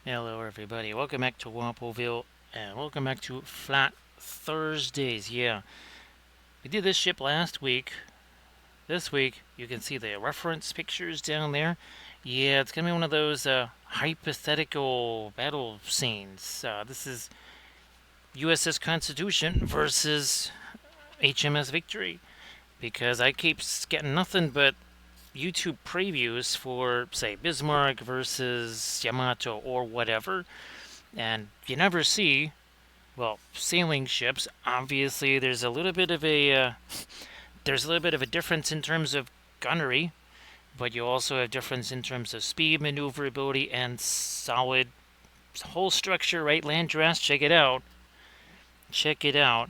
Hello, everybody. Welcome back to Wampoville, and welcome back to Flat Thursdays. Yeah, we did this ship last week. This week, you can see the reference pictures down there. Yeah, it's gonna be one of those hypothetical battle scenes. This is USS Constitution versus HMS Victory, because I keep getting nothing but YouTube previews for, say, Bismarck versus Yamato or whatever, and you never see, well, sailing ships. Obviously, there's a little bit of a difference in terms of gunnery, but you also have difference in terms of speed, maneuverability, and solid hull structure. Right, Landress, check it out. Check it out.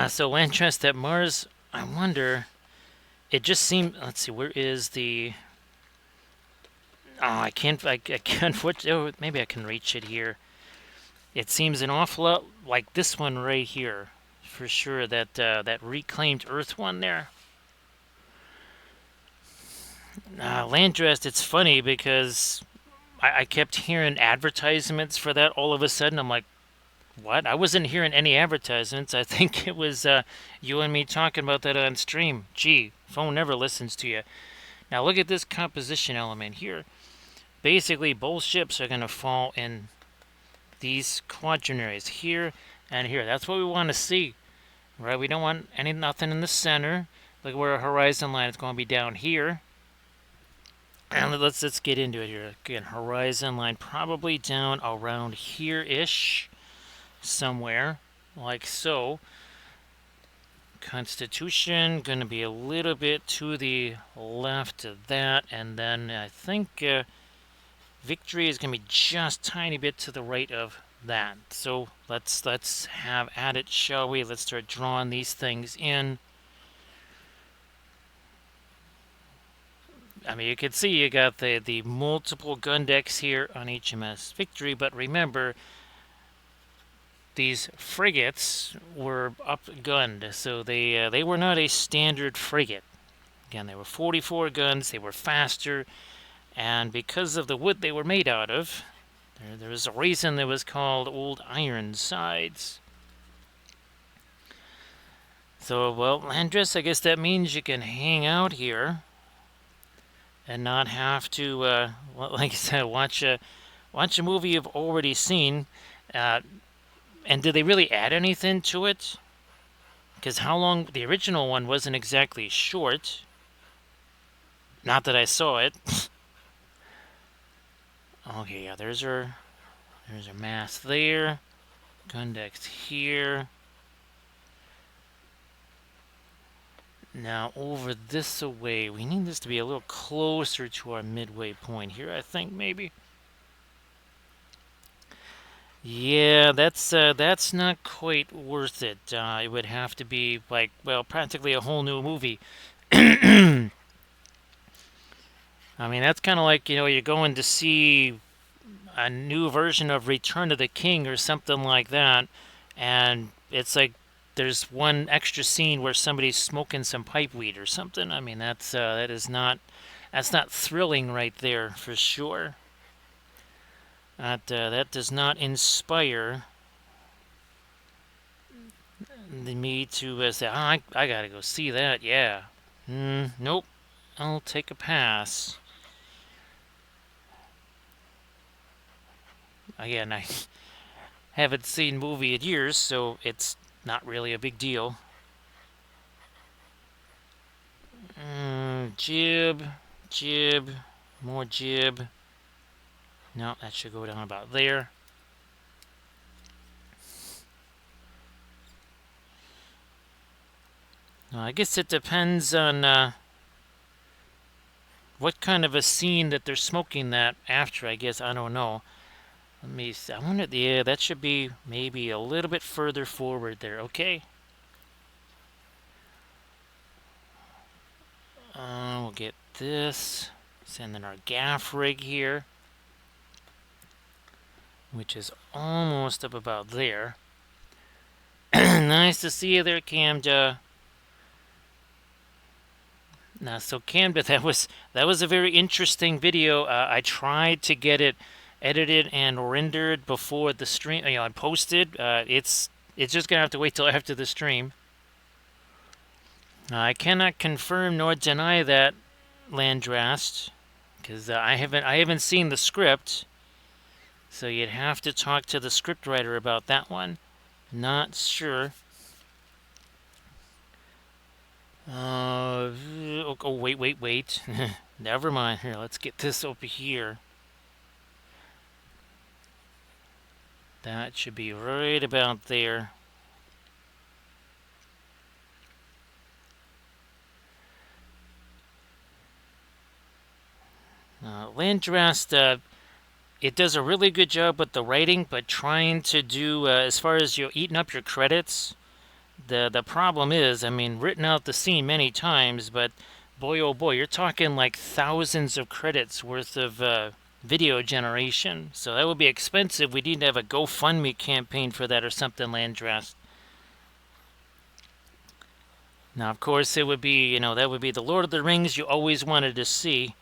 So Landress at Mars. I wonder. It just seemed. Let's see. Where is the? Oh, I can't. I can't. Oh, maybe I can reach it here. It seems an awful lot like this one right here, for sure. That reclaimed Earth one there. Landrest, it's funny because I kept hearing advertisements for that all of a sudden. I'm like, what? I wasn't hearing any advertisements. I think it was you and me talking about that on stream. Gee, phone never listens to you. Now look at this composition element here. Basically, both ships are going to fall in these quadranaries here and here. That's what we want to see, right? We don't want nothing in the center. Look where our horizon line is going to be down here. And let's get into it here. Again, horizon line probably down around here-ish, somewhere, like so. Constitution going to be a little bit to the left of that, and then I think Victory is going to be just tiny bit to the right of that. So let's have at it, shall we? Let's start drawing these things in. I mean, you can see you got the multiple gun decks here on HMS Victory, but remember, these frigates were upgunned, so they were not a standard frigate. Again, they were 44 guns, they were faster, and because of the wood they were made out of, there was a reason they was called Old Ironsides. So, well, Landris, I guess that means you can hang out here and not have to, like I said, watch a movie you've already seen. And did they really add anything to it? Because how long the original one wasn't exactly short. Not that I saw it. Okay, yeah, there's our mast there. Gun decks here. Now, over this away, we need this to be a little closer to our midway point here, I think, maybe. Yeah, that's not quite worth it. It would have to be, like, well, practically a whole new movie. I mean, that's kind of like, you're going to see a new version of Return of the King or something like that, and it's like there's one extra scene where somebody's smoking some pipe weed or something. I mean, that's not thrilling right there for sure. That does not inspire me to say, I gotta go see that. Yeah, nope, I'll take a pass. Again, I haven't seen movie in years, so it's not really a big deal. Jib, jib, more jib. No, that should go down about there. I guess it depends on what kind of a scene that they're smoking that after. I guess I don't know. Let me see. I wonder. Yeah, that should be maybe a little bit further forward there. Okay. We'll get this. Send in our gaff rig here, which is almost up about there. Nice to see you there, Camda. Now, so Camda, that was a very interesting video. I tried to get it edited and rendered before the stream, and posted. It's just gonna have to wait till after the stream. I cannot confirm nor deny that, Landrast, because I haven't seen the script, so you'd have to talk to the scriptwriter about that one. Not sure. Oh, wait. Never mind. Here, let's get this over here. That should be right about there. Landrast, it does a really good job with the writing, but trying to do, as far as you're eating up your credits, the problem is, I mean, written out the scene many times, but boy, oh boy, you're talking like thousands of credits worth of video generation. So that would be expensive. We need to have a GoFundMe campaign for that or something, Landrast. Now, of course, it would be, that would be the Lord of the Rings you always wanted to see.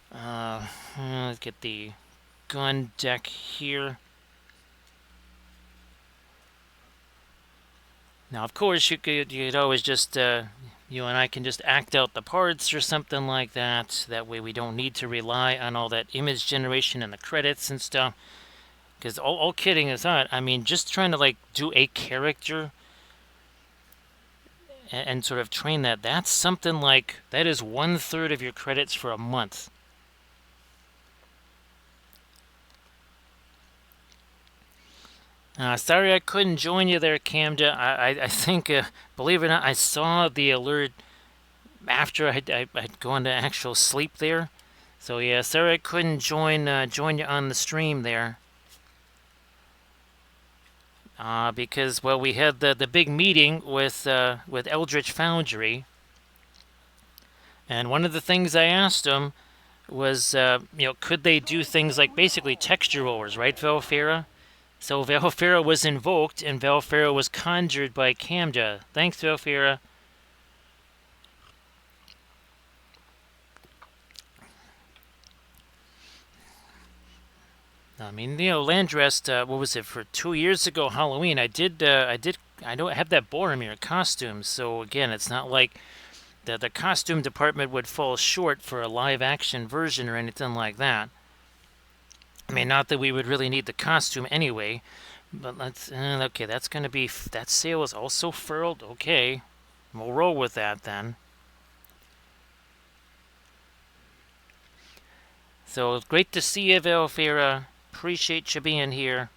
Let's get the gun deck here. Now, of course, you'd always just, you and I can just act out the parts or something like that. That way we don't need to rely on all that image generation and the credits and stuff. Because all kidding aside, I mean, just trying to, like, do a character and sort of train that's something like, that is 1/3 of your credits for a month. Sorry I couldn't join you there, Camda. I think, believe it or not, I saw the alert after I'd gone to actual sleep there. So yeah, sorry I couldn't join you on the stream there. Because, well, we had the big meeting with Eldritch Foundry, and one of the things I asked them was, could they do things like basically texture rollers, right, Valfera? So Valfera was invoked, and Valfera was conjured by Camda. Thanks, Valfera. I mean, Landrest, what was it, for 2 years ago, Halloween, I don't have that Boromir costume, so again, it's not like the costume department would fall short for a live-action version or anything like that. I mean, not that we would really need the costume anyway, but let's, okay, that's going to be, that sail is also furled, okay, we'll roll with that then. So, great to see you, Valfera. Appreciate you being here.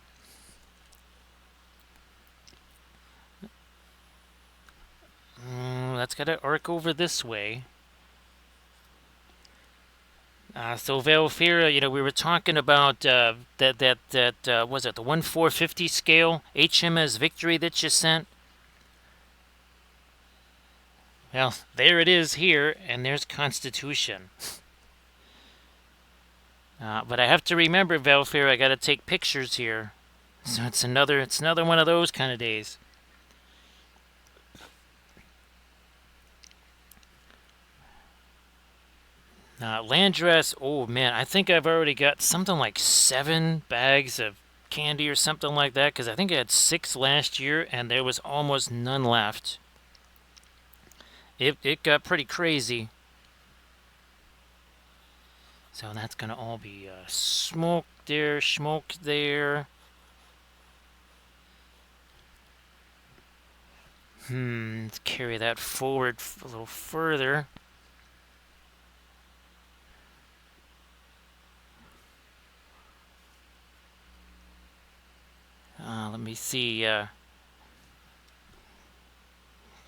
That's got to arc over this way. So Valfera, we were talking about that was it the 1/450 scale HMS Victory that you sent? Well, there it is here, and there's Constitution. But I have to remember, Valfera, I got to take pictures here, so it's another one of those kind of days. Landress, oh man, I think I've already got something like 7 bags of candy or something like that, because I think I had 6 last year and there was almost none left. It got pretty crazy. So that's going to all be smoke there, smoke there. Let's carry that forward a little further. Let me see.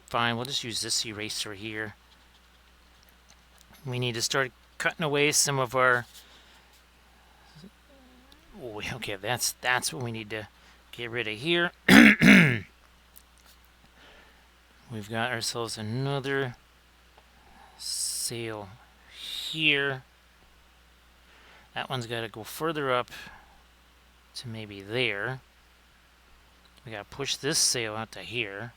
Fine, we'll just use this eraser here. We need to start cutting away some of our... Oh, okay, that's what we need to get rid of here. We've got ourselves another sail here. That one's got to go further up to maybe there. We got to push this sail out to here.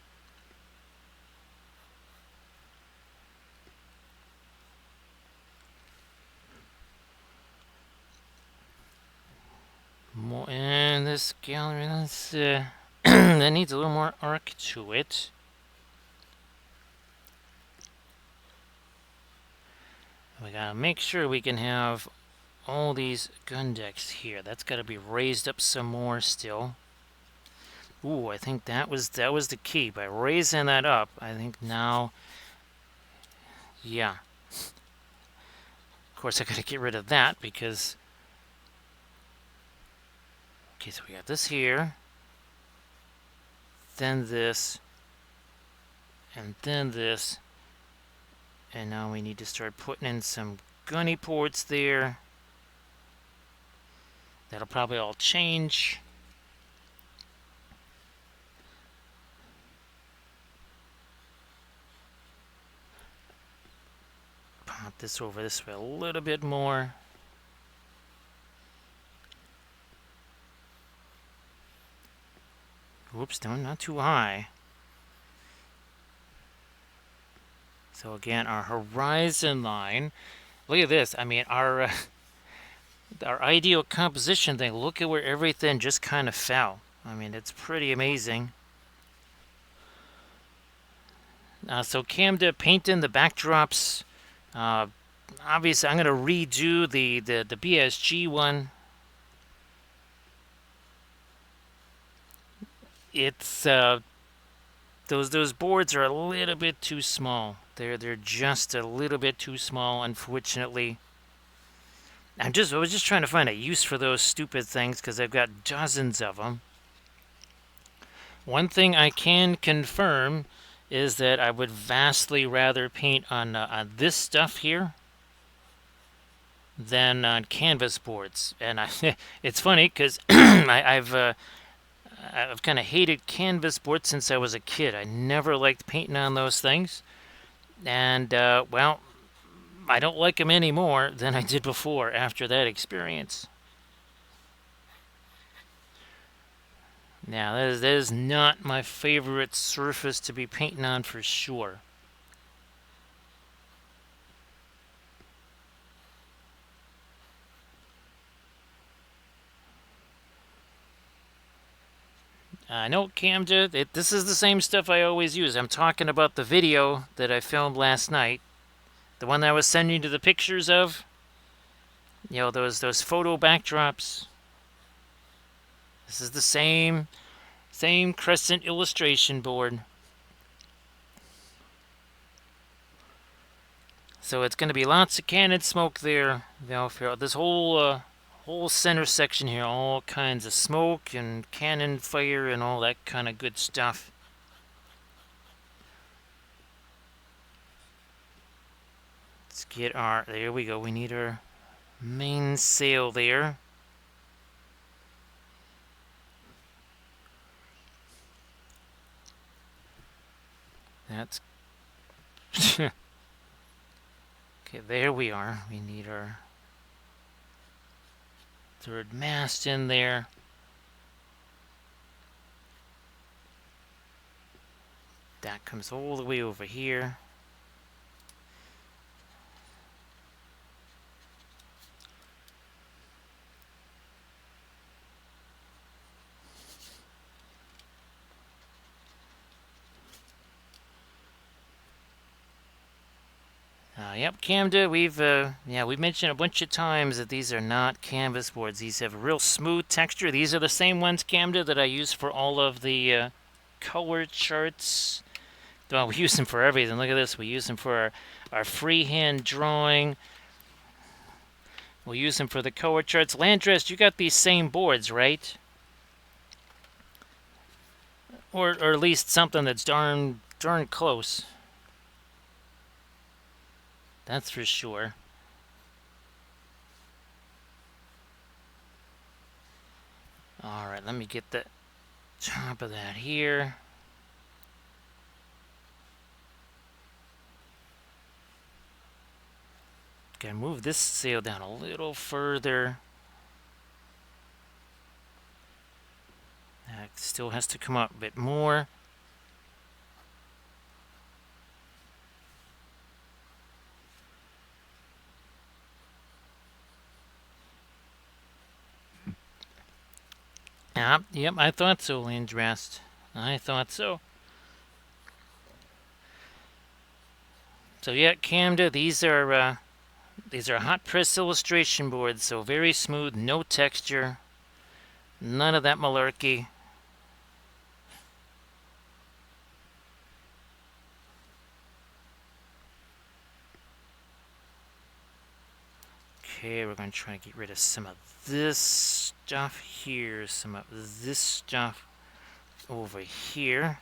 this gallery, let's, that needs a little more arc to it. We gotta make sure we can have all these gun decks here. That's gotta be raised up some more still. Ooh, I think that was the key. By raising that up, I think now, yeah. Of course, I gotta get rid of that because. Okay, so we got this here, then this, and then this, and now we need to start putting in some gunny ports there. That'll probably all change. Pop this over this way a little bit more. Whoops, no, not too high. So again, our horizon line. Look at this. I mean, our ideal composition thing. Look at where everything just kind of fell. I mean, it's pretty amazing. So Camda painting the backdrops. Obviously, I'm going to redo the BSG one. It's those boards are a little bit too small. They're just a little bit too small, unfortunately. I was just trying to find a use for those stupid things because I've got dozens of them. One thing I can confirm is that I would vastly rather paint on this stuff here than on canvas boards. And it's funny because I've kind of hated canvas boards since I was a kid. I never liked painting on those things. And, well, I don't like them any more than I did before after that experience. Now, that is not my favorite surface to be painting on for sure. I know, Camja, this is the same stuff I always use. I'm talking about the video that I filmed last night. The one that I was sending you the pictures of. You know, those photo backdrops. This is the same crescent illustration board. So it's going to be lots of cannon smoke there. You know, for this whole center section here, all kinds of smoke and cannon fire and all that kind of good stuff. Let's get there we go. We need our mainsail there. That's okay, there we are. We need our third mast in there. That comes all the way over here. Yep, Camda, we've mentioned a bunch of times that these are not canvas boards. These have a real smooth texture. These are the same ones, Camda, that I use for all of the color charts. Well, we use them for everything. Look at this. We use them for our freehand drawing. We'll use them for the color charts. Landress, you got these same boards, right? Or at least something that's darn close. That's for sure. Alright, let me get the top of that here. Gotta move this sail down a little further. That still has to come up a bit more. Yep, I thought so, Landrast. I thought so. So yeah, Camda, these are hot press illustration boards, so very smooth, no texture, none of that malarkey. Okay, we're going to try to get rid of some of this stuff here, some of this stuff over here.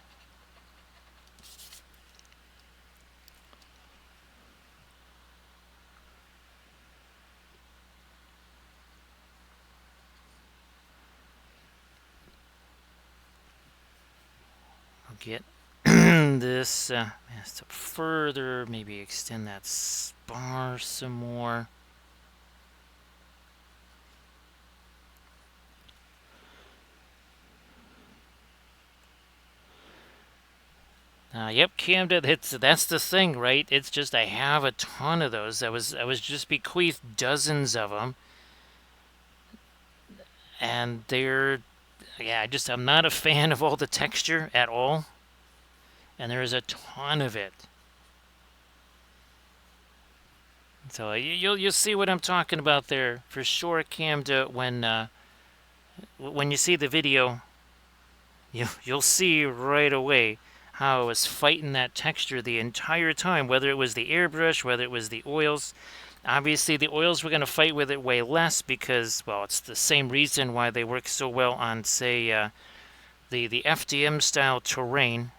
I'll get this step further, maybe extend that spar some more. Yep, Camden. That's the thing, right? It's just I have a ton of those. I was just bequeathed dozens of them, and they're yeah. I'm not a fan of all the texture at all, and there is a ton of it. So you'll see what I'm talking about there for sure, Camden. When you see the video, you'll see right away how I was fighting that texture the entire time, whether it was the airbrush, whether it was the oils. Obviously, the oils were going to fight with it way less because, well, it's the same reason why they work so well on, say, the FDM style terrain.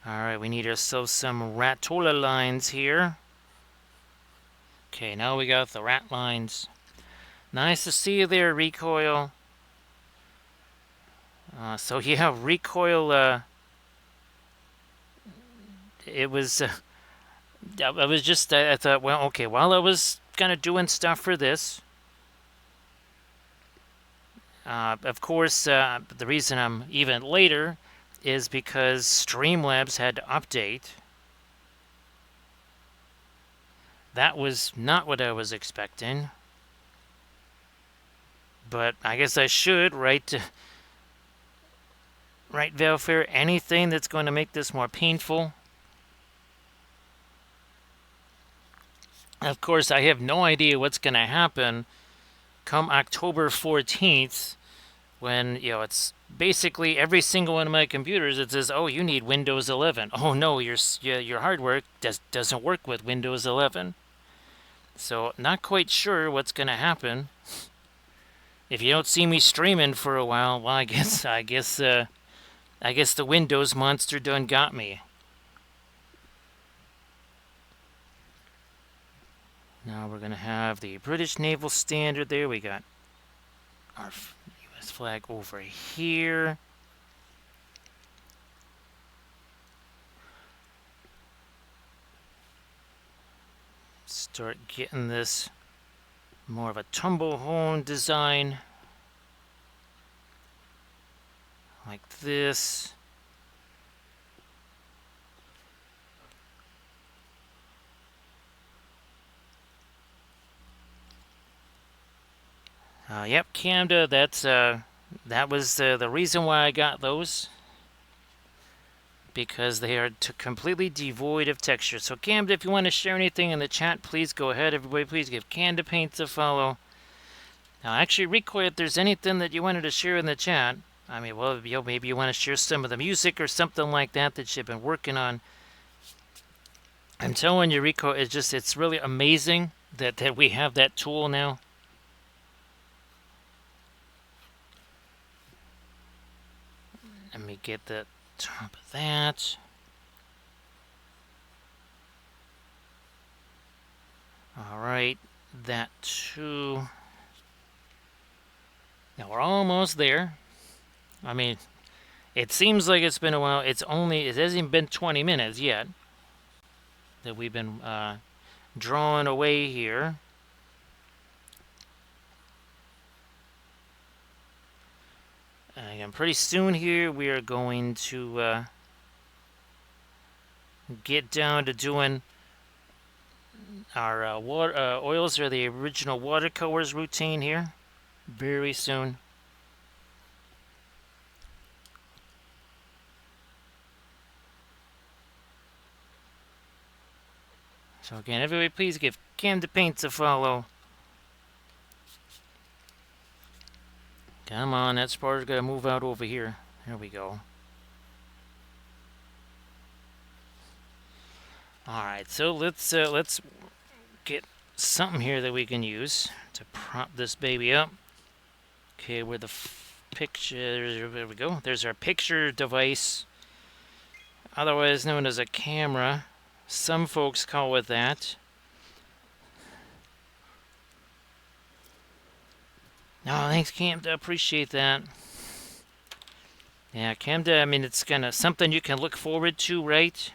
All right, we need ourselves some Ratola lines here. Okay, now we got the rat lines. Nice to see you there, Recoil. So yeah, Recoil. It was. I was just. I thought, well, okay. While I was kind of doing stuff for this, of course, the reason I'm even later is because Streamlabs had to update. That was not what I was expecting. But I guess I should, right? Right, Velfair? Anything that's going to make this more painful. Of course, I have no idea what's going to happen come October 14th when, it's basically every single one of my computers, it says, oh, you need Windows 11. Oh, no, your hardware doesn't work with Windows 11. So, not quite sure what's going to happen. If you don't see me streaming for a while, well, I guess the Windows monster done got me. Now we're going to have the British Naval Standard there. We got our U.S. flag over here. Start getting this more of a tumble hone design. Like this. Yep, Camda, that was the reason why I got those. Because they are completely devoid of texture. So Camda, if you want to share anything in the chat, please go ahead. Everybody, please give Camda Paints a follow. Now, actually, Recoil, if there's anything that you wanted to share in the chat, I mean, well, maybe you want to share some of the music or something like that you've been working on. I'm telling you, Recoil, it's really amazing that we have that tool now. Let me get the top of that. All right, that too. Now we're almost there. I mean, it seems like it's been a while. It hasn't even been 20 minutes yet that we've been drawing away here. And pretty soon here we are going to get down to doing Our oils are the original watercolors routine here. Very soon. So again, everybody please give Cam the Paints a follow. Come on, that spar's gotta move out over here. There we go. Alright, so let's get something here that we can use to prop this baby up. Okay, where the picture, there we go. There's our picture device, otherwise known as a camera. Some folks call it that. No, thanks, Camda. Appreciate that. Yeah, Camda, I mean, it's kind of something you can look forward to, right?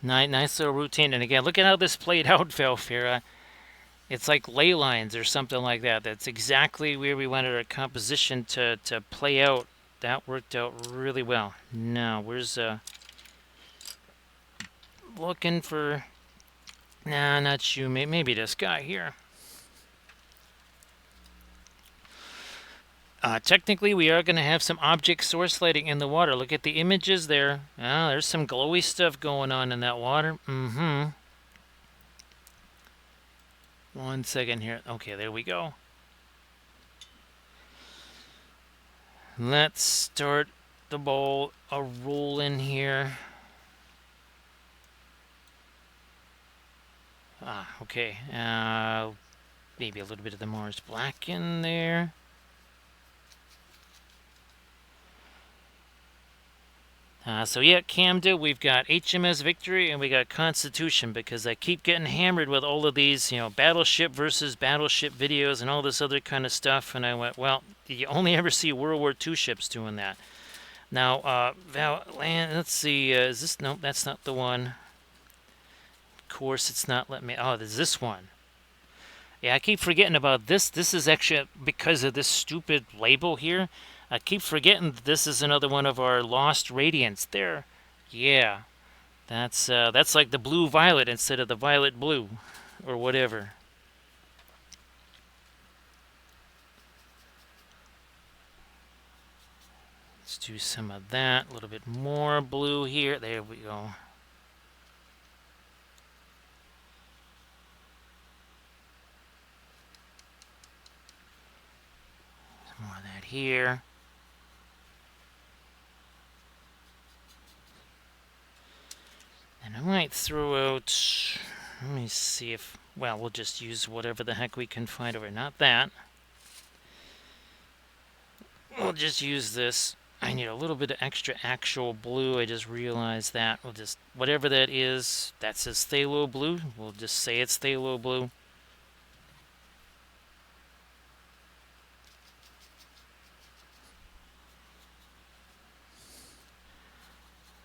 Nice little routine. And again, look at how this played out, Velfira. It's like ley lines or something like that. That's exactly where we wanted our composition to play out. That worked out really well. Now, where's looking for... Nah, not you. Maybe this guy here. Technically, we are going to have some object source lighting in the water. Look at the images there. Ah, there's some glowy stuff going on in that water. Mm-hmm. 1 second here. Okay, there we go. Let's start the ball a-rolling here. Okay. Maybe a little bit of the Mars Black in there. So yeah, Camden, we've got HMS Victory and we got Constitution, because I keep getting hammered with all of these, battleship versus battleship videos and all this other kind of stuff. And I went, well, you only ever see World War II ships doing that. Now, let's see, is this, no, that's not the one. Of course, it's not letting me, oh, there's this one. Yeah, I keep forgetting about this. This is actually because of this stupid label here. I keep forgetting that this is another one of our lost radiants there. Yeah, that's like the blue violet instead of the violet blue, or whatever. Let's do some of that. A little bit more blue here. There we go. Some more of that here. And I might throw out, let me see if, well, we'll just use whatever the heck we can find over. Not that. We'll just use this. I need a little bit of extra actual blue. I just realized that. We'll just, whatever that is, that says phthalo blue. We'll just say it's phthalo blue.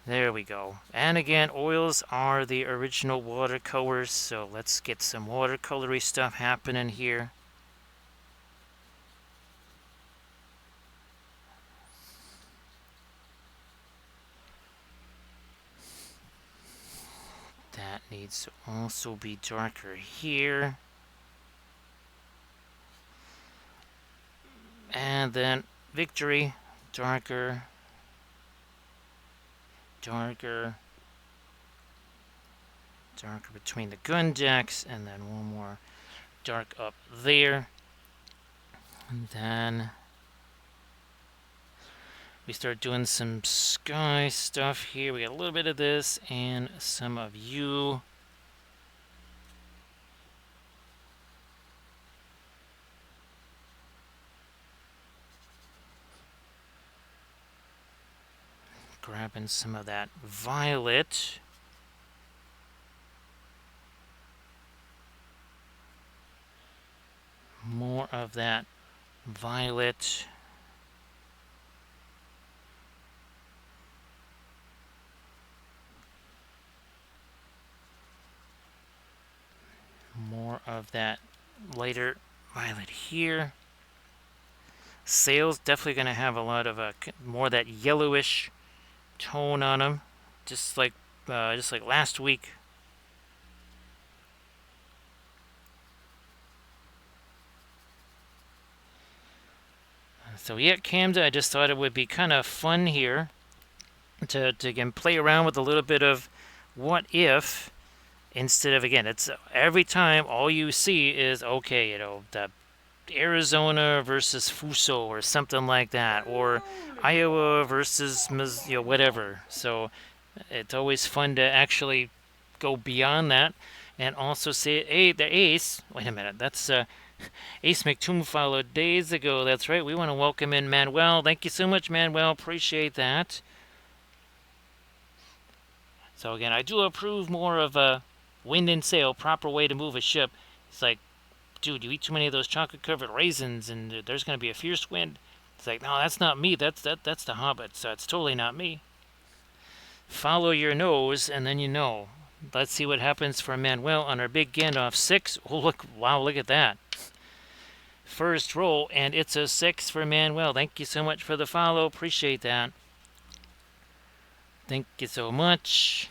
There we go. And again, oils are the original watercolors, so let's get some watercolory stuff happening here. That needs to also be darker here. And then Victory, darker. Darker between the gun decks, and then one more dark up there. And then we start doing some sky stuff here. We got a little bit of this and some of you. Grabbing some of that violet. More of that violet. More of that lighter violet here. Sails definitely going to have a lot of more of that yellowish tone on them, just like last week. So yeah, Camden, I just thought it would be kind of fun here to again play around with a little bit of what if instead of again it's every time all you see is okay, the Arizona versus Fuso or something like that, or Iowa versus whatever. So it's always fun to actually go beyond that and also say, hey, the ace. Wait a minute, that's Ace McToom followed days ago. That's right. We want to welcome in Manuel. Thank you so much, Manuel. Appreciate that. So again, I do approve more of a wind and sail, proper way to move a ship. It's like, dude, you eat too many of those chocolate covered raisins, and there's going to be a fierce wind. It's like, no, that's not me. That's the Hobbit. So it's totally not me. Follow your nose, and then you know. Let's see what happens for Manuel on our big Gandalf 6. Oh, look. Wow, look at that. First roll, and it's a 6 for Manuel. Thank you so much for the follow. Appreciate that. Thank you so much.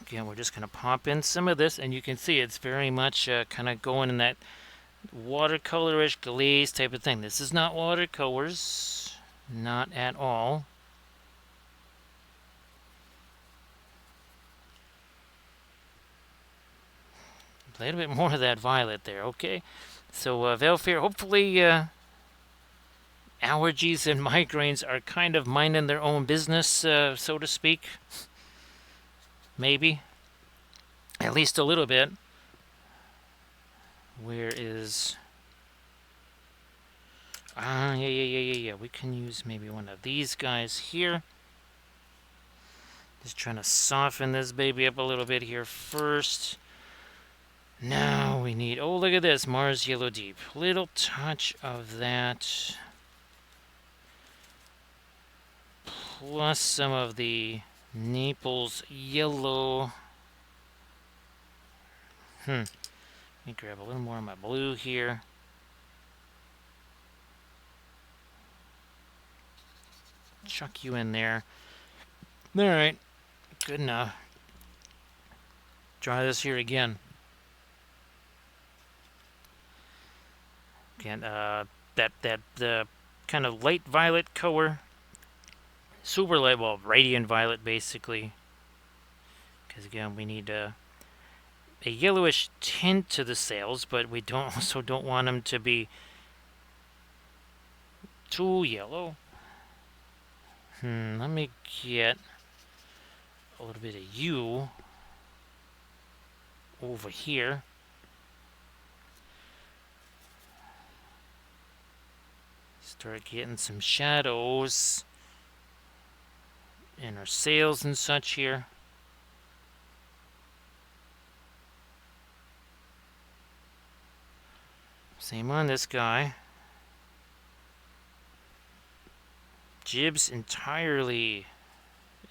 Again, we're just going to pop in some of this, and you can see it's very much kind of going in that watercolorish glaze type of thing. This is not watercolors. Not at all. A little bit more of that violet there, okay? So, Velfair, hopefully allergies and migraines are kind of minding their own business, so to speak. Maybe. At least a little bit. Where is... yeah. We can use maybe one of these guys here. Just trying to soften this baby up a little bit here first. Now we need... Oh, look at this. Mars Yellow Deep. Little touch of that. Plus some of the Naples Yellow. Let me grab a little more of my blue here. Chuck you in there. Alright. Good enough. Try this here again. Again, that kind of light violet color. Super light, well, radiant violet basically. Because again, we need a yellowish tint to the sails, but we also don't want them to be too yellow. Let me get a little bit of you over here. Start getting some shadows in our sails and such here. Same on this guy. Jibs entirely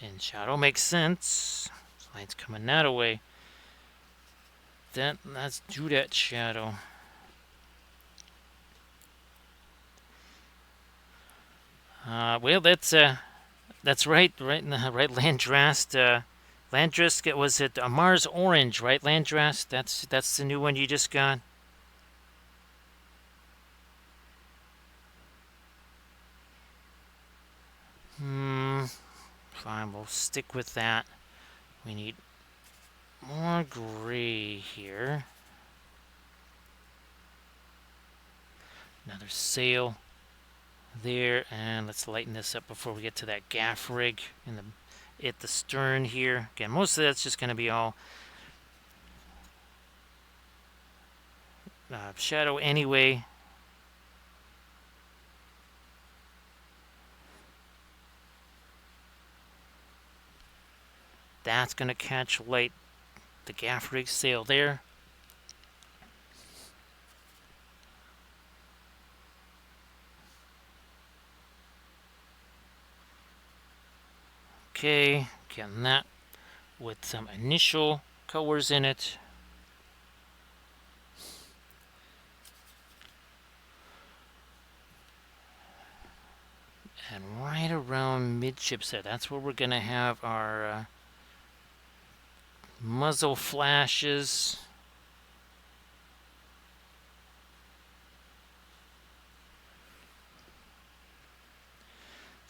in shadow. Makes sense. Light's coming that way. Let's do that shadow. Well, that's right. Right, Landrast. Landrast, was it Mars Orange, right? Landrast. That's the new one you just got. Fine, we'll stick with that. We need more gray here. Another sail there, and let's lighten this up before we get to that gaff rig at the stern here. Again, most of that's just going to be all shadow anyway. That's going to catch light. The gaff rig sail there. Okay, getting that with some initial colors in it. And right around midships there, that's where we're going to have our muzzle flashes.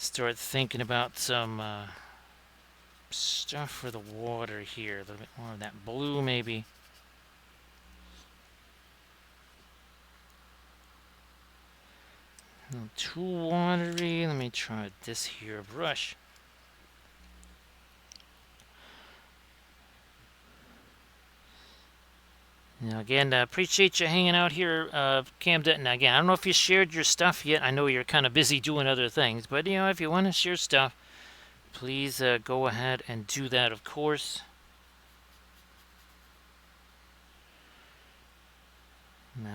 start thinking about some stuff for the water here. A little bit more of that blue, maybe. Not too watery. Let me try this here brush. Now again, appreciate you hanging out here, Camden. Now again, I don't know if you shared your stuff yet. I know you're kind of busy doing other things, but if you want to share stuff, please go ahead and do that, of course.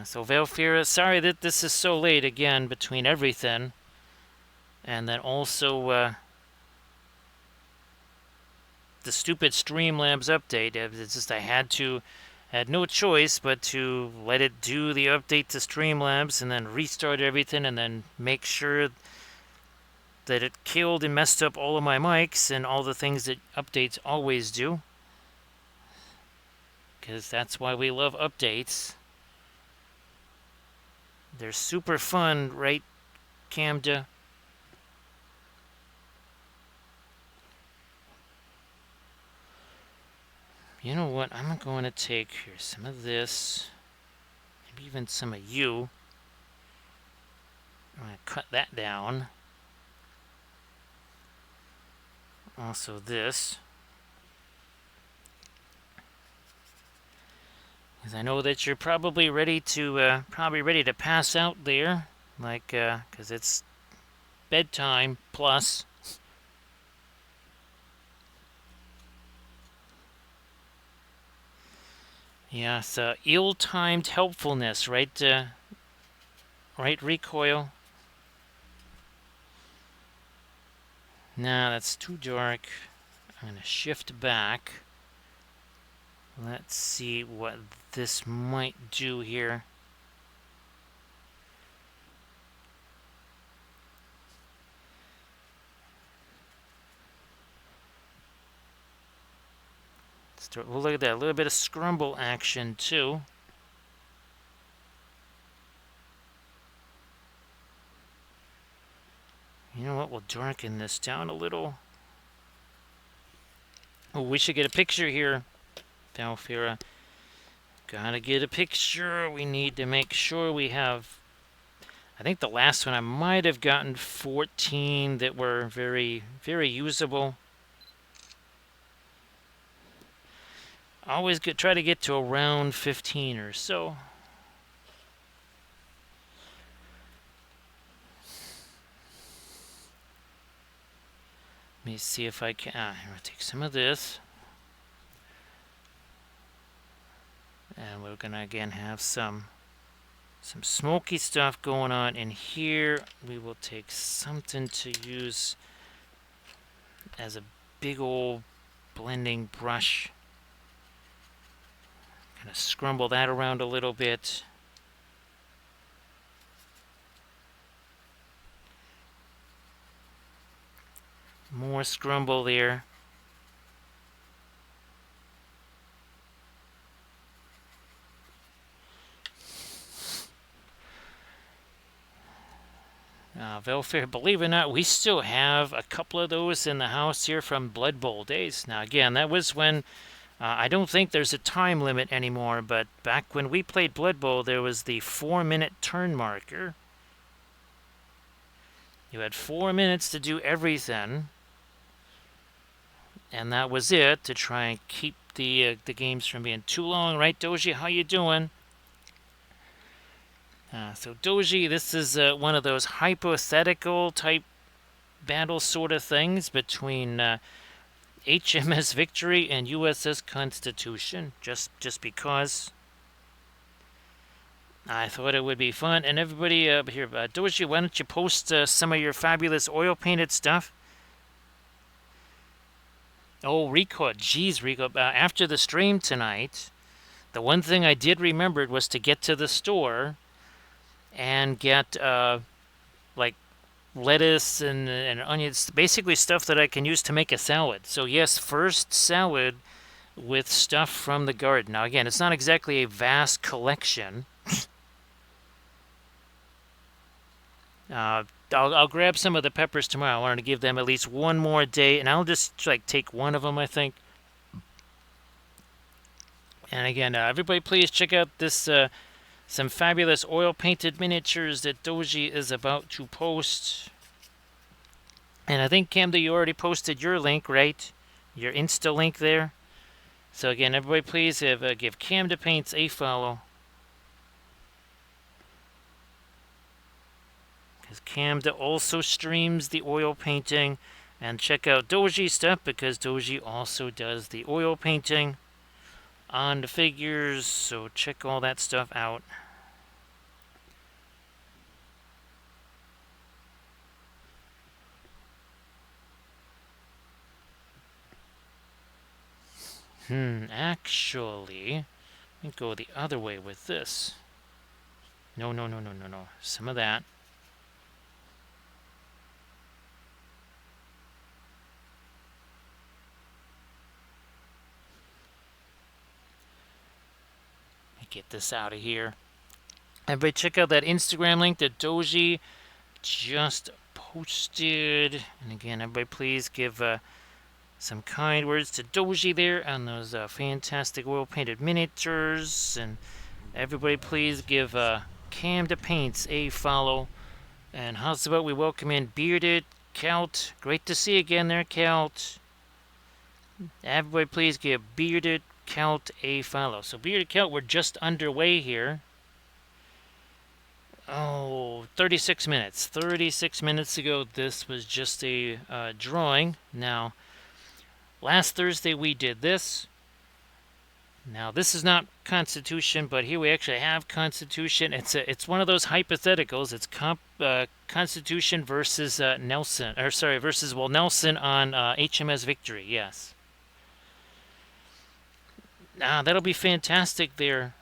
So Valfira, sorry that this is so late again between everything, and then also the stupid Streamlabs update. It's just I had no choice but to let it do the update to Streamlabs and then restart everything and then make sure that it killed and messed up all of my mics and all the things that updates always do. Because that's why we love updates. They're super fun, right, Camda? You know what? I'm going to take here some of this, maybe even some of you. I'm going to cut that down. Also this. Because I know that you're probably ready to pass out there, like because it's bedtime plus. Yeah, so ill-timed helpfulness, right? Right, recoil. Nah, that's too dark. I'm gonna shift back. Let's see what this might do here. We'll look at that. A little bit of scrumble action too. You know what? We'll darken this down a little. Oh, we should get a picture here, Valfira. Gotta get a picture. We need to make sure we have... I think the last one I might have gotten 14 that were very, very usable. Always try to get to around 15 or so. Let me see if I can... I'm going to take some of this. And we're going to, again, have some smoky stuff going on in here. We will take something to use as a big old blending brush. Kind of scrumble that around a little bit. More scrumble there. Velfair, believe it or not, we still have a couple of those in the house here from Blood Bowl days. Now, again, that was when, I don't think there's a time limit anymore, but back when we played Blood Bowl, there was the 4-minute turn marker. You had 4 minutes to do everything, and that was it, to try and keep the games from being too long. Right, Doji? How you doing? So Doji, this is one of those hypothetical type battle sort of things between HMS Victory and USS Constitution, just because I thought it would be fun. And everybody here, Doji, why don't you post some of your fabulous oil painted stuff? Oh, Rico, geez, Rico, after the stream tonight, the one thing I did remember was to get to the store and get like lettuce and onions, basically stuff that I can use to make a salad. So yes, first salad with stuff from the garden. Now again, it's not exactly a vast collection. I'll grab some of the peppers tomorrow. I wanted to give them at least one more day, and I'll just like take one of them, I think. And again, everybody, please check out this some fabulous oil painted miniatures that Doji is about to post. And I think Camden, you already posted your link, right? Your Insta link there. So again, everybody, please give Camden Paints a follow. Because Camden also streams the oil painting. And check out Doji's stuff because Doji also does the oil painting on the figures. So check all that stuff out. Actually, let me go the other way with this. No. Some of that. Get this out of here. Everybody check out that Instagram link that Doji just posted. And again, everybody please give some kind words to Doji there on those fantastic oil painted miniatures. And everybody please give Camden Paints a follow. And how's about we welcome in Bearded Celt. Great to see you again there, Celt. Everybody please give Bearded Celt a follow. So Bearded Celt, we're just underway here. Oh, 36 minutes. 36 minutes ago, this was just a drawing. Now, last Thursday we did this. Now, this is not Constitution, but here we actually have Constitution. It's one of those hypotheticals. It's Constitution versus Nelson, or sorry, versus Nelson on HMS Victory. Yes. That'll be fantastic there,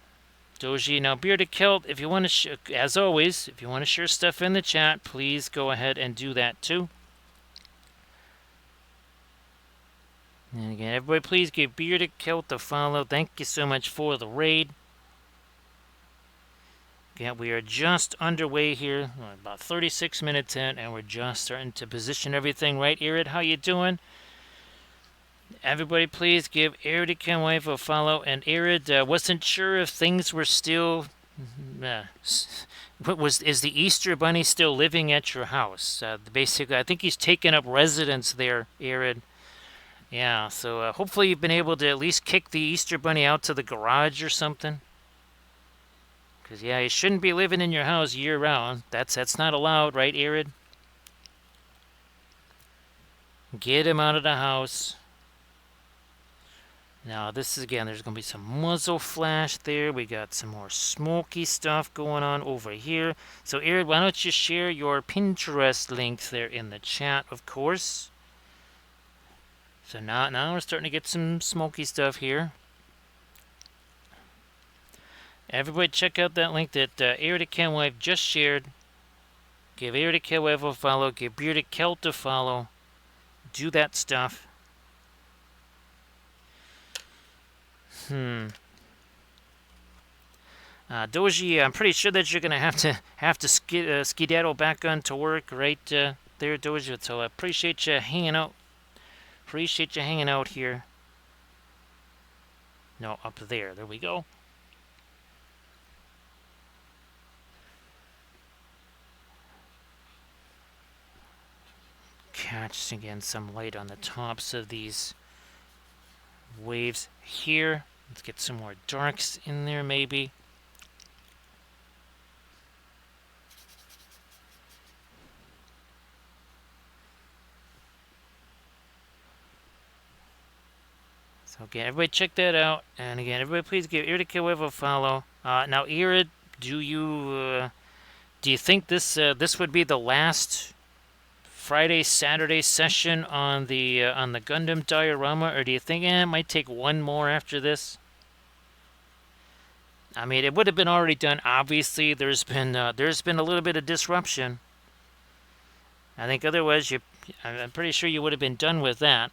Doji. Now, Bearded Celt, if you want to, as always, if you want to share stuff in the chat, please go ahead and do that too. And again, everybody, please give Bearded Celt a follow. Thank you so much for the raid. Yeah, we are just underway here, about 36 minutes in, and we're just starting to position everything right. Irid, how you doing? Everybody, please give Irid Kenwave a follow. And Irid, wasn't sure if things were still. Is the Easter Bunny still living at your house? Basically, I think he's taken up residence there, Irid. Yeah, so hopefully you've been able to at least kick the Easter Bunny out to the garage or something. Because, yeah, he shouldn't be living in your house year-round. That's not allowed, right, Irid? Get him out of the house. Now, this is, again, there's going to be some muzzle flash there. We got some more smoky stuff going on over here. So, Irid, why don't you share your Pinterest links there in the chat, of course. So now we're starting to get some smoky stuff here. Everybody check out that link that Irid Kenwave just shared. Give Irid Kenwave a follow. Give Bearded Celt a follow. Do that stuff. Doji, I'm pretty sure that you're gonna have to skedaddle back onto work right there, Doji. So I appreciate you hanging out. Appreciate you hanging out here. No, up there. There we go. Catch again some light on the tops of these waves here. Let's get some more darks in there, maybe. So again, everybody check that out. And again, everybody please give Irid Kenwave a follow. Now, Irid, do you think this would be the last Friday, Saturday session on the Gundam diorama, or do you think it might take one more after this? I mean, it would have been already done. Obviously, there's been a little bit of disruption. I think otherwise, I'm pretty sure you would have been done with that.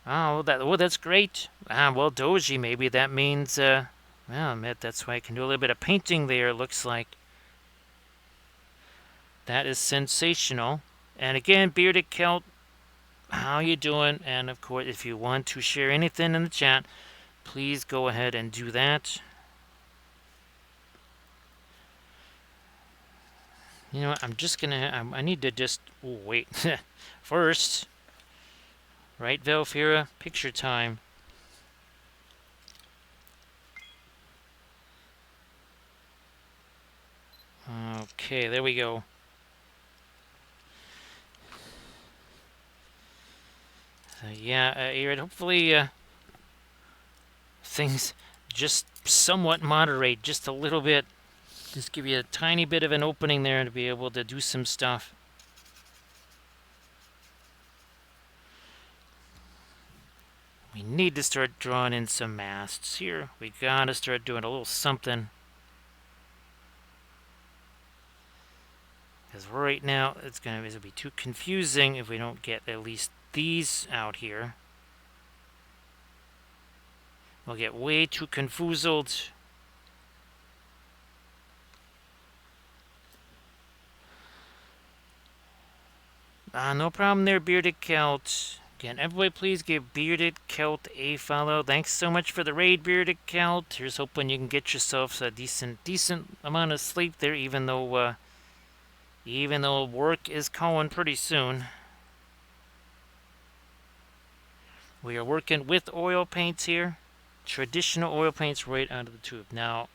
Oh, that's great. Well, Doji, maybe that means Well, that's why I can do a little bit of painting there, looks like. That is sensational. And again, Bearded Celt, how you doing? And of course, if you want to share anything in the chat, please go ahead and do that. You know what, I'm just gonna, I need to just, oh, wait. First, right, Velfira, picture time. Okay, there we go. Yeah, Aaron, hopefully things just somewhat moderate, just a little bit. Just give you a tiny bit of an opening there to be able to do some stuff. We need to start drawing in some masts here. We gotta start doing a little something. Because right now, it's gonna be too confusing if we don't get at least these out here. We'll get way too confused. No problem there, Bearded Celt. Again, everybody please give Bearded Celt a follow. Thanks so much for the raid, Bearded Celt. Here's hoping you can get yourself a decent amount of sleep there, even though work is calling pretty soon. We are working with oil paints here. Traditional oil paints right out of the tube. Now,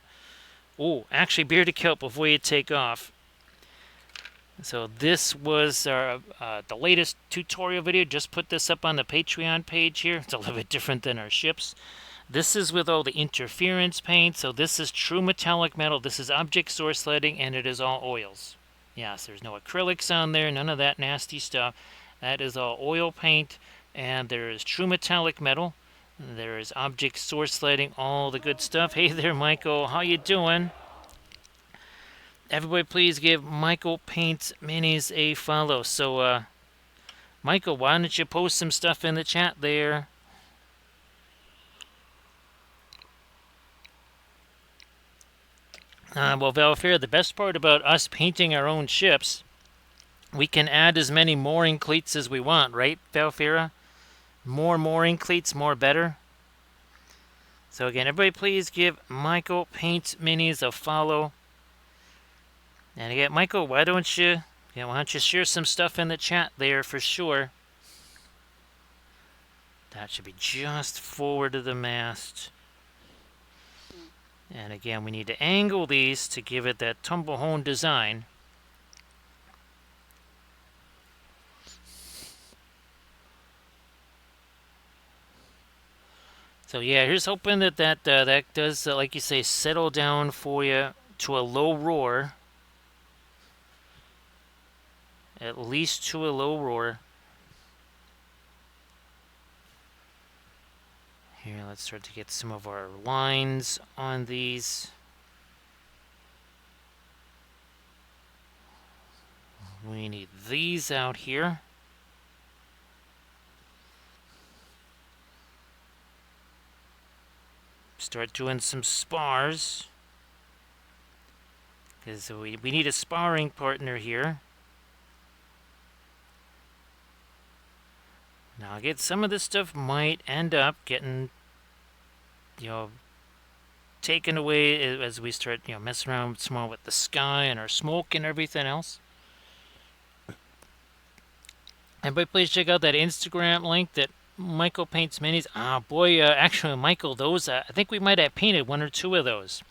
oh, actually, Bearded Kelp, before you take off. So this was the latest tutorial video. Just put this up on the Patreon page here. It's a little bit different than our ships. This is with all the interference paint. So this is true metallic metal. This is object source lighting, and it is all oils. Yes, there's no acrylics on there. None of that nasty stuff. That is all oil paint, and there is true metallic metal. There is object source lighting, all the good stuff. Hey there, Michael. How you doing? Everybody please give Michael Paints Minis a follow. So, Michael, why don't you post some stuff in the chat there? Well, Valfair, the best part about us painting our own ships, we can add as many mooring cleats as we want, right, Valfira? More mooring cleats, more better. So again, everybody please give Michael Paints Minis a follow. And again, Michael, why don't you share some stuff in the chat there for sure. That should be just forward of the mast. And again, we need to angle these to give it that tumble hone design. So yeah, here's hoping that does, like you say, settle down for you to a low roar. At least to a low roar. Here, let's start to get some of our lines on these. We need these out here. Start doing some spars. Because we need a sparring partner here. Now, again, some of this stuff might end up getting, taken away as we start, messing around some more with the sky and our smoke and everything else. Everybody, please check out that Instagram link that Michael Paints Minis. Boy, actually, Michael, those, I think we might have painted one or two of those.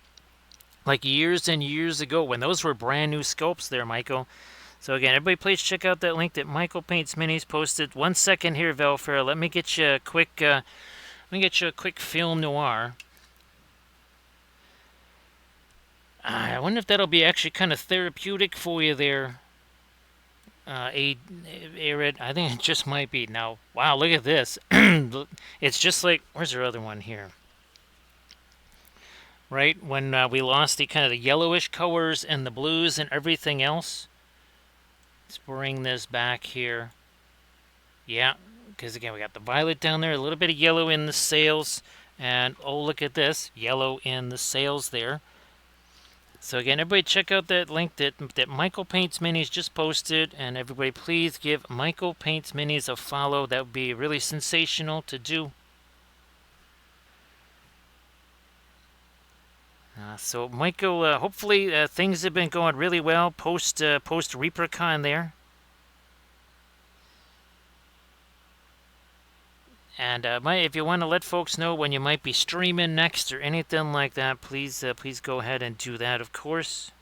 Like years and years ago when those were brand new sculpts there, Michael. So again, everybody please check out that link that Michael Paints Minis posted. 1 second here, Velfair. Let me get you a quick film noir. I wonder if that'll be actually kind of therapeutic for you there, Arid. I think it just might be. Now, wow, look at this. It's just like, where's our other one here? Right, when we lost the kind of the yellowish colors and the blues and everything else. Let's bring this back here. Yeah, because again, we got the violet down there, a little bit of yellow in the sails. And oh, look at this, yellow in the sails there. So again, everybody check out that link that Michael Paints Minis just posted, and everybody please give Michael Paints Minis a follow. That would be really sensational to do. So Michael, hopefully things have been going really well post ReaperCon there. And if you want to let folks know when you might be streaming next or anything like that, please go ahead and do that, of course.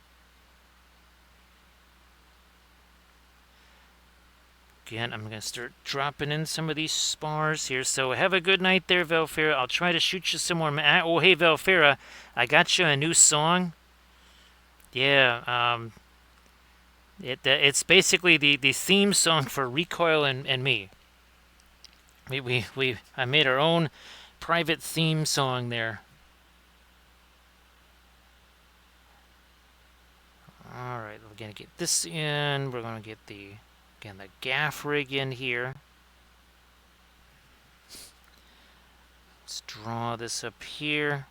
Again, I'm going to start dropping in some of these spars here. So have a good night there, Velfera. I'll try to shoot you some more. Oh, hey, Velfera, I got you a new song. Yeah, it's basically the theme song for Recoil and me. I made our own private theme song there. All right, we're gonna get this in. We're gonna get the gaff rig in here. Let's draw this up here.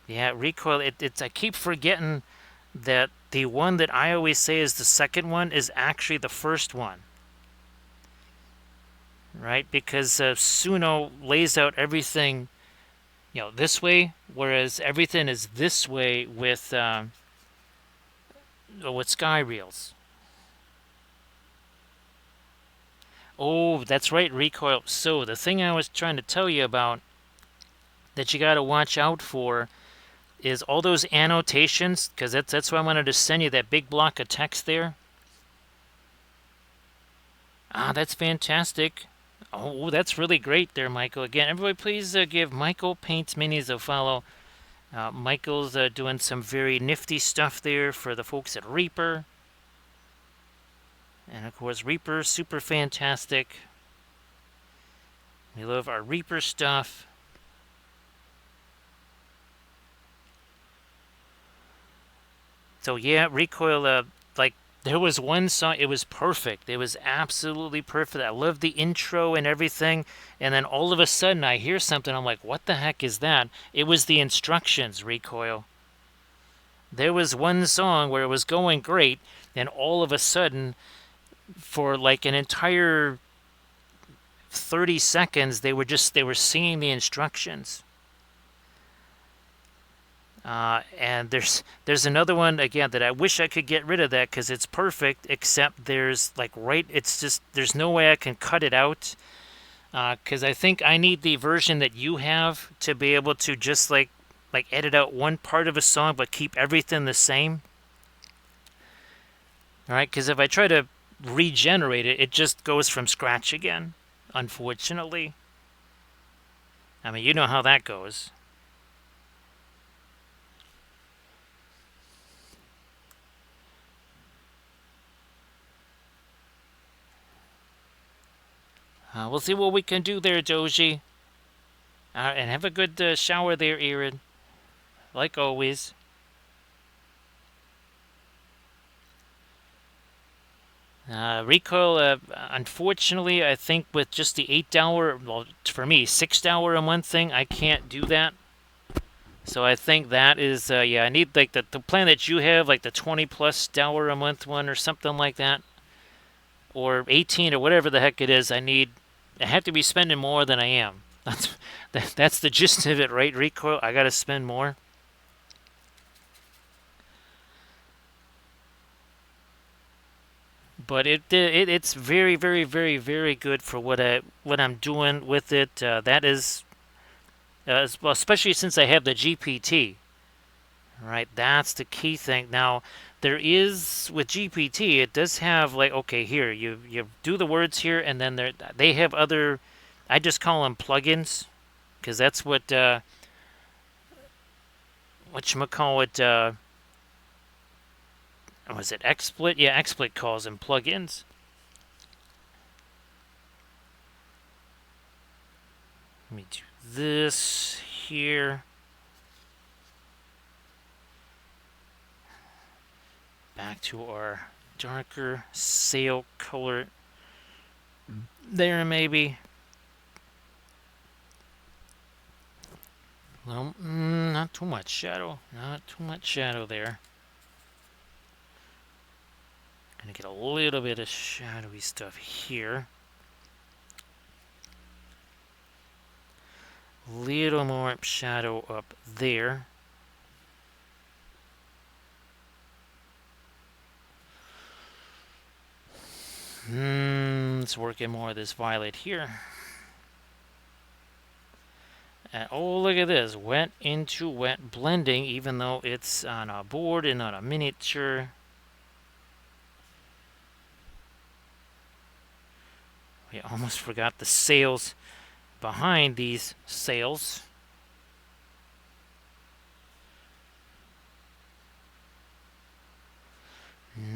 Yeah, recoil. It's I keep forgetting that the one that I always say is the second one is actually the first one. Right? Because Suno lays out everything, this way, whereas everything is this way with sky reels. Oh, that's right, recoil. So the thing I was trying to tell you about that you got to watch out for is all those annotations, because that's why I wanted to send you that big block of text there. Ah, that's fantastic. Oh, that's really great there, Michael. Again, everybody please give Michael Paints Minis a follow. Michael's doing some very nifty stuff there for the folks at Reaper. And of course, Reaper, super fantastic. We love our Reaper stuff. So yeah, recoil, like there was one song, it was perfect. It was absolutely perfect. I loved the intro and everything. And then all of a sudden I hear something. I'm like, what the heck is that? It was the instructions, recoil. There was one song where it was going great, and all of a sudden, for like an entire 30 seconds, they were singing the instructions. And there's another one again that I wish I could get rid of that because it's perfect, except there's it's just there's no way I can cut it out because I think I need the version that you have to be able to just like edit out one part of a song but keep everything the same. All right, because if I try to regenerate it, it just goes from scratch again, unfortunately. I mean, you know how that goes. We'll see what we can do there, Doji. And have a good shower there, Erin. Like always. Recoil, unfortunately, I think with just the $8, well, for me, $6 a month thing, I can't do that. So I think that is, yeah, I need like the plan that you have, like the $20+ a month one or something like that, or 18 or whatever the heck it is. I have to be spending more than I am. That's the gist of it, right? Recoil, I got to spend more. But it's very, very, very, very good for what I'm doing with it. That is, well, especially since I have the GPT. Right, that's the key thing. Now, there is with GPT, it does have like, okay, here you do the words here, and then they have other. I just call them plugins, because that's whatchamacallit. Was it XSplit? Yeah, XSplit calls them plugins. Let me do this here. Back to our darker sail color there, maybe. Well, not too much shadow. Not too much shadow there. Gonna get a little bit of shadowy stuff here. Little more shadow up there. Let's work in more of this violet here. And oh, look at this. Wet into wet blending, even though it's on a board and on a miniature. We almost forgot the sails behind these sails.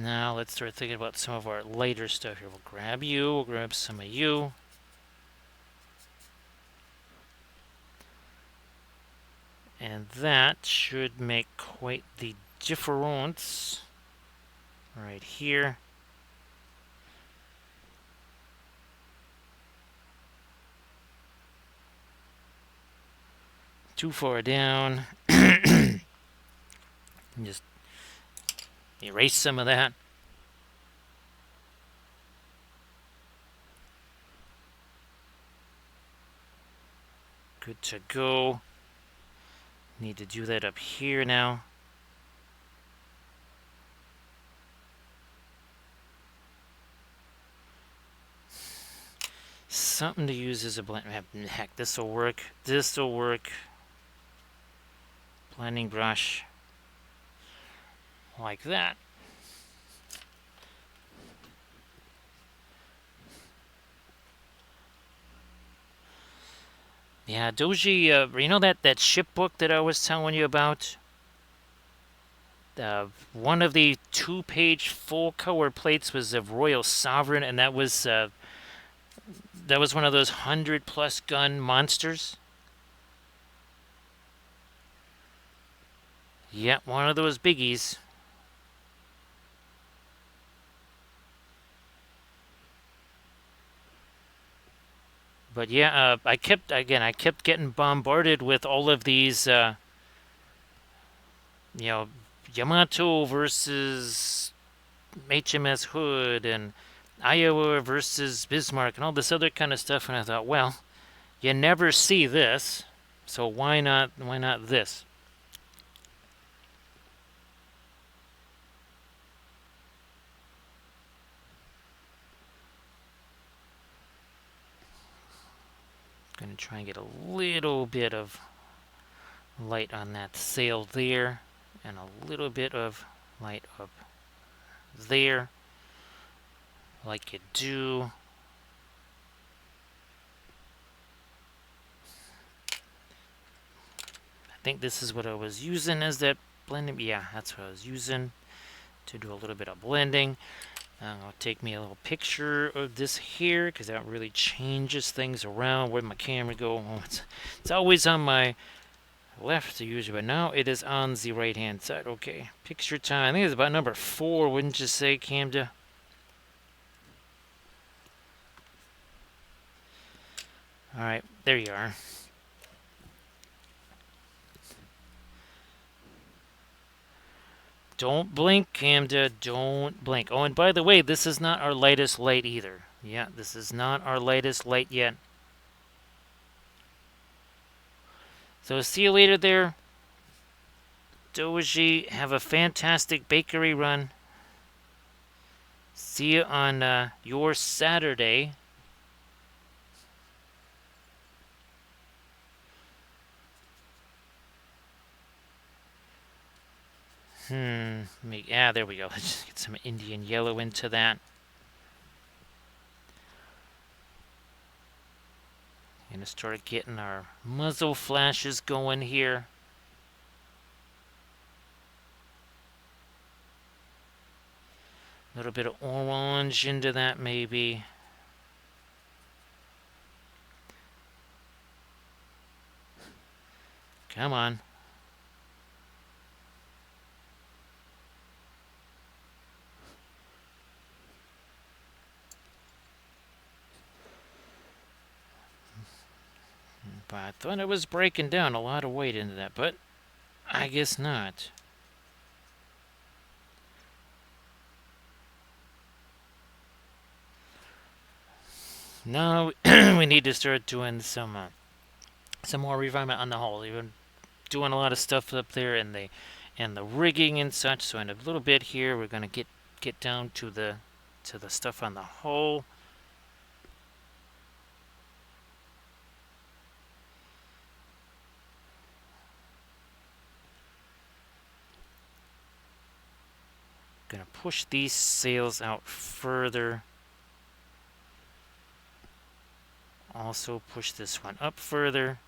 Now let's start thinking about some of our later stuff here. We'll grab you, we'll grab some of you. And that should make quite the difference right here. Too far down. Just erase some of that. Good to go. Need to do that up here now. Something to use as a blend. Heck, this will work. This will work. Blending brush. Like that. Yeah, Doji, you know that ship book that I was telling you about? One of the 2-page full color plates was of Royal Sovereign, and that was one of those 100+ gun monsters. Yeah, one of those biggies. But yeah, I kept getting bombarded with all of these, Yamato versus HMS Hood and Iowa versus Bismarck and all this other kind of stuff, and I thought, well, you never see this, so why not this? Gonna try and get a little bit of light on that sail there, and a little bit of light up there, like you do. I think this is what I was using as that blending. Yeah, that's what I was using to do a little bit of blending. I'll take me a little picture of this here, because that really changes things around. Where'd my camera go? Oh, it's always on my left usually, but now it is on the right hand side. Okay, picture time. I think it's about number 4, wouldn't you say, Camda? Alright, there you are. Don't blink, Camda. Don't blink. Oh, and by the way, this is not our lightest light either. Yeah, this is not our lightest light yet. So see you later there. Doji, have a fantastic bakery run. See you on your Saturday. Yeah, there we go. Let's just get some Indian yellow into that. Gonna start getting our muzzle flashes going here. A little bit of orange into that, maybe. Come on. I thought I was breaking down a lot of weight into that, but I guess not. Now we need to start doing some more refinement on the hull. We've been doing a lot of stuff up there and the rigging and such. So in a little bit here, we're gonna get down to the stuff on the hull. Gonna push these sails out further. Also push this one up further.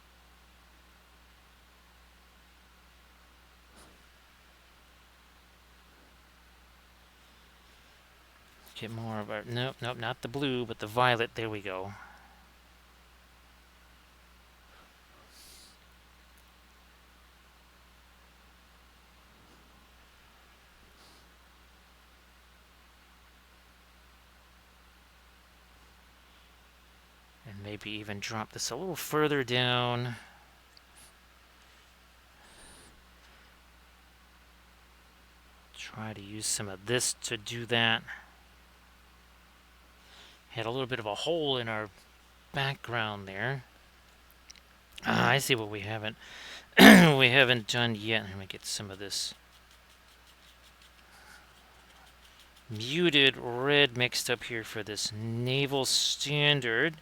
Get more of our, nope, not the blue, but the violet. There we go. And maybe even drop this a little further down. Try to use some of this to do that. Had a little bit of a hole in our background there. I see what we haven't we haven't done yet. Let me get some of this muted red mixed up here for this naval standard,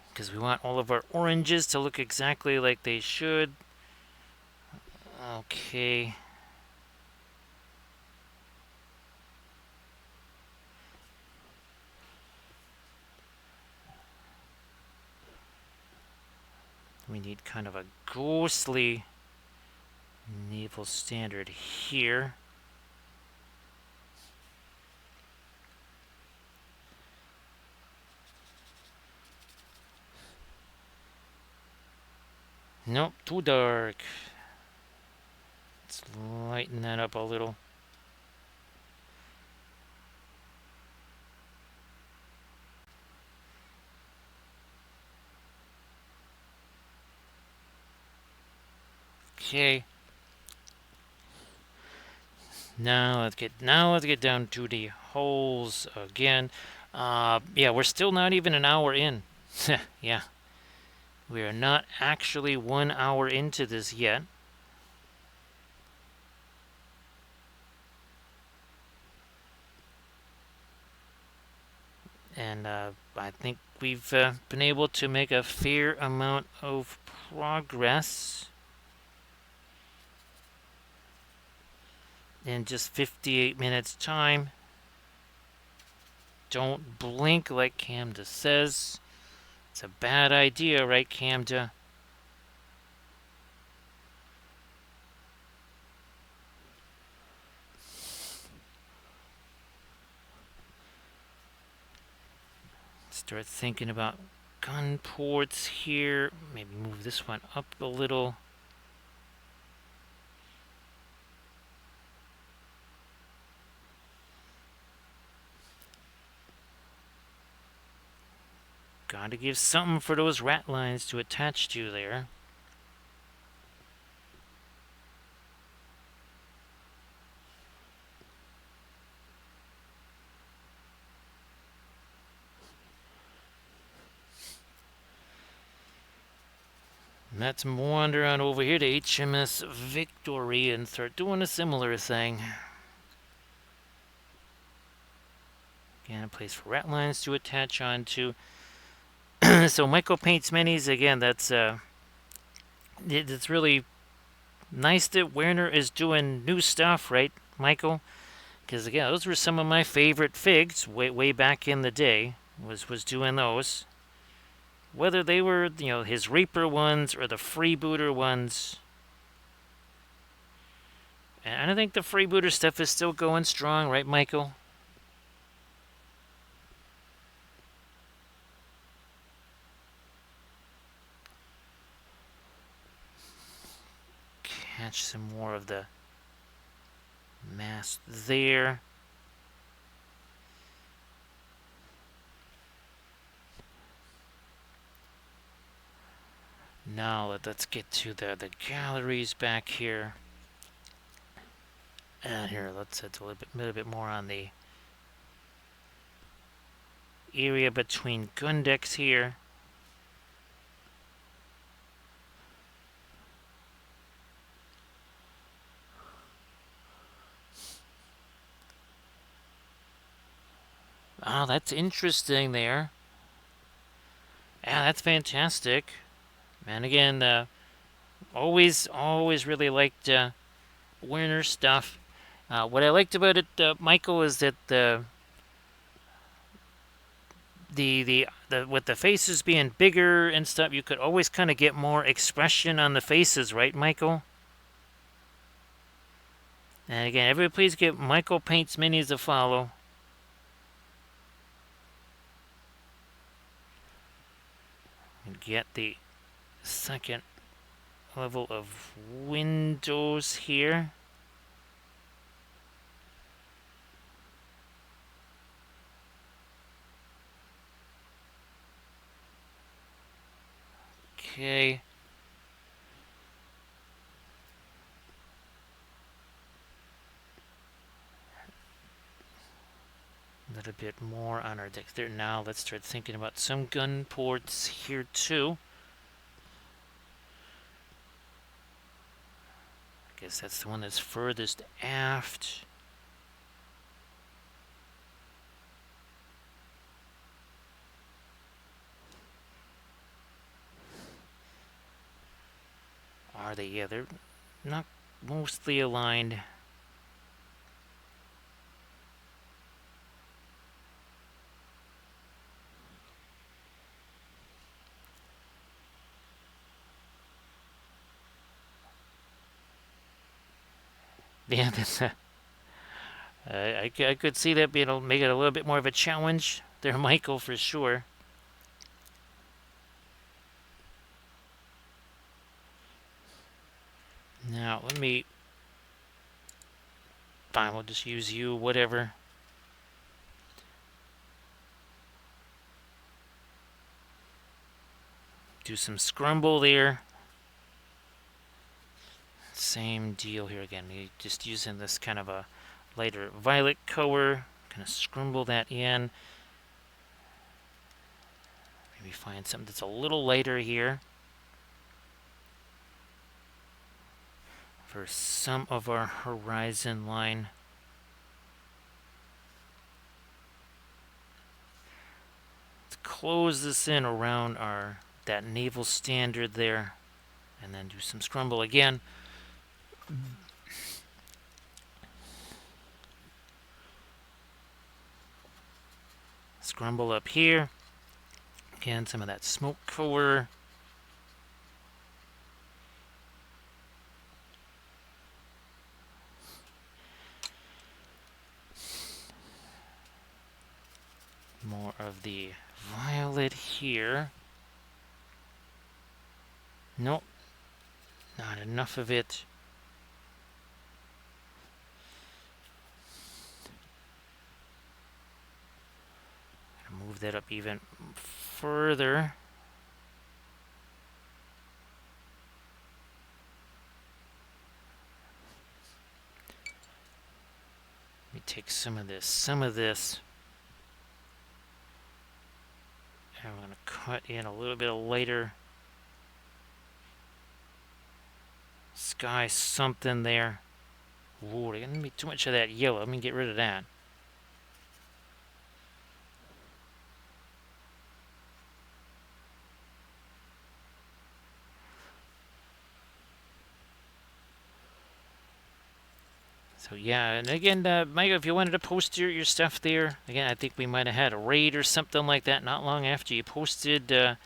because we want all of our oranges to look exactly like they should. Okay. We need kind of a ghostly naval standard here. Nope, too dark. Let's lighten that up a little. Okay. Now let's get down to the holes again. Yeah, we're still not even an hour in. Yeah. We are not actually 1 hour into this yet. And I think we've been able to make a fair amount of progress in just 58 minutes time. Don't blink like Camda says. It's a bad idea, right, Camda? Start thinking about gun ports here. Maybe move this one up a little. Gotta give something for those rat lines to attach to there. Let's wander on over here to HMS Victory and start doing a similar thing. Again, a place for rat lines to attach onto. So Michael paints minis again. That's it's really nice that Werner is doing new stuff, right, Michael? Because again, those were some of my favorite figs way back in the day. Was doing those. Whether they were, his Reaper ones or the freebooter ones. And I think the freebooter stuff is still going strong, right, Michael? Catch some more of the mass there. Now let's get to the galleries back here. And here, let's set a little bit more on the area between gun decks here. Oh, that's interesting there. Yeah, that's fantastic. And again, always really liked Werner stuff. What I liked about it, Michael, is that the with the faces being bigger and stuff, you could always kind of get more expression on the faces, right, Michael? And again, everybody please give Michael Paints Minis a follow. And get the second level of windows here. Okay. A little bit more on our decks there. Now let's start thinking about some gun ports here too. I guess that's the one that's furthest aft. Are they? Yeah, they're not mostly aligned. Yeah, that's I could see that being make it a little bit more of a challenge there, Michael, for sure. Now let me. Fine, we'll just use you, whatever. Do some scrumble there. Same deal here again. Just using this kind of a lighter violet color. Kind of scrumble that in. Maybe find something that's a little lighter here for some of our horizon line. Let's close this in around that naval standard there, and then do some scrumble again. Scrumble up here. Again, some of that smoke color. More of the violet here. Nope. Not enough of it. Move that up even further. Let me take some of this. And I'm going to cut in a little bit of lighter sky something there. Ooh, there's going to be too much of that yellow. Let me get rid of that. So yeah, and again, Michael, if you wanted to post your stuff there, again, I think we might have had a raid or something like that not long after you posted your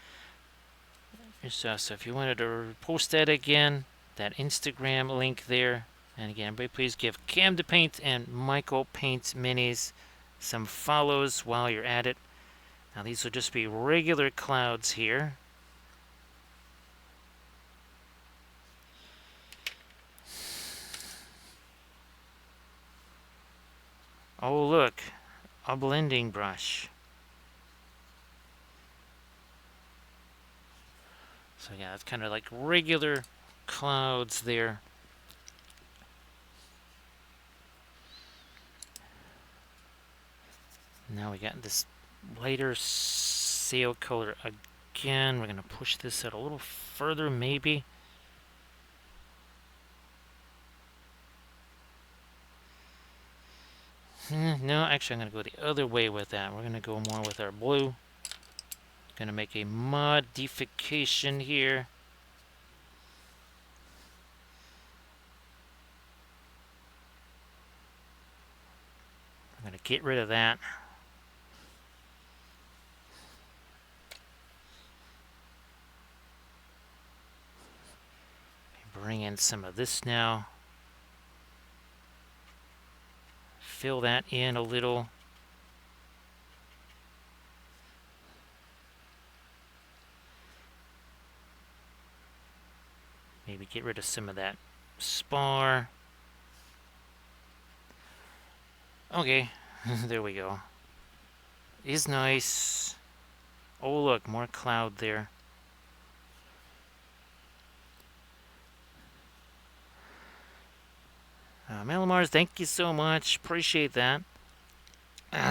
stuff. So if you wanted to post that again, that Instagram link there, and again, everybody please give Cam to Paint and Michael Paints Minis some follows while you're at it. Now these will just be regular clouds here. Oh look, a blending brush. So yeah, it's kind of like regular clouds there. Now we got this lighter sail color again. We're going to push this out a little further, maybe. No, actually, I'm going to go the other way with that. We're going to go more with our blue. Going to make a modification here. I'm going to get rid of that. Bring in some of this now. Fill that in a little. Maybe get rid of some of that spar. Okay, there we go. Is nice. Oh, look, more cloud there. Malamars, thank you so much. Appreciate that.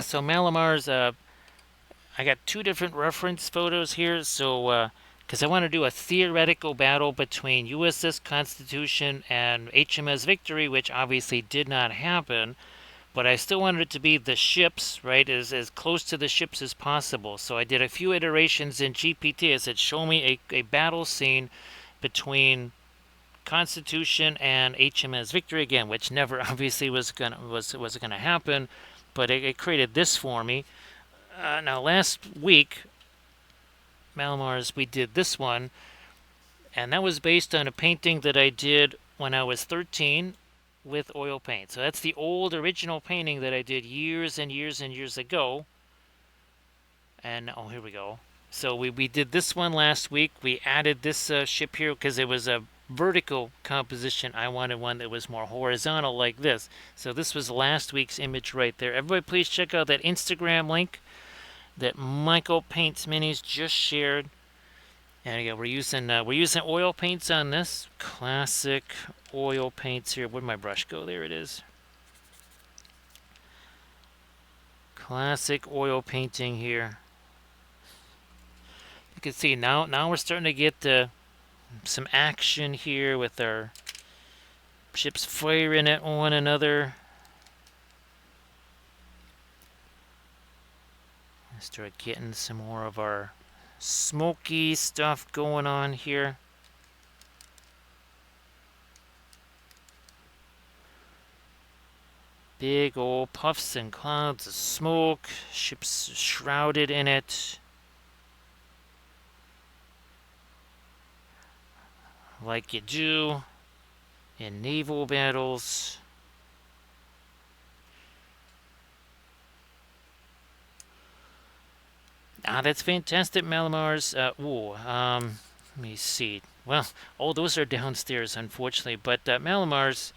So Malamars, I got two different reference photos here. So, because I want to do a theoretical battle between USS Constitution and HMS Victory, which obviously did not happen. But I still wanted it to be the ships, right, as close to the ships as possible. So I did a few iterations in GPT. I said, show me a battle scene between Constitution and HMS Victory again, which never obviously was gonna happen, but it created this for me. Now last week, Malamars, we did this one, and that was based on a painting that I did when I was 13 with oil paint. So that's the old original painting that I did years and years and years ago. And oh, here we go. So we did this one last week. We added this ship here because it was a vertical composition. I wanted one that was more horizontal like this. So this was last week's image right there. Everybody please check out that Instagram link that Michael Paints Minis just shared. And again, we're using oil paints on this. Classic oil paints here. Where'd my brush go? There it is. Classic oil painting here. You can see now we're starting to get some action here with our ships firing at one another. Start getting some more of our smoky stuff going on here. Big old puffs and clouds of smoke, ships shrouded in it. Like you do in naval battles. That's fantastic, Malamars. Let me see. Well, oh, those are downstairs, unfortunately. But Malamars,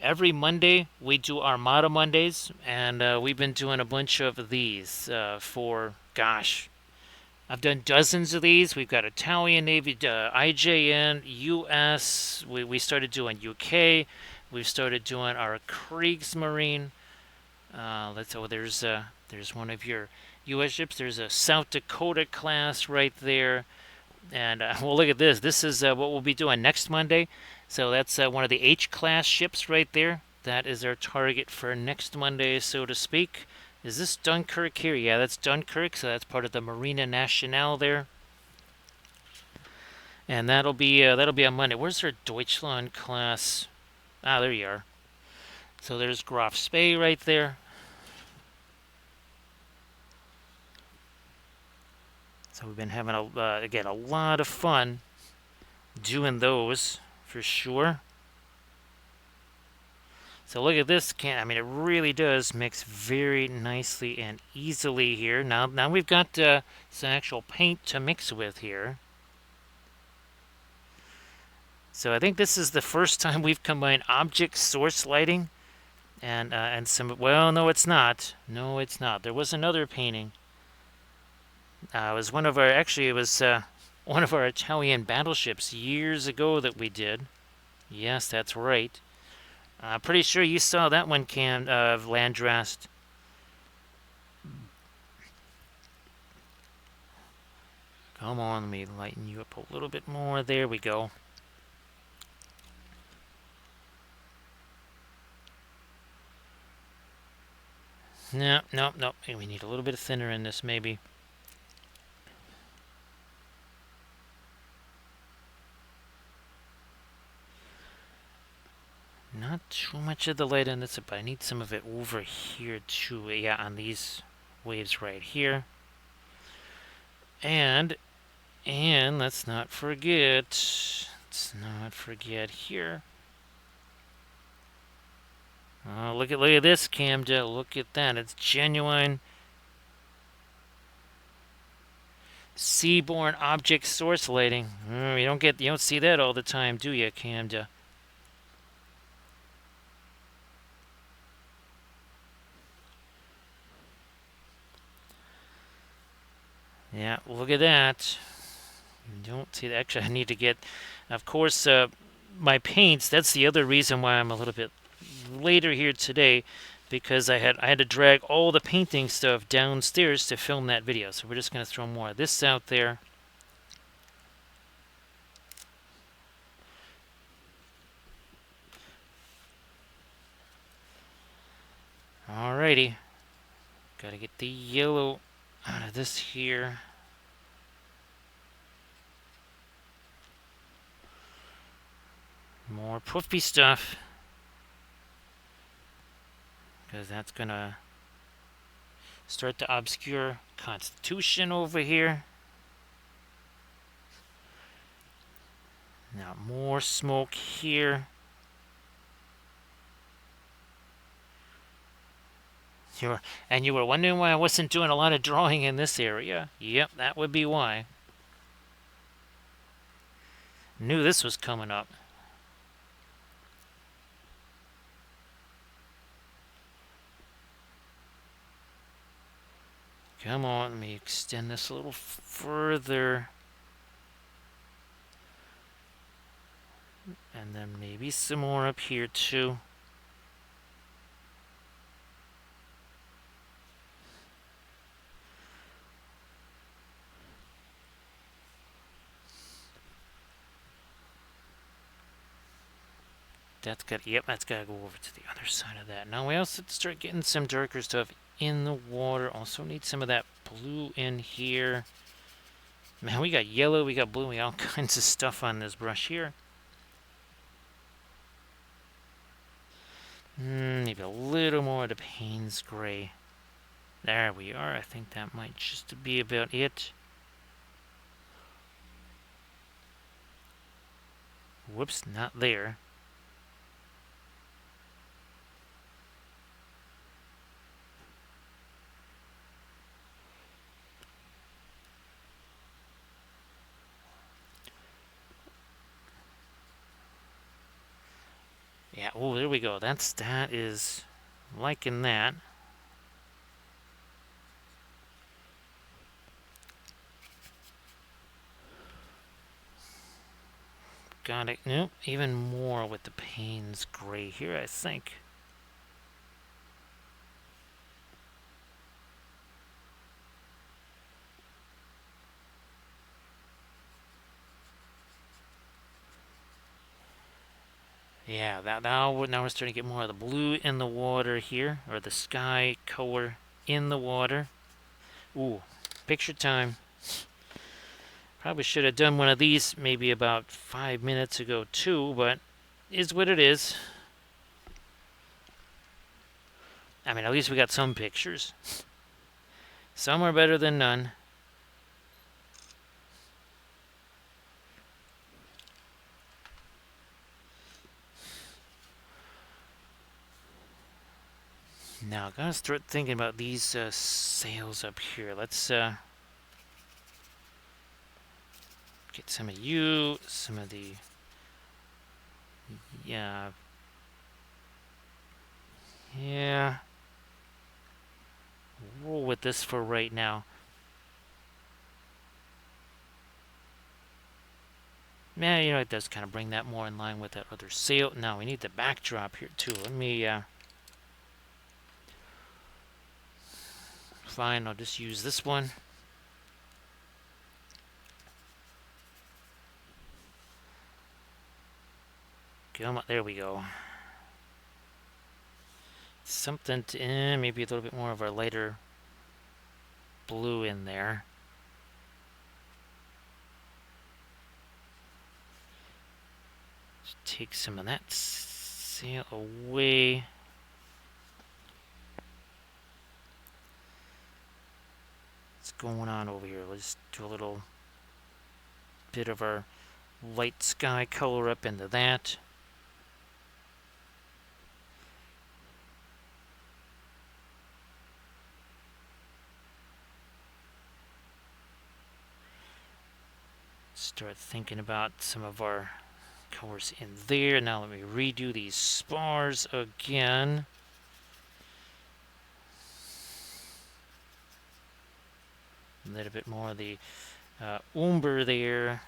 every Monday we do Armada Mondays, and we've been doing a bunch of these for, gosh, I've done dozens of these. We've got Italian Navy, IJN, US. We started doing UK. We've started doing our Kriegsmarine. There's one of your U.S. ships. There's a South Dakota class right there. And well, look at this. This is what we'll be doing next Monday. So that's one of the H-class ships right there. That is our target for next Monday, so to speak. Is this Dunkirk here? Yeah, that's Dunkirk. So that's part of the Marina Nationale there. And that'll be on Monday. Where's our Deutschland class? Ah, there you are. So there's Graf Spee right there. So we've been having again a lot of fun doing those for sure. So look at this can. I mean, it really does mix very nicely and easily here. Now we've got some actual paint to mix with here. So I think this is the first time we've combined object source lighting and some. Well, no, it's not. No, it's not. There was another painting. It was one of our. Actually, it was. one of our Italian battleships years ago that we did. Yes, that's right. Pretty sure you saw that one, Cam, Landrast. Come on, let me lighten you up a little bit more. There we go. No, no, no. We need a little bit thinner in this, maybe. Not too much of the light on this, but I need some of it over here too. Yeah, on these waves right here. And let's not forget here. Oh, look at this, Camja. Look at that. It's genuine seaborne object source lighting. You don't see that all the time, do you, Camja? Yeah, look at that. You don't see that. Actually, I need to get, of course, my paints. That's the other reason why I'm a little bit later here today, because I had to drag all the painting stuff downstairs to film that video. So we're just going to throw more of this out there. Alrighty. Gotta get the yellow out of this here. More poofy stuff. Because that's gonna start to obscure Constitution over here. Now more smoke here. You were wondering why I wasn't doing a lot of drawing in this area. Yep, that would be why. Knew this was coming up. Come on, let me extend this a little further. And then maybe some more up here too. That's got to go over to the other side of that. Now we also start getting some darker stuff in the water. Also need some of that blue in here. Man, we got yellow, we got blue, we got all kinds of stuff on this brush here. Maybe a little more of the Payne's gray. There we are. I think that might just be about it. Whoops, not there. Yeah, oh, there we go. That is liking that. Got it. Nope, even more with the Payne's gray here, I think. Yeah, now we're starting to get more of the blue in the water here, or the sky color in the water. Ooh, picture time. Probably should have done one of these maybe about 5 minutes ago too, but is what it is. I mean, at least we got some pictures. Some are better than none. Now, gotta start thinking about these sails up here. Let's get some of you, some of the... Yeah. Yeah. Roll with this for right now. Yeah, you know, it does kind of bring that more in line with that other sail. Now we need the backdrop here too. Let me, fine, I'll just use this one. Come on, there we go. Something to, maybe a little bit more of a lighter blue in there. Just take some of that sail away. What's going on over here? Let's do a little bit of our light sky color up into that. Start thinking about some of our colors in there. Now let me redo these spars again. A little bit more of the umber there.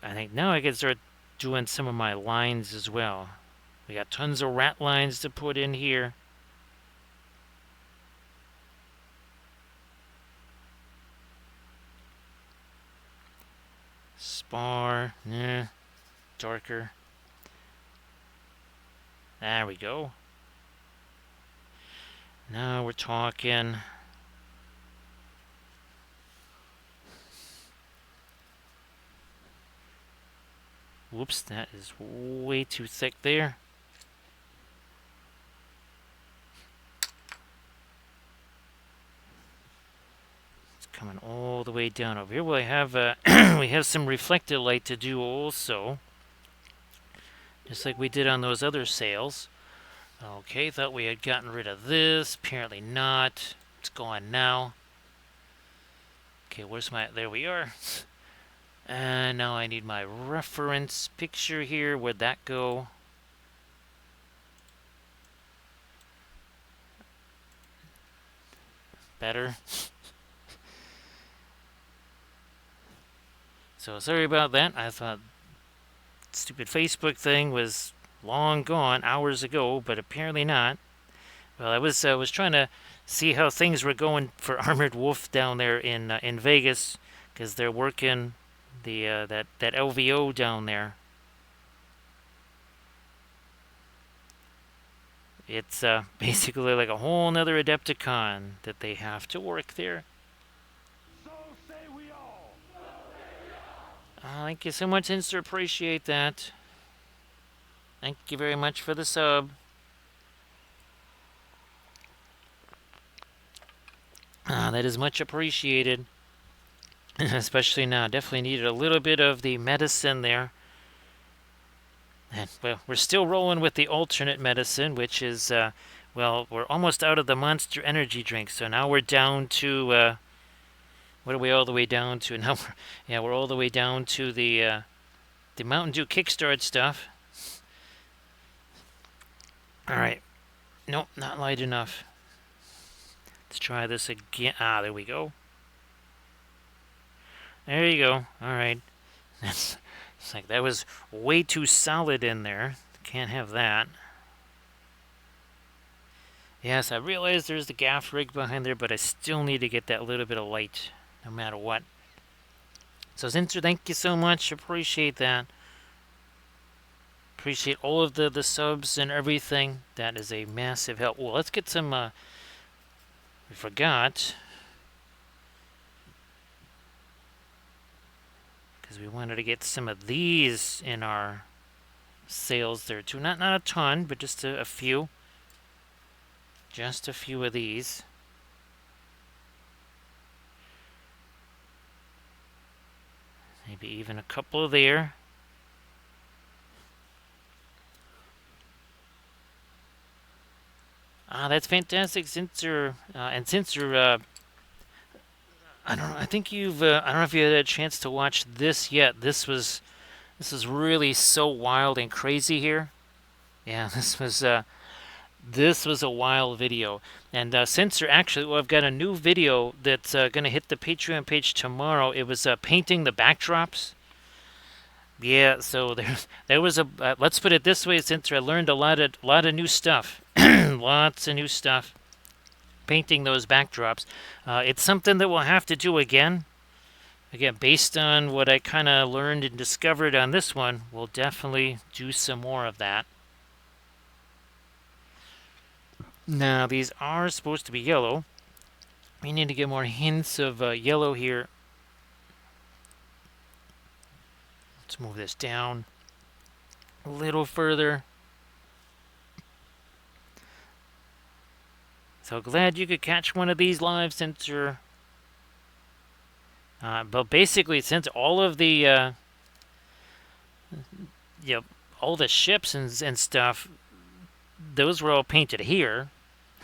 I think now I can start doing some of my lines as well. We got tons of rat lines to put in here. Spar, darker. There we go. Now we're talking. Whoops, that is way too thick there. It's coming all the way down over here. Well, I have we have some reflected light to do also, just like we did on those other sails. Okay, thought we had gotten rid of this. Apparently not. It's gone now. Okay, where's my... There we are. And now I need my reference picture here. Where'd that go? Better. So sorry about that. I thought stupid Facebook thing was long gone hours ago, but apparently not. Well, I was trying to see how things were going for Armored Wolf down there in Vegas, because they're working the that LVO down there. It's basically like a whole nother Adepticon that they have to work there. So say we all. Thank you so much, Insta. Appreciate that. Thank you very much for the sub. That is much appreciated. Especially now. Definitely needed a little bit of the medicine there. And, well, we're still rolling with the alternate medicine, which is, well, we're almost out of the Monster Energy drink. So now we're down to, what are we all the way down to? Now we're all the way down to the Mountain Dew Kickstart stuff. Alright. Nope, not light enough. Let's try this again. There we go. There you go. Alright. It's like that was way too solid in there. Can't have that. Yes, I realize there's the gaff rig behind there, but I still need to get that little bit of light, no matter what. So, Zinter, thank you so much. Appreciate that. Appreciate all of the subs and everything. That is a massive help. Well, let's get some, we forgot. Because we wanted to get some of these in our sales there too. Not a ton, but just a few. Just a few of these. Maybe even a couple there. That's fantastic. Since you're, and since you're, I don't know. I think you've. I don't know if you had a chance to watch this yet. This is really so wild and crazy here. Yeah, this was This was a wild video. And Sensor, actually, well, I've got a new video that's going to hit the Patreon page tomorrow. It was painting the backdrops. Yeah, so there was a let's put it this way, Sensor. I learned a lot of new stuff, lots of new stuff painting those backdrops. It's something that we'll have to do again. Again, based on what I kind of learned and discovered on this one, we'll definitely do some more of that. Now, these are supposed to be yellow. We need to get more hints of yellow here. Let's move this down a little further. So glad you could catch one of these live, Sensor. But basically, since all of the you know, all the ships and stuff, those were all painted here,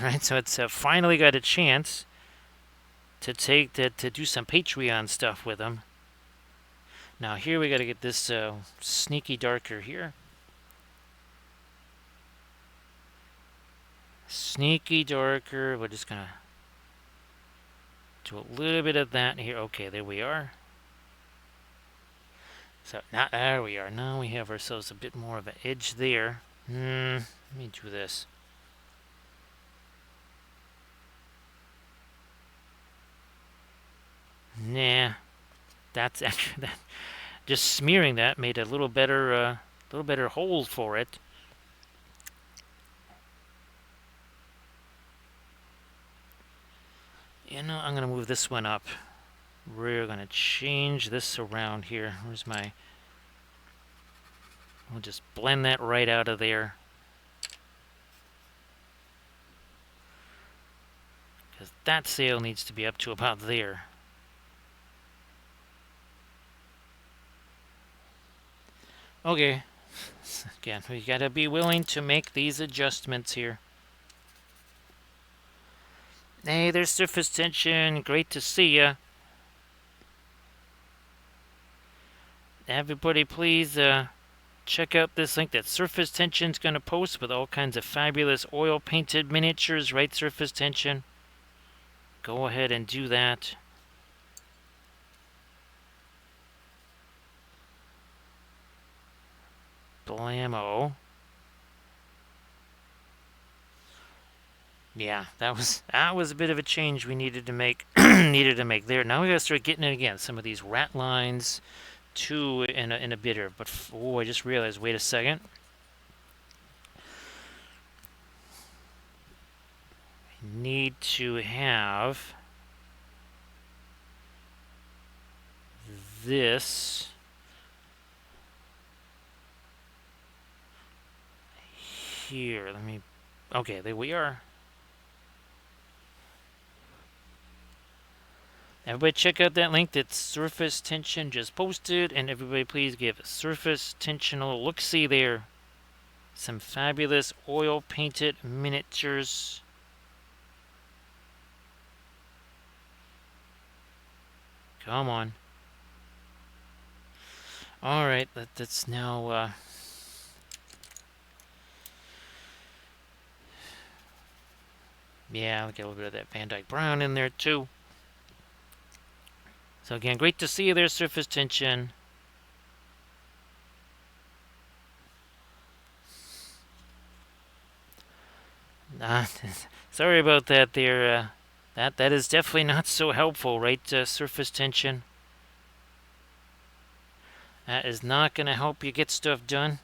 right? So it's finally got a chance to to do some Patreon stuff with them. Now here we got to get this sneaky darker here. Sneaky darker. We're just gonna do a little bit of that here. Okay, there we are. So now there we are. Now we have ourselves a bit more of an edge there. Let me do this. Nah, that's actually that. Just smearing that made a little better hold for it. You know, I'm gonna move this one up. We're gonna change this around here. Where's my? We'll just blend that right out of there. Because that sail needs to be up to about there. Okay. Again, we gotta be willing to make these adjustments here. Hey, there's surface tension. Great to see ya. Everybody, please check out this link that Surface Tension's going to post with all kinds of fabulous oil-painted miniatures, right, Surface Tension? Go ahead and do that. Blammo. Yeah, that was a bit of a change we needed to make needed to make there. Now we gotta start getting it again. Some of these rat lines, too, in a bitter. But oh, I just realized. Wait a second. Need to have this here. Let me. Okay, there we are. Everybody check out that link that Surface Tension just posted, and everybody please give Surface Tension a little look-see there. Some fabulous oil-painted miniatures. Come on. Alright, that's now... yeah, I'll get a little bit of that Van Dyke Brown in there too. So again, great to see you there, Surface Tension. Sorry about that there. That is definitely not so helpful, right, Surface Tension? That is not going to help you get stuff done.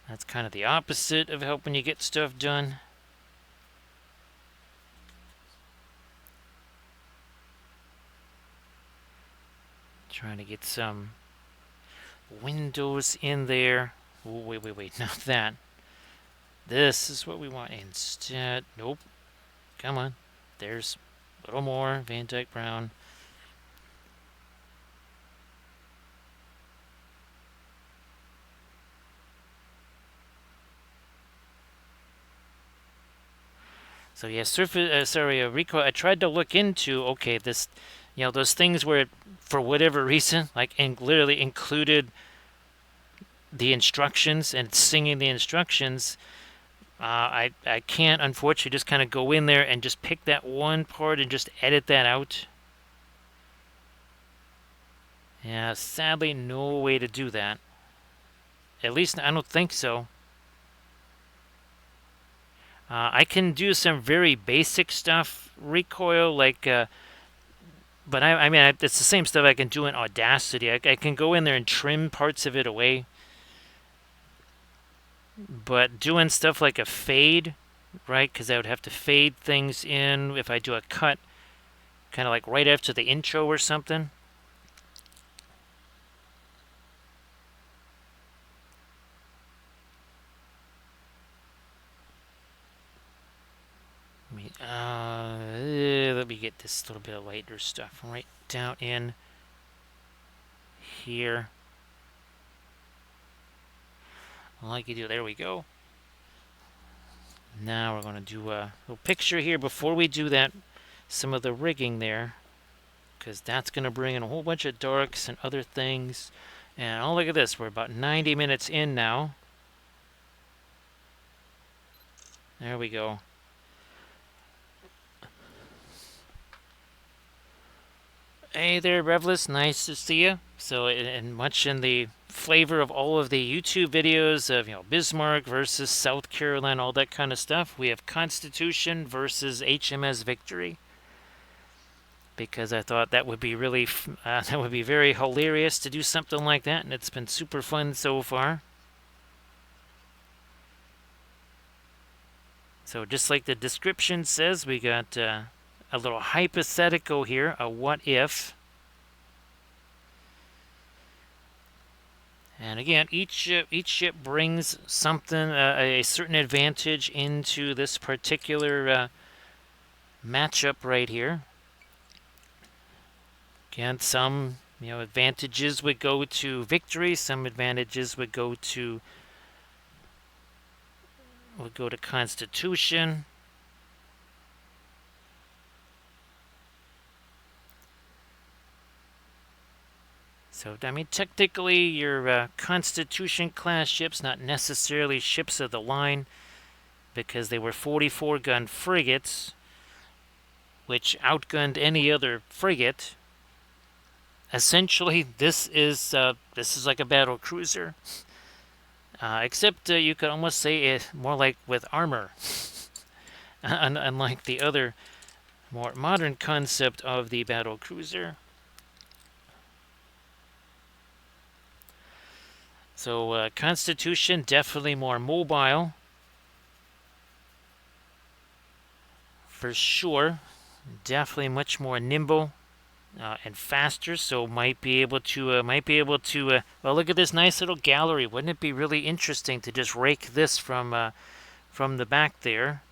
That's kind of the opposite of helping you get stuff done. Trying to get some windows in there. Oh, wait, not that. This is what we want instead. Nope. Come on. There's a little more Van Dyke Brown. So yeah, Rico, I tried to look into, okay, this, those things where, for whatever reason, like, literally included the instructions and singing the instructions, I can't unfortunately just kind of go in there and just pick that one part and just edit that out. Yeah, sadly, no way to do that. At least I don't think so. I can do some very basic stuff, recoil, but I mean, it's the same stuff I can do in Audacity. I can go in there and trim parts of it away, but doing stuff like a fade, right? Because I would have to fade things in if I do a cut, kind of like right after the intro or something. Let me get this little bit of lighter stuff right down in here. Like you do, there we go. Now we're going to do a little picture here before we do that, some of the rigging there, because that's going to bring in a whole bunch of darks and other things. And oh, look at this, we're about 90 minutes in now. There we go. Hey there, Revless. Nice to see you. So, and much in the flavor of all of the YouTube videos of, Bismarck versus South Carolina, all that kind of stuff, we have Constitution versus HMS Victory. Because I thought that would be really, that would be very hilarious to do something like that, and it's been super fun so far. So, just like the description says, we got a little hypothetical here, a what if. And again, each ship brings something, a certain advantage into this particular matchup right here. Again, some advantages would go to victory, some advantages would go to Constitution. So, I mean, technically, your Constitution class ships, not necessarily ships of the line, because they were 44-gun frigates, which outgunned any other frigate. Essentially, this is like a battle cruiser, except you could almost say it more like with armor, unlike the other more modern concept of the battle cruiser. So Constitution, definitely more mobile, for sure. Definitely much more nimble and faster. So might be able to well, look at this nice little gallery. Wouldn't it be really interesting to just rake this from the back there?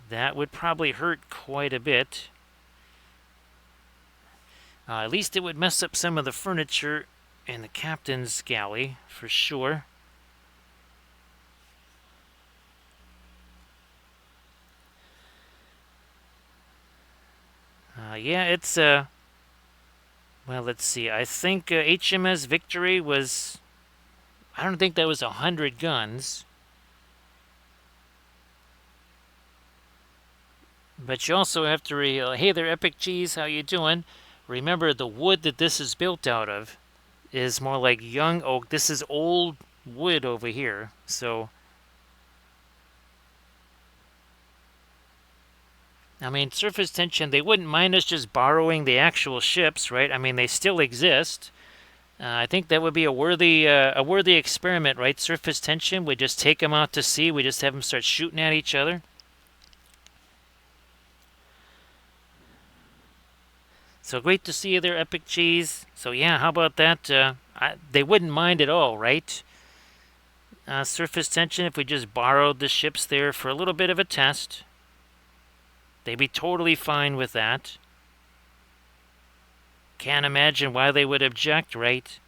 That would probably hurt quite a bit. At least it would mess up some of the furniture in the captain's galley, for sure. Yeah, it's well, let's see. I think HMS Victory was. I don't think that was 100 guns. But you also have to hey there, Epic Cheese, how you doing? Remember, the wood that this is built out of is more like young oak. This is old wood over here. So, I mean, surface tension, they wouldn't mind us just borrowing the actual ships, right? I mean, they still exist. I think that would be a worthy experiment, right? Surface tension, we just take them out to sea. We just have them start shooting at each other. So great to see you there, Epic Cheese. So yeah, how about that? They wouldn't mind at all, right? Surface tension, if we just borrowed the ships there for a little bit of a test, they'd be totally fine with that. Can't imagine why they would object, right?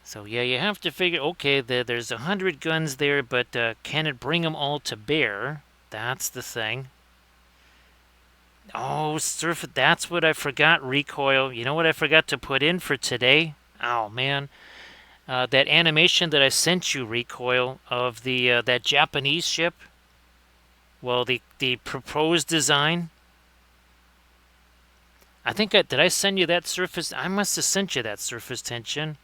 So yeah, you have to figure, okay, there's 100 guns there, but can it bring them all to bear? That's the thing. Oh, surf. That's what I forgot. Recoil. You know what I forgot to put in for today? Oh man, that animation that I sent you, Recoil, of the that Japanese ship. Well, the proposed design. I think did I send you that surface? I must have sent you that surface tension.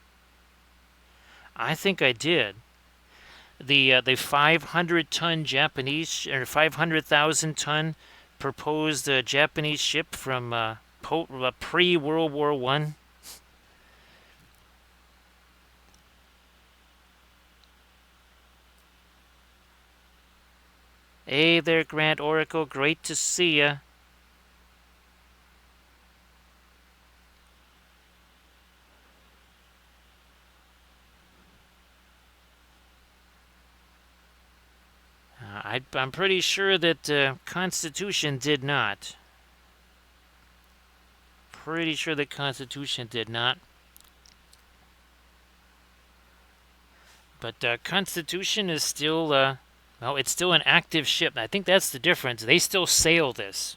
I think I did. The 500-ton Japanese or 500,000-ton proposed Japanese ship from pre World War One. Hey there, Grant Oracle. Great to see ya. I'm pretty sure that Constitution did not. Pretty sure the Constitution did not. But Constitution is still, well, it's still an active ship. I think that's the difference. They still sail this.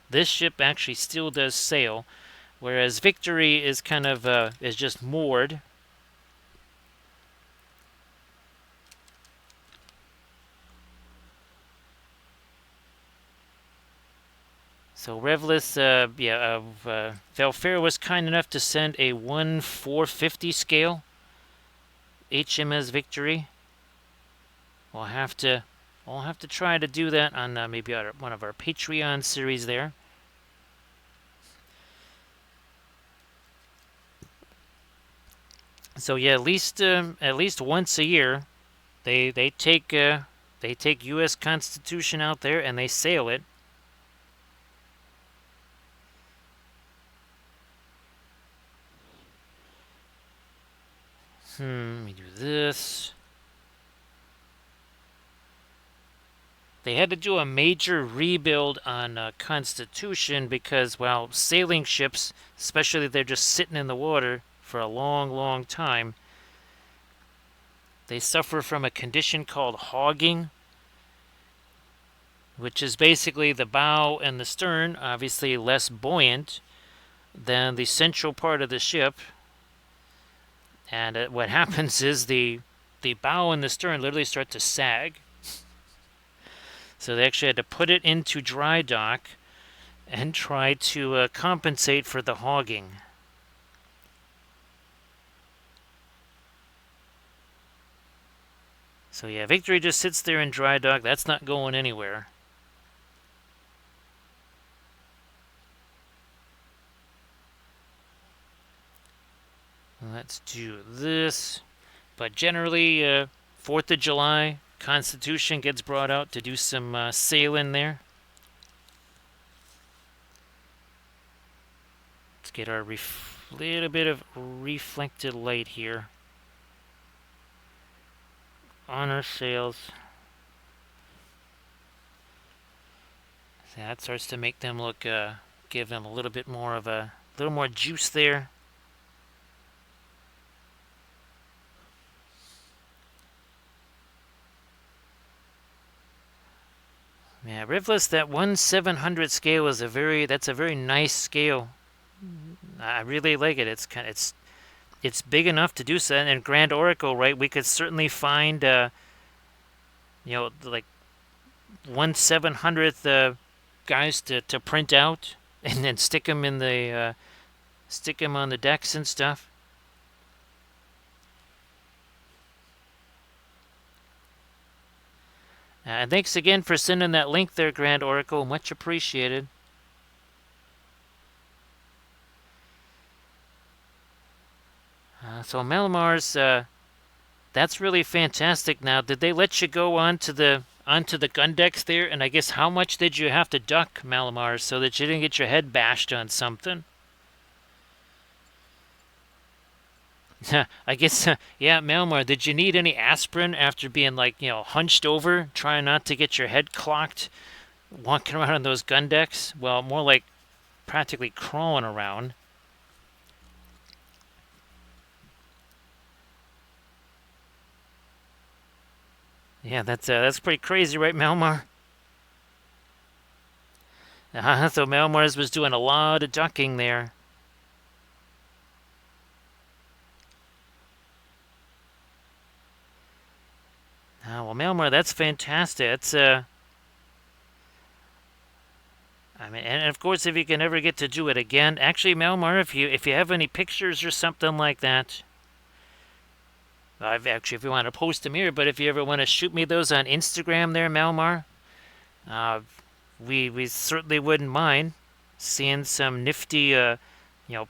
This ship actually still does sail, whereas Victory is kind of is just moored. So Revlis, Valfair was kind enough to send a 1/450 scale HMS Victory. We'll have to, we'll have to try to do that on maybe one of our Patreon series there. So yeah, at least once a year, they take U.S. Constitution out there and they sail it. Let me do this. They had to do a major rebuild on Constitution because, well, sailing ships, especially if they're just sitting in the water for a long, long time, they suffer from a condition called hogging, which is basically the bow and the stern, obviously less buoyant than the central part of the ship. And what happens is the bow and the stern literally start to sag. So they actually had to put it into dry dock and try to compensate for the hogging. So yeah, Victory just sits there in dry dock. That's not going anywhere. Let's do this. But generally, 4th of July, Constitution gets brought out to do some sailing there. Let's get our little bit of reflected light here on our sails. So that starts to make them look, give them a little bit more of a little more juice there. Yeah, Rivless, that 1/700 scale is that's a very nice scale. I really like it. It's big enough to do so. And Grand Oracle, right? We could certainly find, like 1/700th guys to print out and then stick them on the decks and stuff. And thanks again for sending that link there, Grand Oracle. Much appreciated. So Melamar's, that's really fantastic. Now, did they let you go onto the gun decks there? And I guess how much did you have to duck, Malamar, so that you didn't get your head bashed on something? I guess, yeah, Malamar, did you need any aspirin after being hunched over, trying not to get your head clocked, walking around on those gun decks? Well, more like practically crawling around. Yeah, that's pretty crazy, right, Malmar? So Melmars was doing a lot of ducking there. Well, Melmar, that's fantastic. That's I mean, and of course, if you can ever get to do it again, actually, Melmar, if you have any pictures or something like that, I've actually, if you want to post them here, but if you ever want to shoot me those on Instagram, there, Melmar, uh, we certainly wouldn't mind seeing some nifty,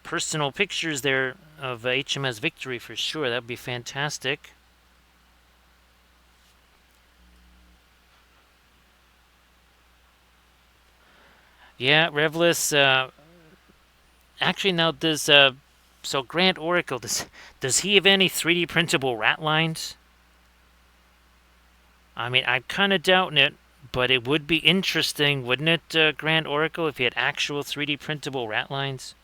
personal pictures there of HMS Victory for sure. That'd be fantastic. Yeah, Revless. Actually, now does so Grant Oracle does he have any 3D printable rat lines? I mean, I'm kind of doubting it, but it would be interesting, wouldn't it, Grant Oracle, if he had actual 3D printable rat lines?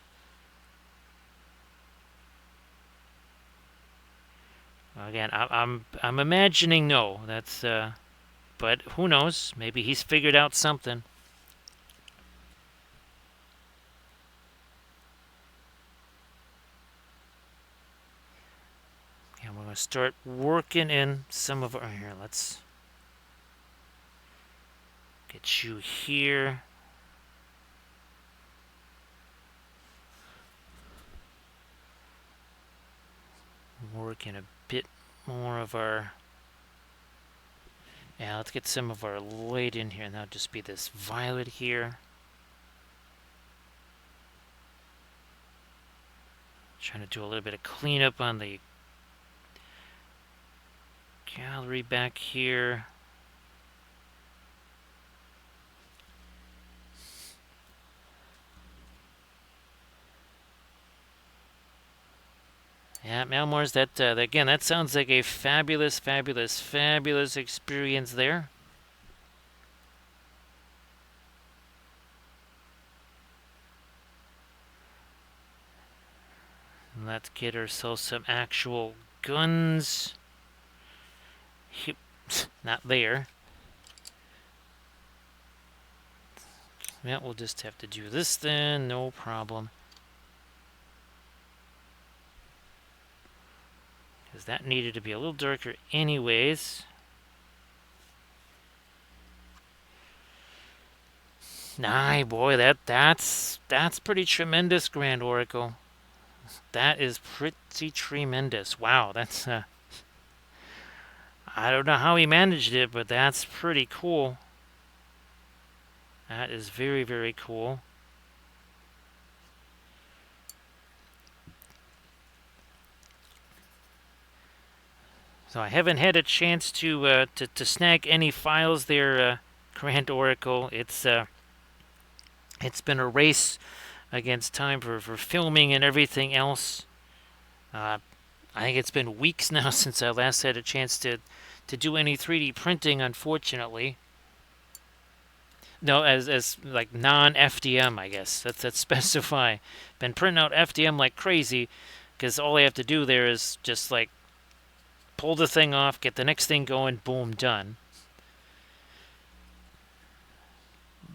Again, I'm imagining no. That's but who knows? Maybe he's figured out something. And we're gonna start working in some of our here. Let's get you here. Working a bit more of our. Yeah, let's get some of our light in here. And that'll just be this violet here. Trying to do a little bit of cleanup on the gallery back here. Yeah, Malmore's that again. That sounds like a fabulous, fabulous, fabulous experience there. Let's get ourselves some actual guns. Not there. Yeah, we'll just have to do this then. No problem. Because that needed to be a little darker anyways. Nah, boy, that's pretty tremendous, Grand Oracle. That is pretty tremendous. Wow, that's I don't know how he managed it, but that's pretty cool. That is very, very cool. So I haven't had a chance to snag any files there, Grand Oracle. It's been a race against time for filming and everything else. Uh, I think it's been weeks now since I last had a chance to do any 3D printing, unfortunately. No, as like non FDM, I guess. That's specify. Been printing out FDM like crazy, because all I have to do there is just like pull the thing off, get the next thing going, boom, done.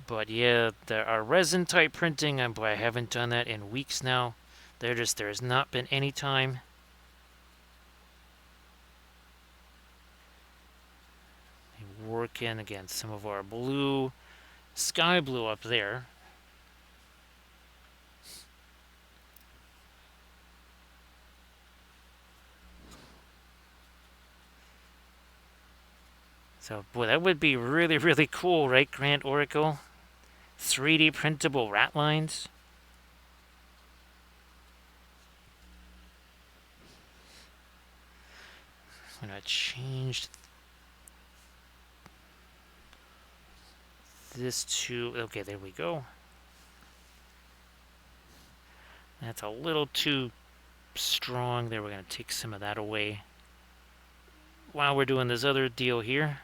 But yeah, there are resin type printing. Boy, I haven't done that in weeks now. There's not been any time. Working again some of our blue, sky blue up there. So boy, that would be really, really cool, right, Grant Oracle? 3D printable rat lines. I'm gonna change this to, okay, there we go. That's a little too strong there. We're gonna take some of that away while we're doing this other deal here.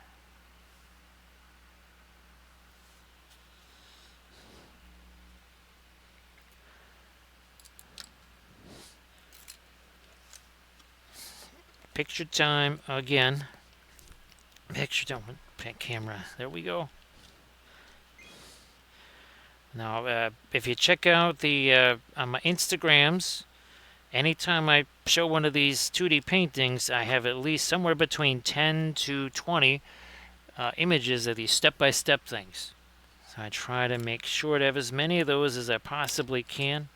Picture time again. Picture time. Camera. There we go. Now, if you check out the on my Instagrams, anytime I show one of these 2D paintings, I have at least somewhere between 10 to 20 images of these step-by-step things. So I try to make sure to have as many of those as I possibly can.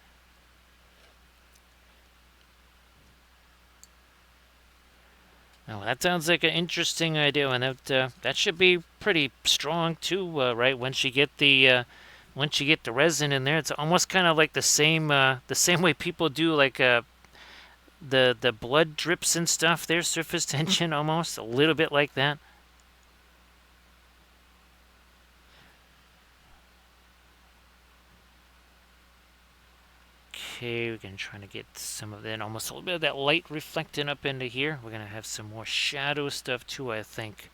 Now that sounds like an interesting idea, and that should be pretty strong too, right? Once you get the resin in there, it's almost kind of like the same way people do like the blood drips and stuff. Their surface tension almost a little bit like that. Okay, we can try to get some of that, almost a little bit of that light reflecting up into here. We're gonna have some more shadow stuff too, I think,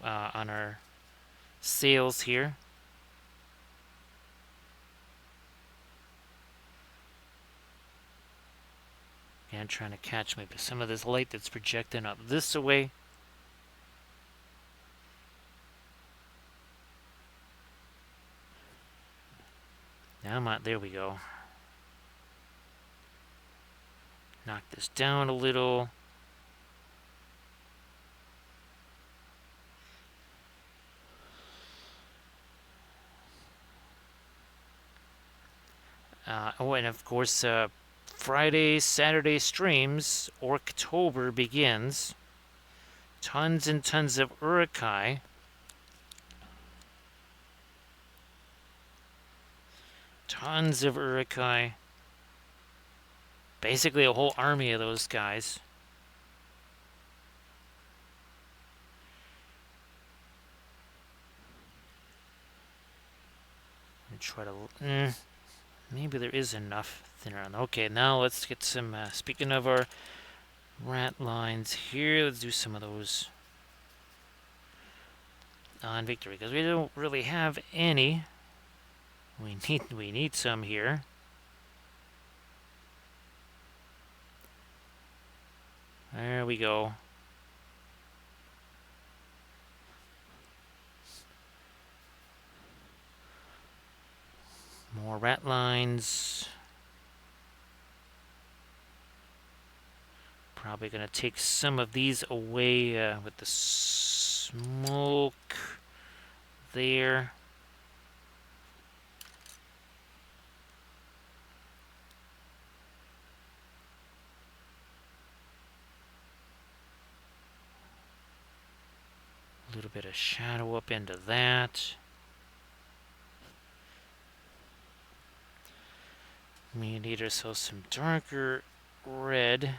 on our sails here. And trying to catch maybe some of this light that's projecting up this way. Now I'm out. There we go. Knock this down a little. Oh, and of course, Friday, Saturday streams. October begins. Tons and tons of urukai. Tons of urukai. Basically, a whole army of those guys. And try to. Maybe there is enough thinner on. Okay, now let's get some. Speaking of our rat lines here, let's do some of those on victory because we don't really have any. We need some here. There we go. More rat lines. Probably gonna take some of these away with the smoke there. A little bit of shadow up into that. We need ourselves some darker red.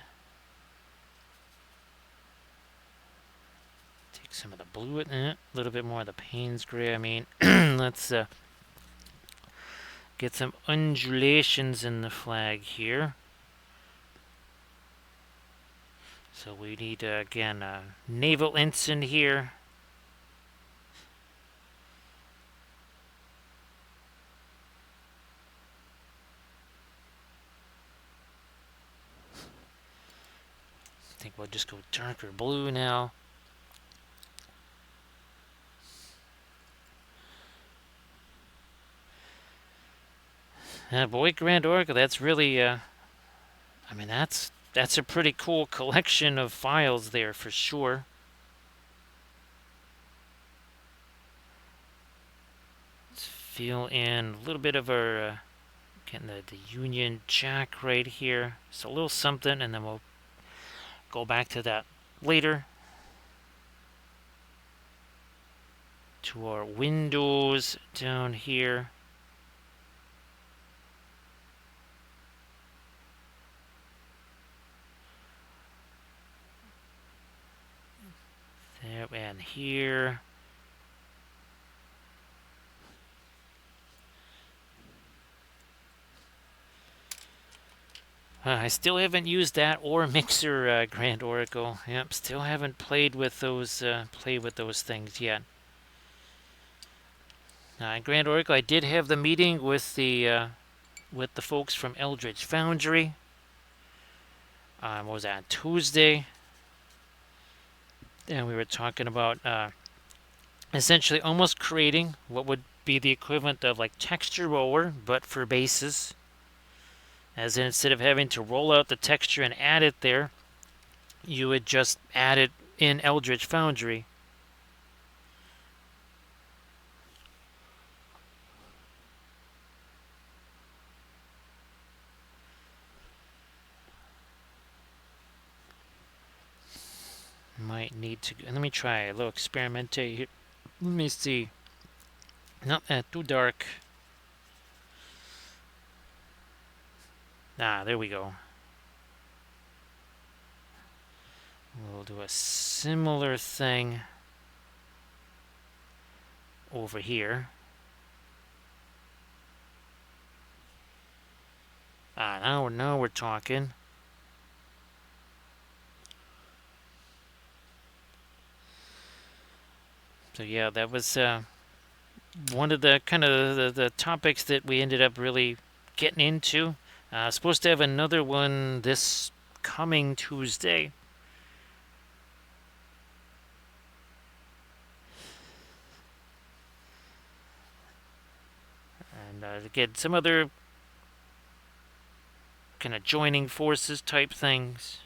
Take some of the blue in it, a little bit more of the Payne's gray. I mean, let's get some undulations in the flag here. So we need, again, a naval ensign here. I think we'll just go darker blue now. Boy, Grand Oracle, that's really, I mean, that's a pretty cool collection of files there for sure. Let's fill in a little bit of our, getting the Union Jack right here. Just a little something, and then we'll go back to that later. To our windows down here. There and here. I still haven't used that or mixer, Grand Oracle. Yep, still haven't played with those things yet. Grand Oracle, I did have the meeting with the folks from Eldridge Foundry. What was that, Tuesday? And we were talking about essentially almost creating what would be the equivalent of like texture roller, but for bases. As in, instead of having to roll out the texture and add it there, you would just add it in Eldritch Foundry. Might need to. Let me try a little experiment here. Let me see. Not too dark. Ah, there we go. We'll do a similar thing over here. Ah, now we're talking. So yeah, that was one of the kind of the topics that we ended up really getting into. Supposed to have another one this coming Tuesday. And get some other kind of joining forces type things.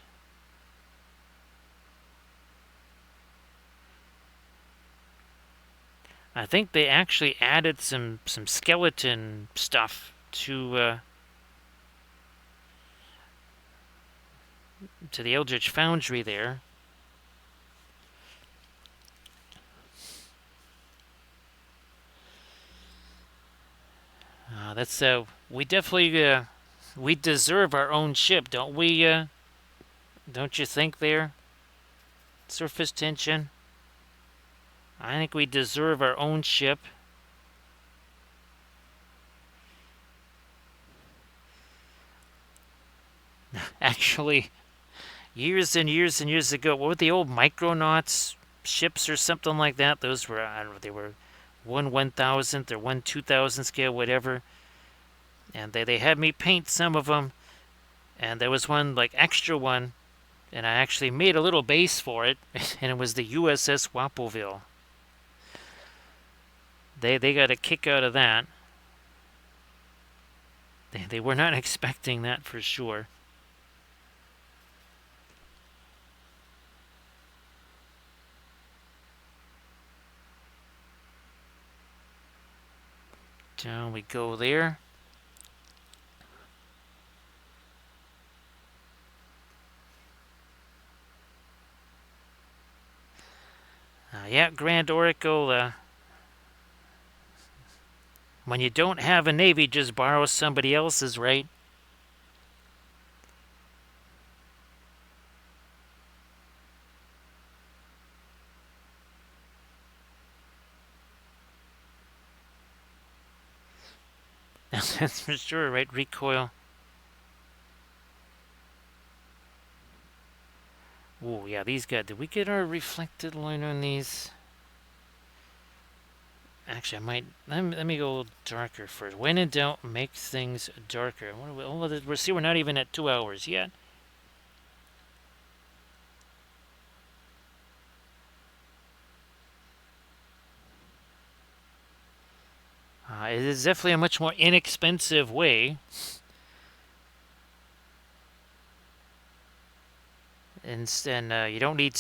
I think they actually added some skeleton stuff to the Eldritch Foundry there. That's we definitely we deserve our own ship, don't we? Don't you think? There, surface tension. I think we deserve our own ship. Actually, years and years and years ago, what were the old Micronauts ships or something like that? Those were, I don't know, they were 1/1000th or 1/2000 scale, whatever. And they had me paint some of them. And there was one like extra one, and I actually made a little base for it, and it was the USS Wapoville. They got a kick out of that. They were not expecting that for sure. Down we go there. Yeah, Grand Oracle. When you don't have a navy, just borrow somebody else's, right? That's for sure, right? Recoil. Oh yeah, these guys. Did we get our reflected line on these? Actually, I might. Let me go darker first. When in doubt, make things darker. We're see, we're not even at 2 hours yet. It is definitely a much more inexpensive way, and you don't need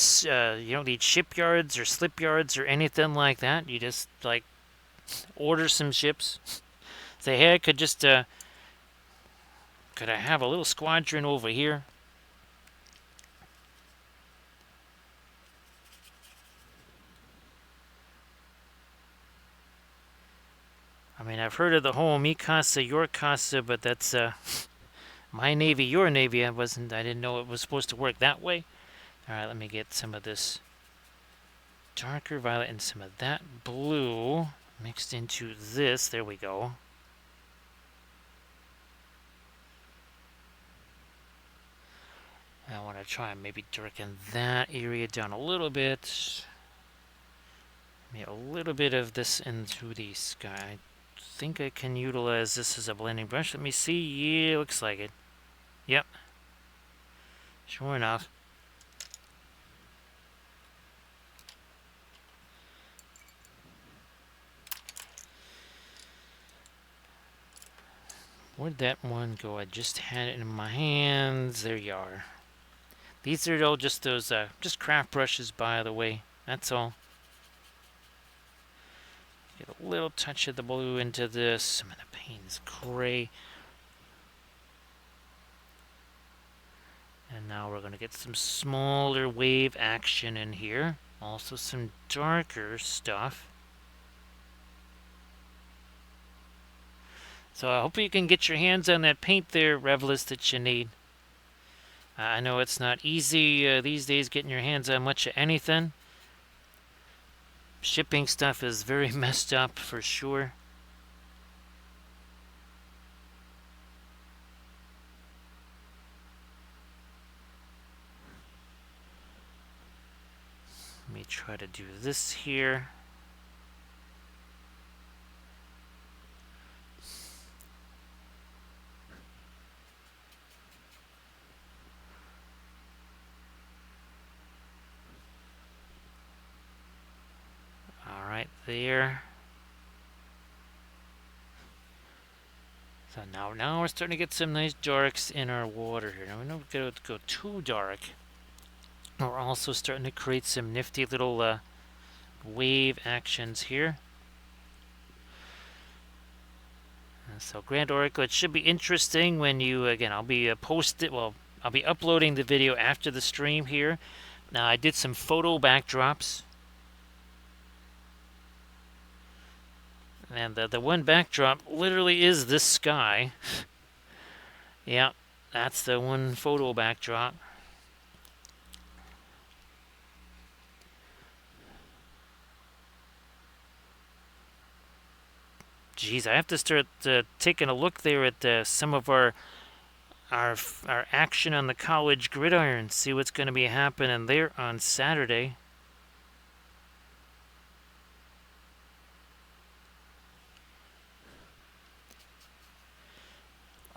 shipyards or slipyards or anything like that. You just like order some ships. Say, hey, could I have a little squadron over here? I mean, I've heard of the whole me casa, your casa, but that's my navy, your navy. I didn't know it was supposed to work that way. All right, let me get some of this darker violet and some of that blue mixed into this. There we go. I want to try and maybe darken that area down a little bit. Maybe a little bit of this into the sky. I think I can utilize this as a blending brush. Let me see. Yeah, looks like it. Yep. Sure enough. Where'd that one go? I just had it in my hands. There you are. These are all just those, just craft brushes, by the way. That's all. Get a little touch of the blue into this. Some of the paint's gray. And now we're going to get some smaller wave action in here. Also some darker stuff. So I hope you can get your hands on that paint there, Revelist, that you need. I know it's not easy these days getting your hands on much of anything. Shipping stuff is very messed up for sure. Let me try to do this here. All right, there. So now we're starting to get some nice darks in our water here. Now we don't going to go too dark. We're also starting to create some nifty little wave actions here. So Grand Oracle, it should be interesting when you, again, I'll be I'll be uploading the video after the stream here. Now I did some photo backdrops. And the one backdrop literally is this sky. Yeah, that's the one photo backdrop. Geez, I have to start taking a look there at some of our action on the college gridiron. See what's going to be happening there on Saturday.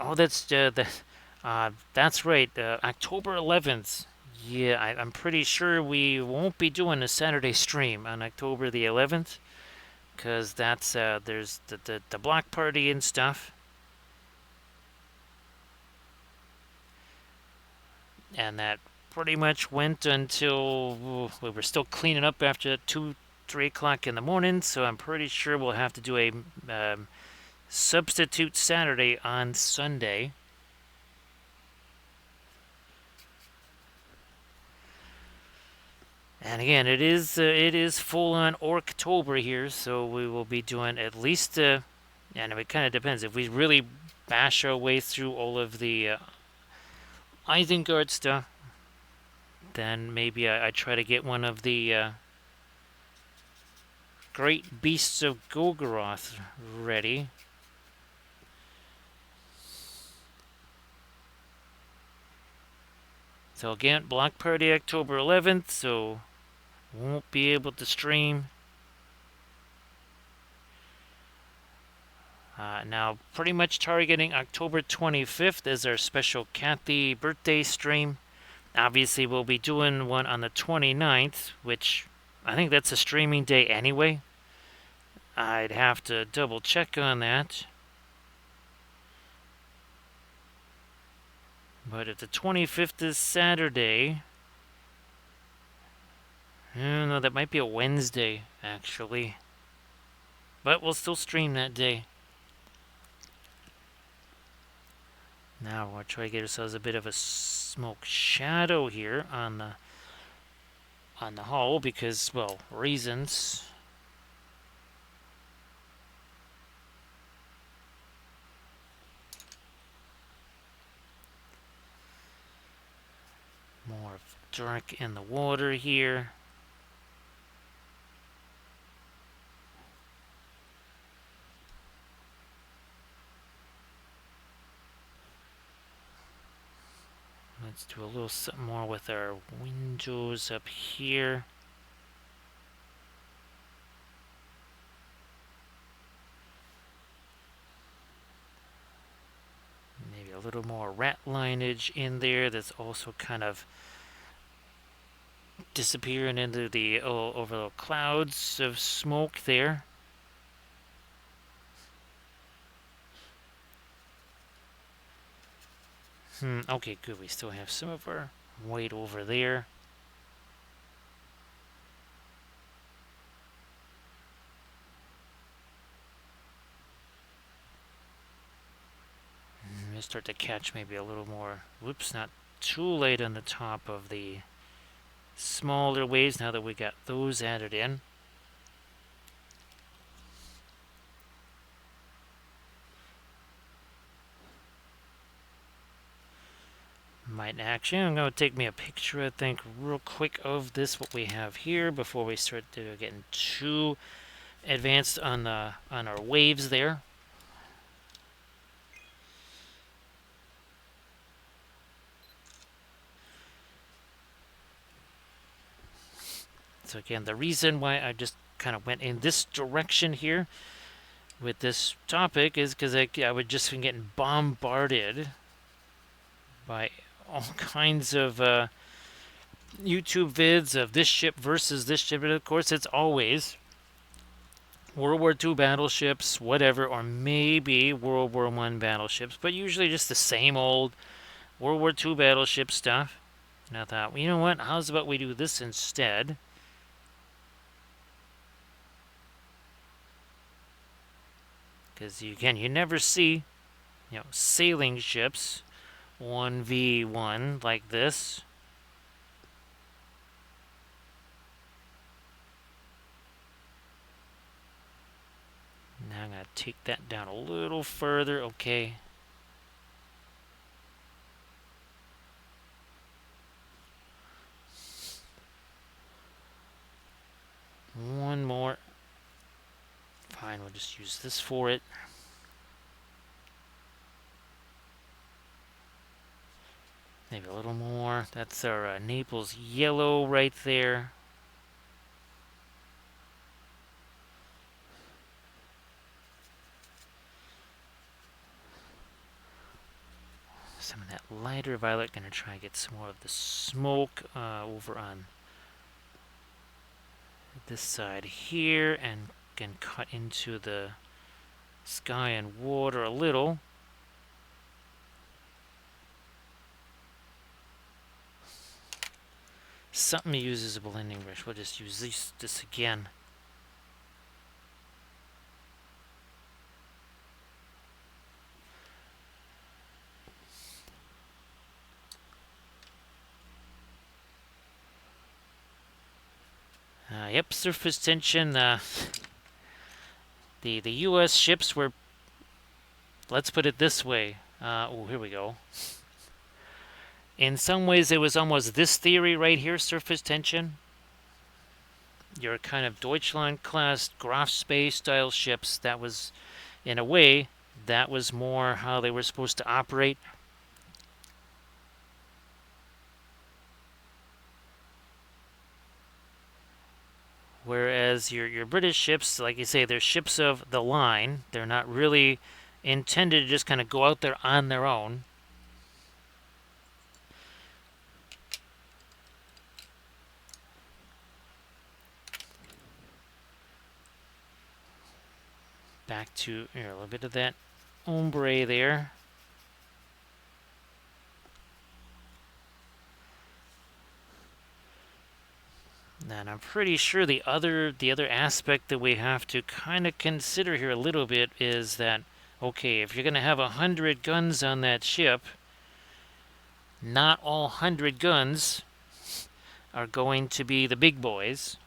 Oh, that's right. October 11th. Yeah, I'm pretty sure we won't be doing a Saturday stream on October the 11th, because that's there's the block party and stuff, and that pretty much went until we were still cleaning up after 2, 3 o'clock in the morning. So I'm pretty sure we'll have to do a substitute Saturday on Sunday. And again, it is full on Orktober here, so we will be doing at least and it kind of depends if we really bash our way through all of the Isengard stuff. Then maybe I try to get one of the great beasts of Golgoroth ready. So again, block party October 11th, so won't be able to stream. Now, pretty much targeting October 25th as our special Kathy birthday stream. Obviously, we'll be doing one on the 29th, which I think that's a streaming day anyway. I'd have to double check on that. But if the 25th is Saturday, no, that might be a Wednesday, actually. But we'll still stream that day. Now we'll try to get ourselves a bit of a smoke shadow here on the hull because, well, reasons. More dark in the water here. Let's do a little something more with our windows up here. Maybe a little more rat lineage in there that's also kind of disappearing into the over the clouds of smoke there. Okay, good. We still have some of our weight over there. We start to catch maybe a little more. Whoops, not too late on the top of the smaller waves now that we got those added in. Might actually, I'm going to take me a picture, I think, real quick of this, what we have here, before we start to getting too advanced on our waves there. So again, the reason why I just kind of went in this direction here with this topic is because I would just been getting bombarded by all kinds of YouTube vids of this ship versus this ship. And of course, it's always World War II battleships, whatever, or maybe World War I battleships, but usually just the same old World War II battleship stuff. And I thought, well, you know what? How's about we do this instead? Because again, you never see, sailing ships 1v1 like this. Now I'm going to take that down a little further. Okay. One more. Fine, we'll just use this for it. Maybe a little more. That's our Naples yellow right there. Some of that lighter violet. Gonna try and get some more of the smoke over on this side here, and can cut into the sky and water a little. Something uses a blending brush. We'll just use this again. Yep, surface tension. The U.S. ships were, let's put it this way. Oh, here we go. In some ways, it was almost this theory right here, surface tension. Your kind of Deutschland class Graf Spee style ships, that was, in a way, that was more how they were supposed to operate. Whereas your British ships, like you say, they're ships of the line. They're not really intended to just kind of go out there on their own. Back to a little bit of that ombre there. And I'm pretty sure the other aspect that we have to kind of consider here a little bit is that, okay, if you're going to have 100 guns on that ship, not all 100 guns are going to be the big boys.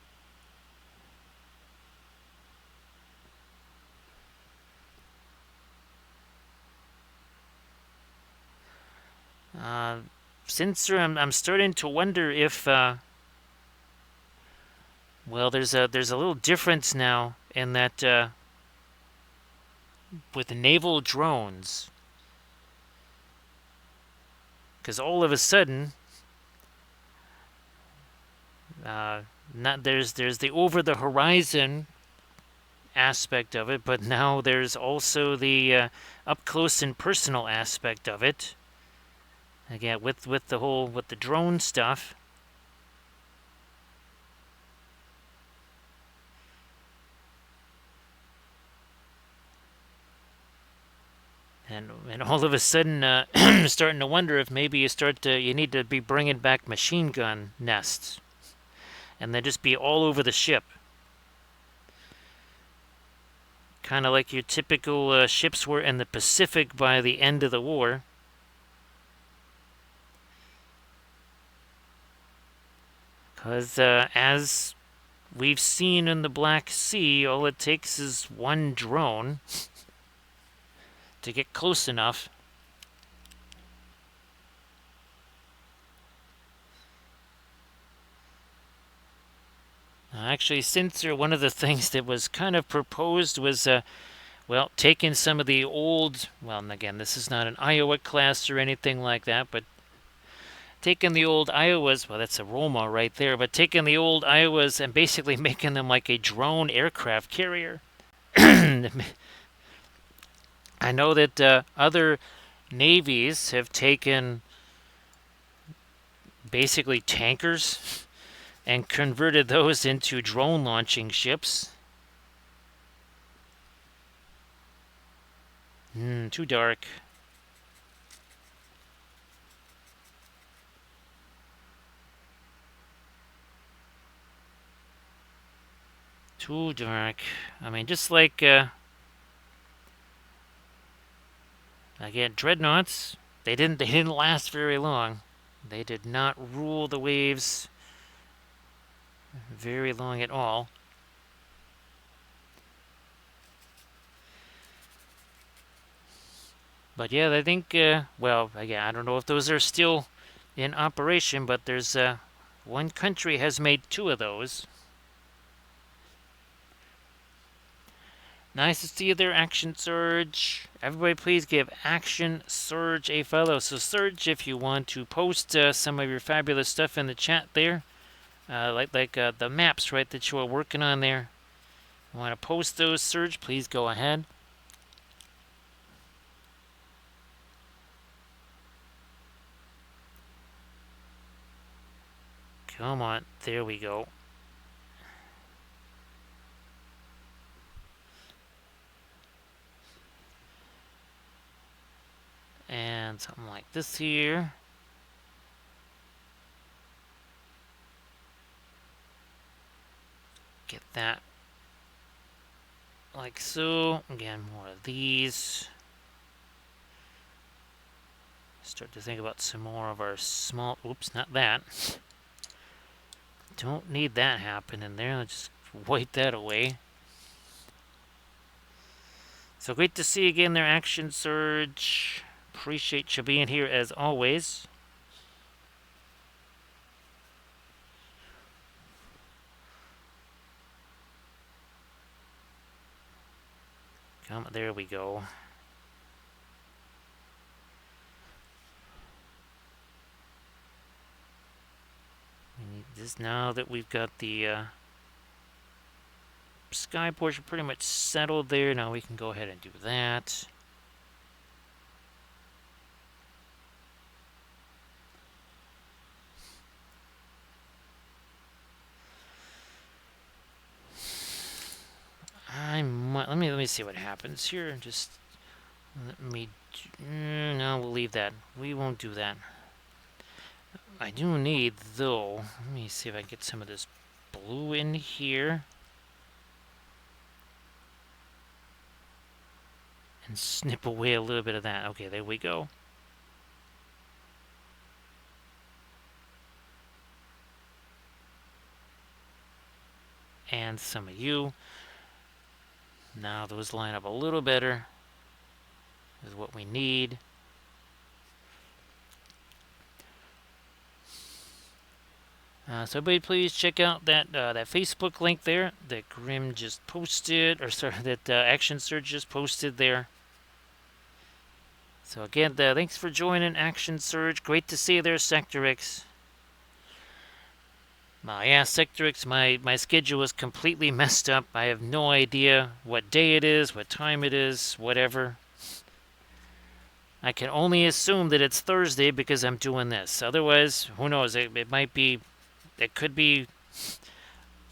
Since I'm starting to wonder if well, there's a little difference now in that with the naval drones, because all of a sudden, not there's the over the horizon aspect of it, but now there's also the up close and personal aspect of it. Again, with the drone stuff. And all of a sudden, starting to wonder if maybe you need to be bringing back machine gun nests, and then just be all over the ship, kind of like your typical ships were in the Pacific by the end of the war. Because as we've seen in the Black Sea, all it takes is one drone to get close enough. Actually, one of the things that was kind of proposed was, well, taking some of the old, well, and again, this is not an Iowa class or anything like that, but taking the old Iowas, well, that's a Roma right there, but taking the old Iowas and basically making them like a drone aircraft carrier. I know that other navies have taken basically tankers and converted those into drone launching ships. Too dark. Too dark. I mean, just like, again, dreadnoughts, they didn't last very long. They did not rule the waves very long at all. But yeah, I think, well, again, I don't know if those are still in operation, but there's one country has made two of those. Nice to see there, Action Surge. Everybody, please give Action Surge a follow. So, Surge, if you want to post some of your fabulous stuff in the chat there, like the maps, right, that you are working on there. You want to post those, Surge? Please go ahead. Come on, there we go. And something like this here. Get that like so. Again, more of these. Start to think about some more of our small, oops, not that. Don't need that happening there. Let's just wipe that away. So great to see you again there, Action Surge. Appreciate you being here as always. Come, there we go. We need this now that we've got the sky portion pretty much settled there. Now we can go ahead and do that. Let me see what happens here. Just let me. No, we'll leave that. We won't do that. I do need, though. Let me see if I can get some of this blue in here. And snip away a little bit of that. Okay, there we go. And some of you. Now those line up a little better. Is what we need. So everybody, please check out that Facebook link there that Grim just posted, or sorry, that Action Surge just posted there. So again, thanks for joining Action Surge. Great to see you there, Sector X. Yeah, Sector X, my schedule is completely messed up. I have no idea what day it is, what time it is, whatever. I can only assume that it's Thursday because I'm doing this. Otherwise, who knows? It might be, it could be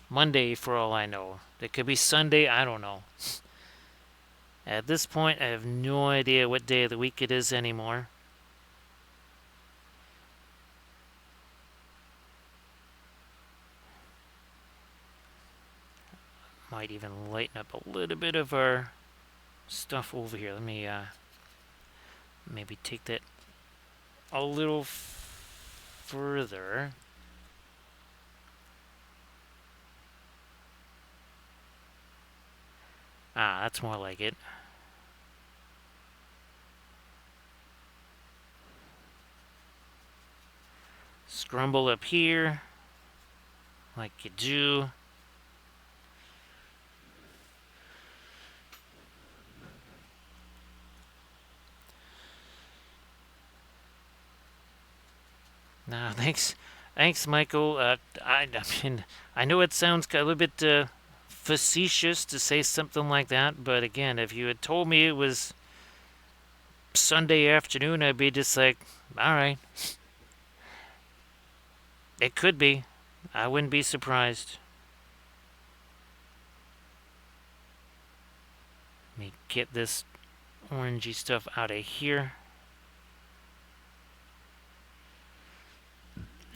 Monday for all I know. It could be Sunday, I don't know. At this point, I have no idea what day of the week it is anymore. Might even lighten up a little bit of our stuff over here. Let me maybe take that a little further. Ah, that's more like it. Scrumble up here, like you do. No, thanks, Michael. I mean, I know it sounds a little bit facetious to say something like that, but again, if you had told me it was Sunday afternoon, I'd be just like, all right, it could be. I wouldn't be surprised. Let me get this orangey stuff out of here.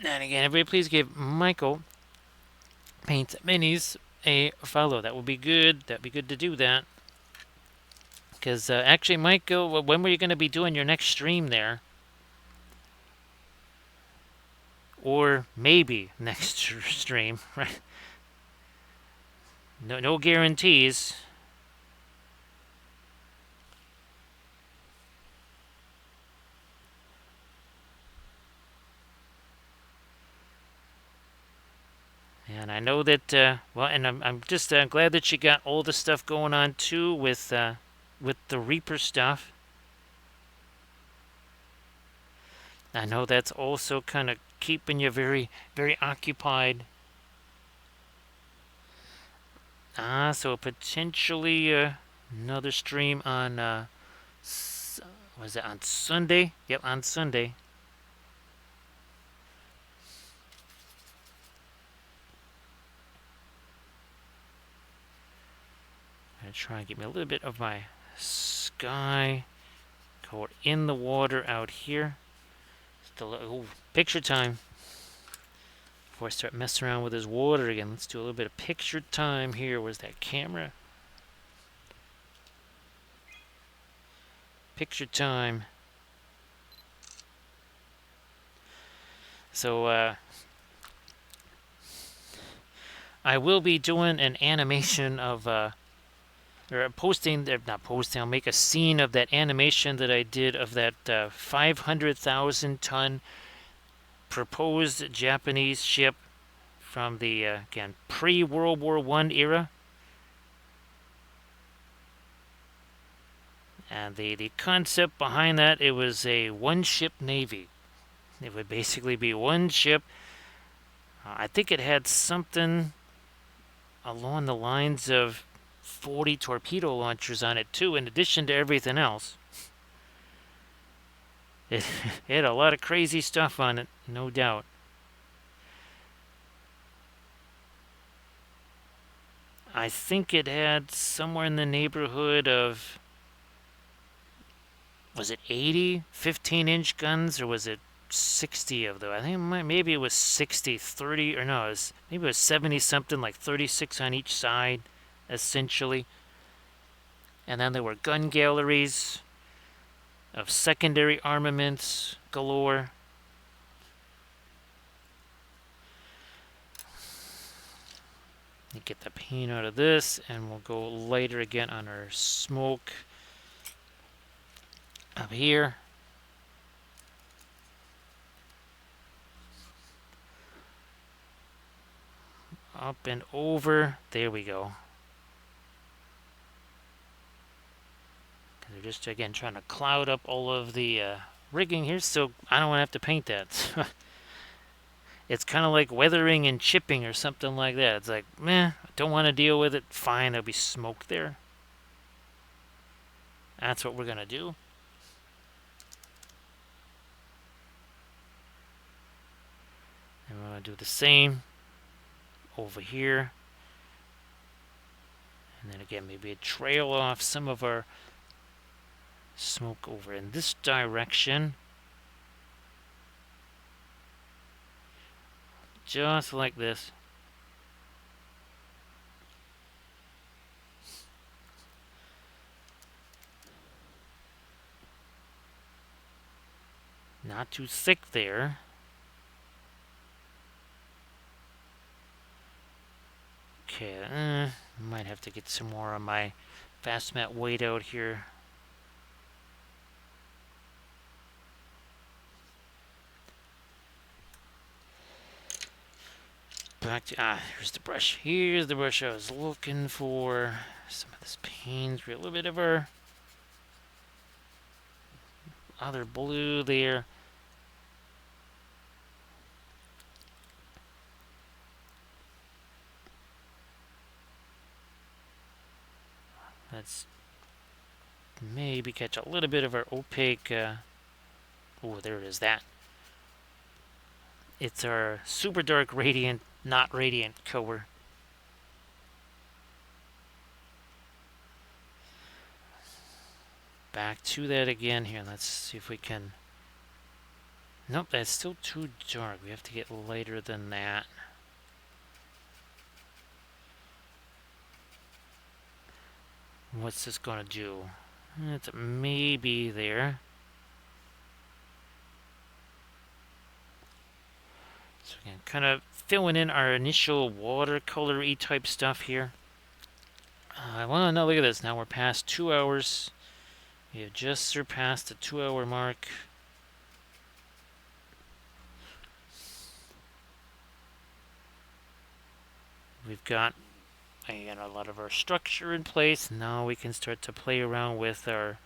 And again, everybody, please give Michael Paint Minis a follow. That would be good. That'd be good to do that. Because actually, Michael, when were you going to be doing your next stream there? Or maybe next stream, right? No guarantees. And I know that, well, and I'm just glad that you got all the stuff going on too with the Reaper stuff. I know that's also kind of keeping you very, very occupied. So potentially another stream on, was it on Sunday? Yep, on Sunday. I'm gonna try and get me a little bit of my sky color in the water out here. Ooh, picture time. Before I start messing around with this water again, let's do a little bit of picture time here. Where's that camera? Picture time. So, I will be doing an animation of, or posting, not posting, I'll make a scene of that animation that I did of that 500,000 ton proposed Japanese ship from the, again, pre-World War I era. And the concept behind that, it was a one-ship navy. It would basically be one ship. I think it had something along the lines of 40 torpedo launchers on it too, in addition to everything else. It, it had a lot of crazy stuff on it, no doubt. I think it had somewhere in the neighborhood of, was it 80 15-inch guns, or was it 60 of them? I think maybe it was 60, 30, or no, maybe it was 70 something, like 36 on each side, essentially. And then there were gun galleries of secondary armaments galore. Get the paint out of this, and we'll go lighter again on our smoke up here. Up and over. There we go. They're just, again, trying to cloud up all of the rigging here, so I don't want to have to paint that. It's kind of like weathering and chipping or something like that. It's like, meh, I don't want to deal with it. Fine, there'll be smoke there. That's what we're going to do. And we're going to do the same over here. And then again, maybe a trail off some of our smoke over in this direction. Just like this. Not too thick there. Okay, might have to get some more on my fast mat weight out here. Back to, here's the brush. Here's the brush I was looking for. Some of this paint, a little bit of our other blue there. Let's maybe catch a little bit of our opaque. Oh, there it is. That. It's our super dark radiant, not radiant color. Back to that again here. Let's see if we can. Nope, that's still too dark. We have to get lighter than that. What's this gonna do? It's maybe there. So again, kind of filling in our initial watercolor-y type stuff here. Well, now look at this. Now we're past 2 hours. We have just surpassed the 2-hour mark. We've got again a lot of our structure in place. Now we can start to play around with our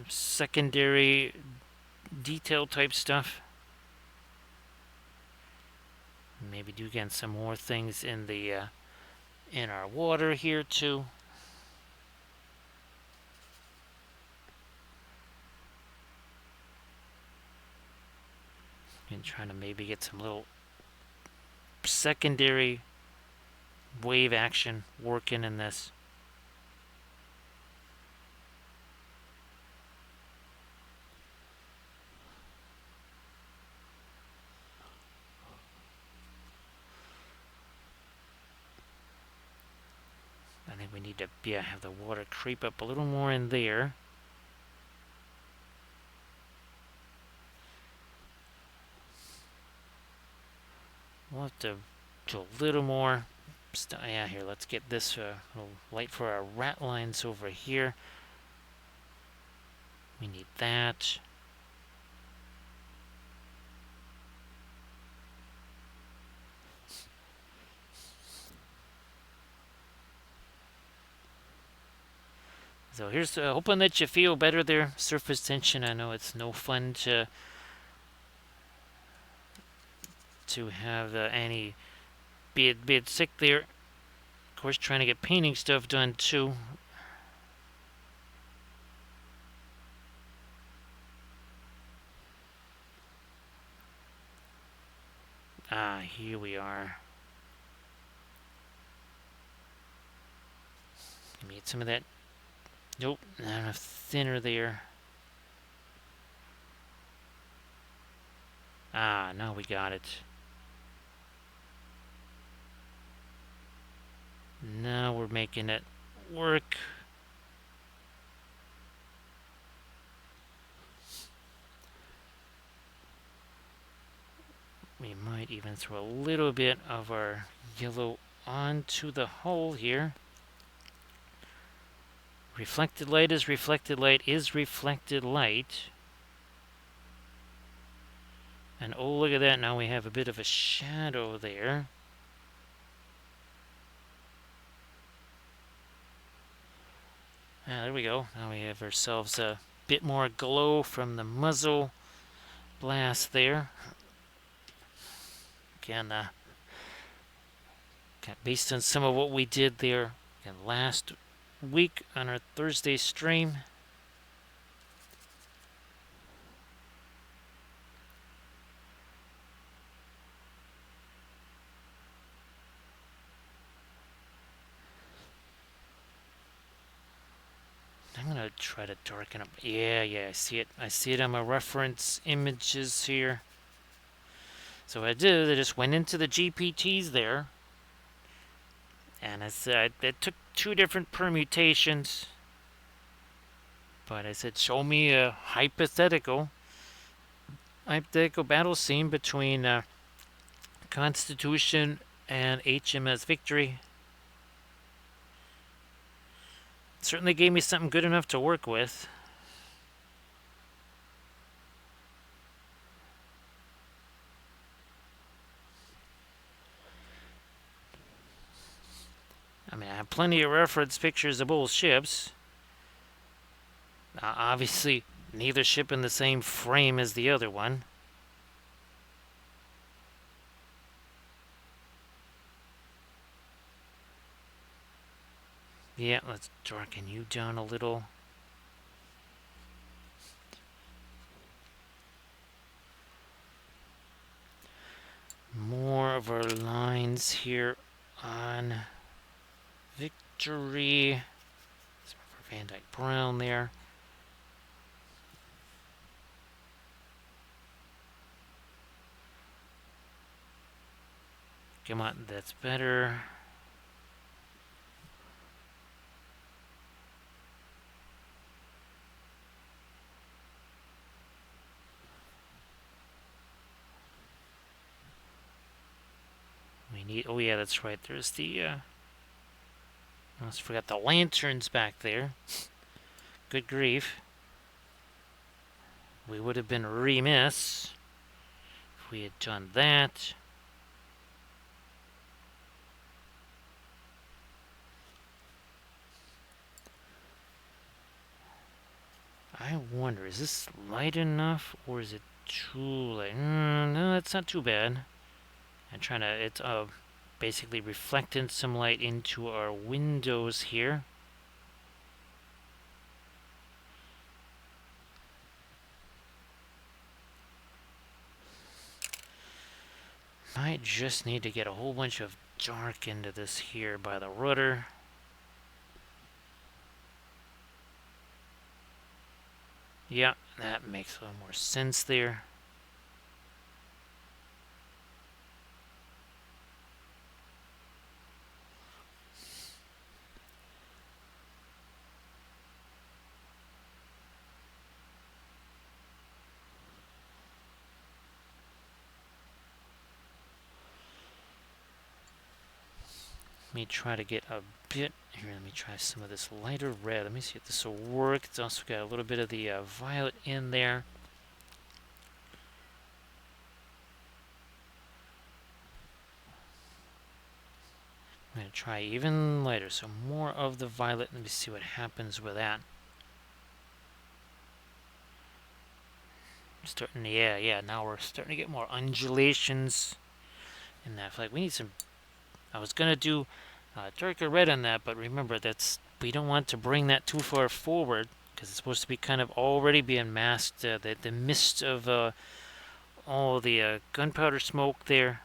secondary detail type stuff. Maybe do again some more things in the in our water here too. And trying to maybe get some little secondary wave action working in this. I think we need to have the water creep up a little more in there. We'll have to do a little more. Yeah, here, let's get this little light for our rat lines over here. We need that. So here's hoping that you feel better there. Surface tension. I know it's no fun to have any be it sick there. Of course, trying to get painting stuff done too. Here we are. Give me some of that. Nope, not enough thinner there. Now we got it. Now we're making it work. We might even throw a little bit of our yellow onto the hole here. Reflected light is reflected light is reflected light. And oh, look at that. Now we have a bit of a shadow there. There we go. Now we have ourselves a bit more glow from the muzzle blast there. Again, based on some of what we did there last week on our Thursday stream. I'm gonna try to darken up. Yeah, yeah, I see it. I see it on my reference images here. So what I did, I just went into the GPTs there, and I said it took two different permutations. But I said, show me a hypothetical battle scene between Constitution and HMS Victory. Certainly gave me something good enough to work with. I mean, I have plenty of reference pictures of both ships. Obviously, neither ship in the same frame as the other one. Yeah, let's darken you down a little. More of our lines here on Victory. Some of our Van Dyke Brown there. Come on, that's better. We need. Oh yeah, that's right. There's the. I almost forgot the lanterns back there. Good grief. We would have been remiss if we had done that. I wonder, is this light enough or is it too light? No, that's not too bad. I'm trying to. It's basically reflecting some light into our windows here. Might just need to get a whole bunch of dark into this here by the rudder. Yeah, that makes a little more sense there. Let me try to get a bit here. Let me try some of this lighter red. Let me see if this will work. It's also got a little bit of the violet in there. I'm going to try even lighter, so more of the violet. Let me see what happens with that. Starting, yeah. Now we're starting to get more undulations in that flag. We need some. I was gonna do darker red on that, but remember we don't want to bring that too far forward because it's supposed to be kind of already being masked. The mist of all the gunpowder smoke there.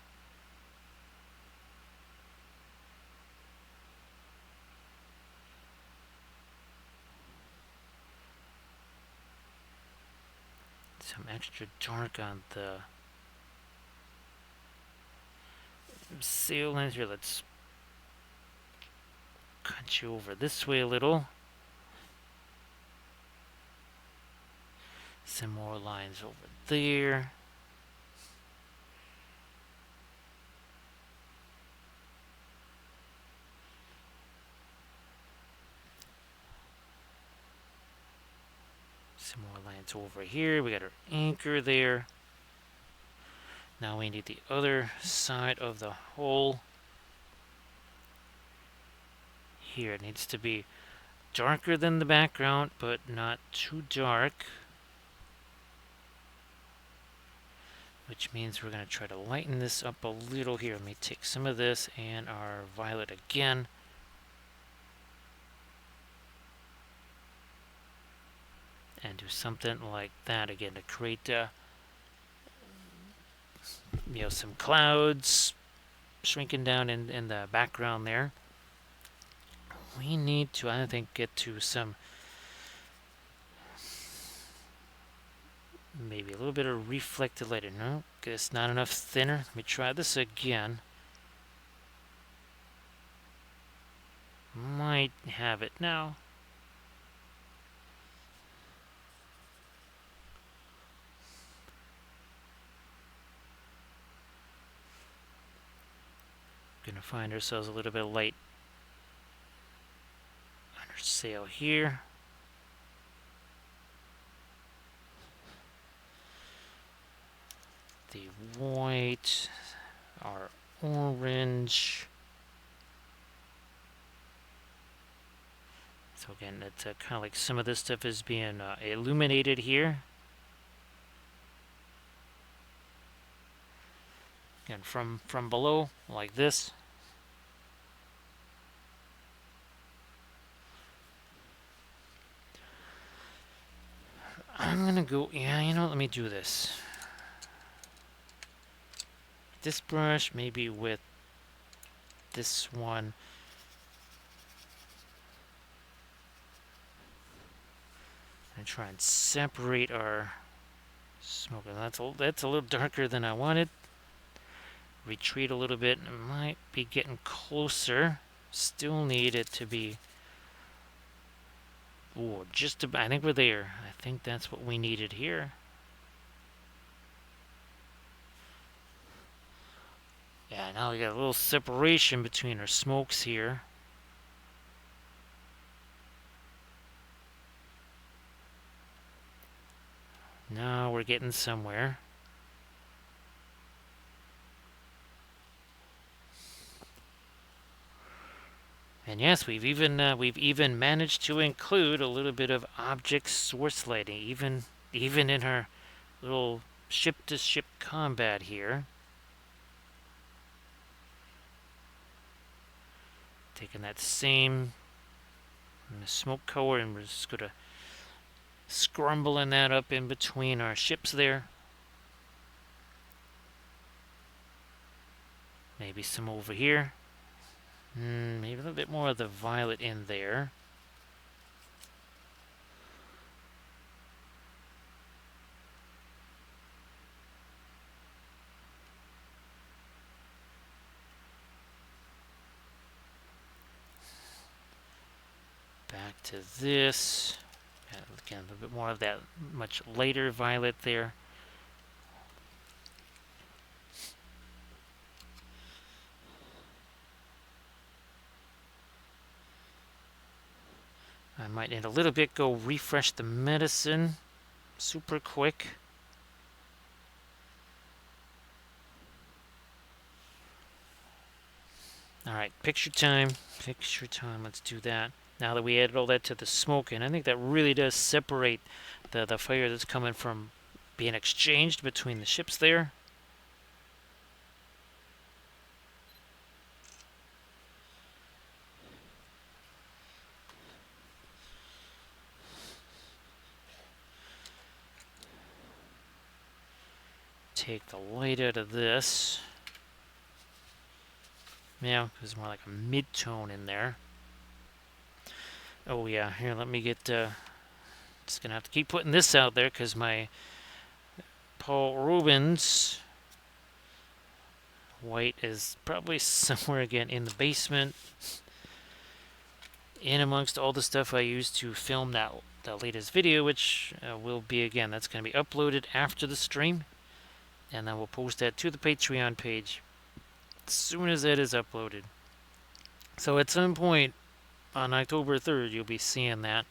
Some extra dark on the sail lines here. Let's cut you over this way a little. Some more lines over there. Some more lines over here. We got our anchor there. Now we need the other side of the hull. Here it needs to be darker than the background, but not too dark. Which means we're going to try to lighten this up a little here. Let me take some of this and our violet again. And do something like that again to create some clouds shrinking down in the background there. We need to, I think, get to some Maybe a little bit of reflected light. No, guess not enough thinner. Let me try this again. Might have it now. Gonna find ourselves a little bit of light on our sail here. The white, our orange. So again, it's kind of like some of this stuff is being illuminated here. Again, from below, like this. I'm gonna go, yeah, you know what, let me do this. This brush, maybe with this one. And try and separate our smoke. That's a little darker than I wanted. Retreat a little bit. It might be getting closer. Still need it to be. Oh, just about. I think we're there. I think that's what we needed here. Yeah, now we got a little separation between our smokes here. Now we're getting somewhere. And yes, we've even managed to include a little bit of object source lighting, even in our little ship-to-ship combat here. Taking that same smoke color and we're just gonna scrumbling that up in between our ships there. Maybe some over here. Maybe a little bit more of the violet in there. Back to this. Again, a little bit more of that much lighter violet there. I might in a little bit go refresh the medicine super quick. Alright, picture time. Picture time. Let's do that. Now that we added all that to the smoke, and I think that really does separate the fire that's coming from being exchanged between the ships there. Take the light out of this. Yeah, there's more like a mid-tone in there. Oh yeah, here, let me get, just gonna have to keep putting this out there because my Paul Rubens white is probably somewhere again in the basement, in amongst all the stuff I used to film that latest video, which will be, again, that's going to be uploaded after the stream, and then we'll post that to the Patreon page as soon as that is uploaded. So at some point on October 3rd, you'll be seeing that.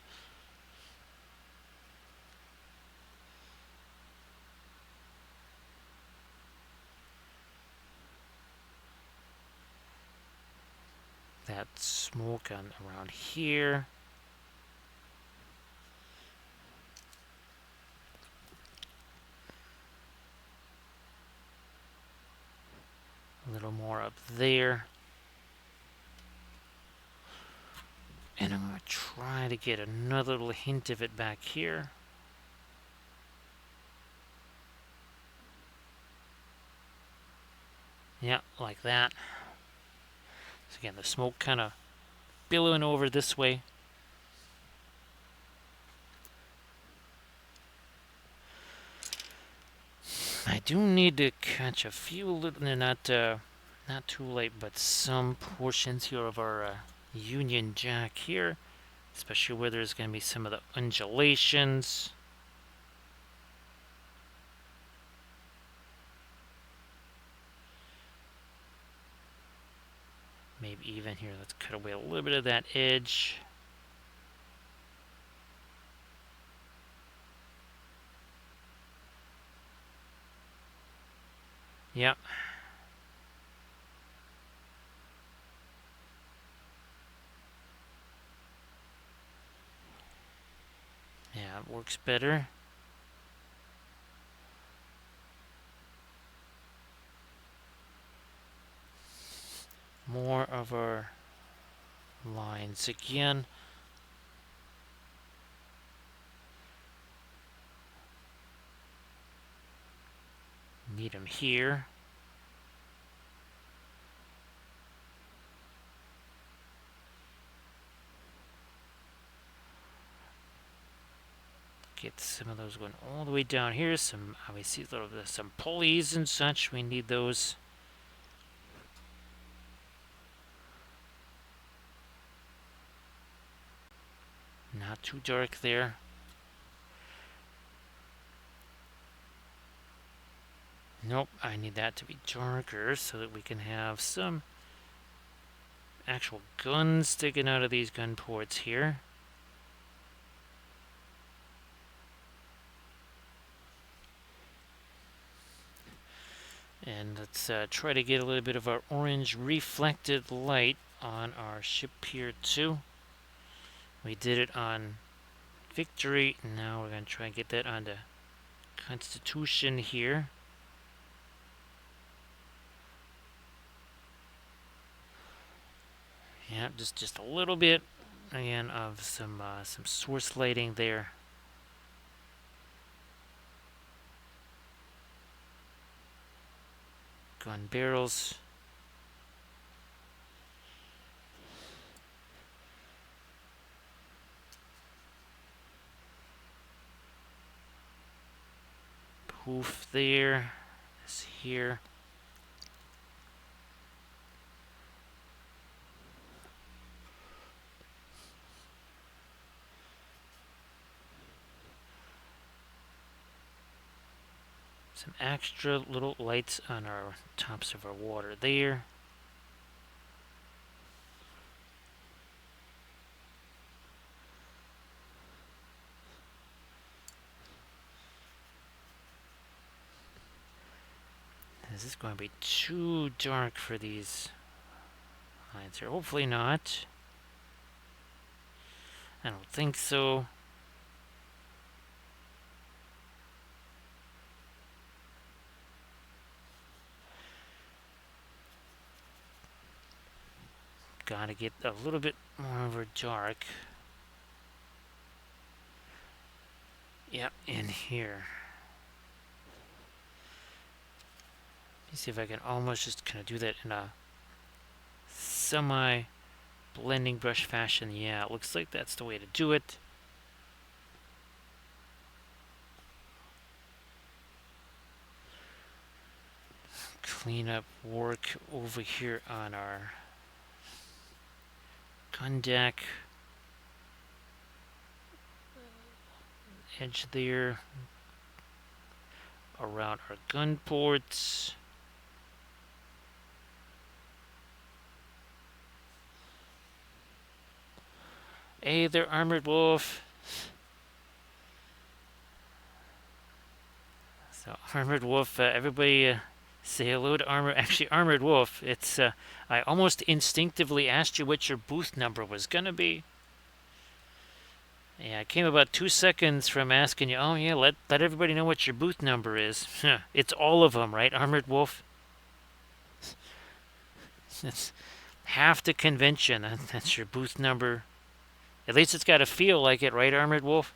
That smoke on around here. A little more up there. And I'm going to try to get another little hint of it back here. Yeah, like that. So again, the smoke kind of billowing over this way. do need to catch a few little, not too late, but some portions here of our Union Jack here, especially where there's going to be some of the undulations. Maybe even here, let's cut away a little bit of that edge. Yep. Yeah, it works better. More of our lines again. Need them here. Get some of those going all the way down here. Some, obviously, some pulleys and such. We need those. Not too dark there. Nope, I need that to be darker so that we can have some actual guns sticking out of these gun ports here. And let's try to get a little bit of our orange reflected light on our ship here too. We did it on Victory. Now we're going to try and get that onto Constitution here. Yeah, just a little bit again of some source lighting there. Gun barrels. Poof there. This here. Some extra little lights on our tops of our water there. Is this going to be too dark for these lines here? Hopefully not. I don't think so. Gotta get a little bit more of a dark. Yep, in here. Let me see if I can almost just kind of do that in a semi-blending brush fashion. Yeah, it looks like that's the way to do it. Clean up work over here on our gun deck. Edge there. Around our gun ports. Hey there, Armored Wolf. So, Armored Wolf, everybody say hello to Armored Wolf. It's, I almost instinctively asked you what your booth number was gonna be. Yeah, I came about 2 seconds from asking you, oh yeah, let everybody know what your booth number is. It's all of them, right, Armored Wolf? It's half the convention. That's your booth number. At least it's got to feel like it, right, Armored Wolf?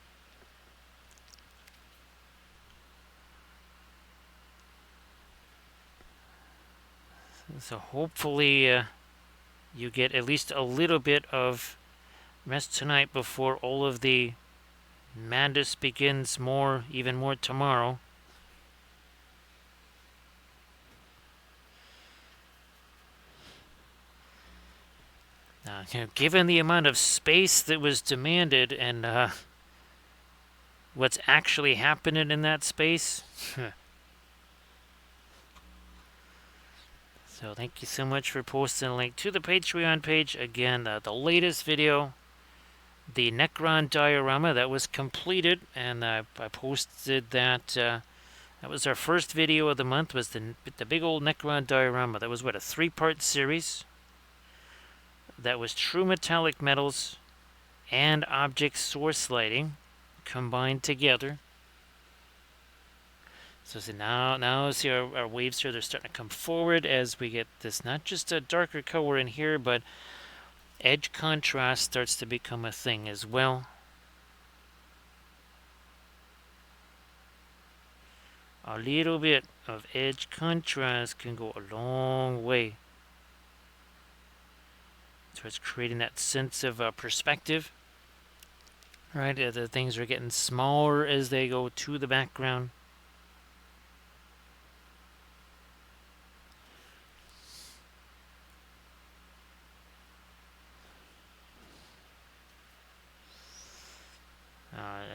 So hopefully you get at least a little bit of rest tonight before all of the madness begins even more tomorrow. Given the amount of space that was demanded and what's actually happening in that space. So thank you so much for posting a link to the Patreon page. Again, the latest video, the Necron diorama that was completed, and I posted that. That was our first video of the month. Was the big old Necron diorama? That was what, a 3-part series. That was true metallic metals and object source lighting combined together. So see now see our waves here, they're starting to come forward as we get this, not just a darker color in here, but edge contrast starts to become a thing as well. A little bit of edge contrast can go a long way towards creating that sense of perspective. Right, the things are getting smaller as they go to the background.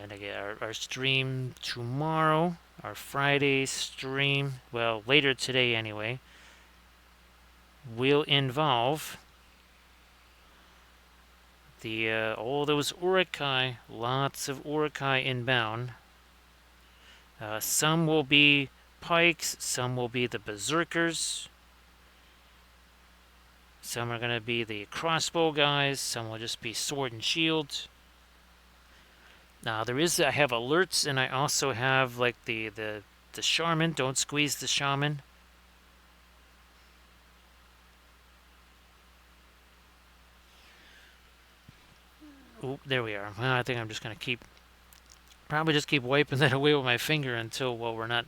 And again, our stream tomorrow, our Friday stream, well, later today anyway, will involve the all those Urukai, lots of Urukai inbound. Some will be pikes, some will be the berserkers, some are going to be the crossbow guys, some will just be sword and shield. Now I have alerts, and I also have like the shaman. Don't squeeze the shaman. Oh, there we are. Well, I think I'm just gonna probably just keep wiping that away with my finger until, well, we're not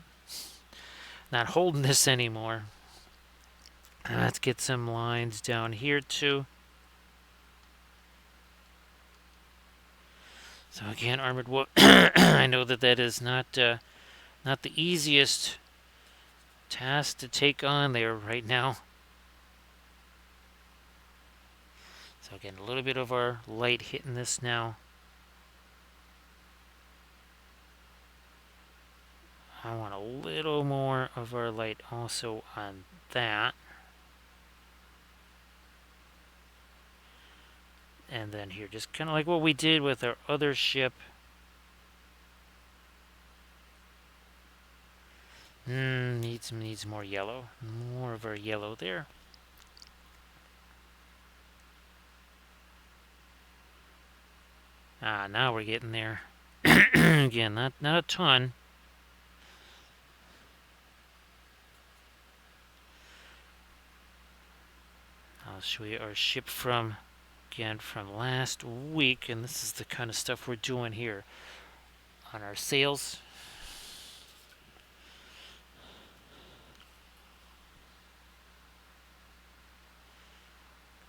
holding this anymore. Let's get some lines down here too. So again, armored wolf. I know that is not the easiest task to take on there right now. So again, a little bit of our light hitting this now. I want a little more of our light also on that. And then here, just kind of like what we did with our other ship. Needs more yellow. More of our yellow there. Now we're getting there. Again, not a ton. I'll show you our ship from last week, and this is the kind of stuff we're doing here on our sails.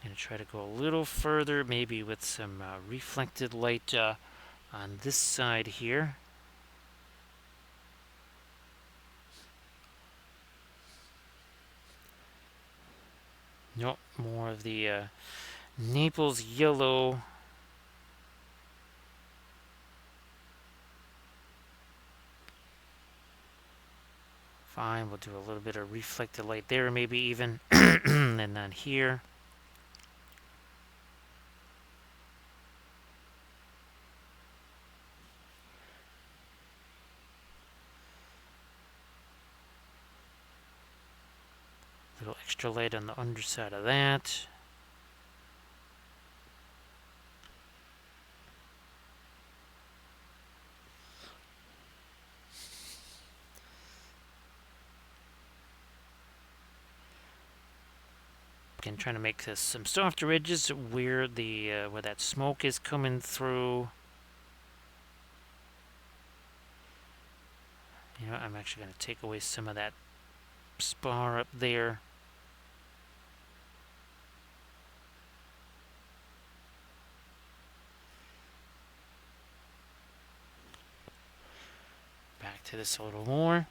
I'm going to try to go a little further, maybe with some reflected light on this side here. Nope, more of the Naples yellow. Fine, we'll do a little bit of reflected light there, maybe even, and then here. A little extra light on the underside of that. Again, trying to make this some softer edges where where that smoke is coming through. You know, I'm actually going to take away some of that spar up there. Back to this a little more.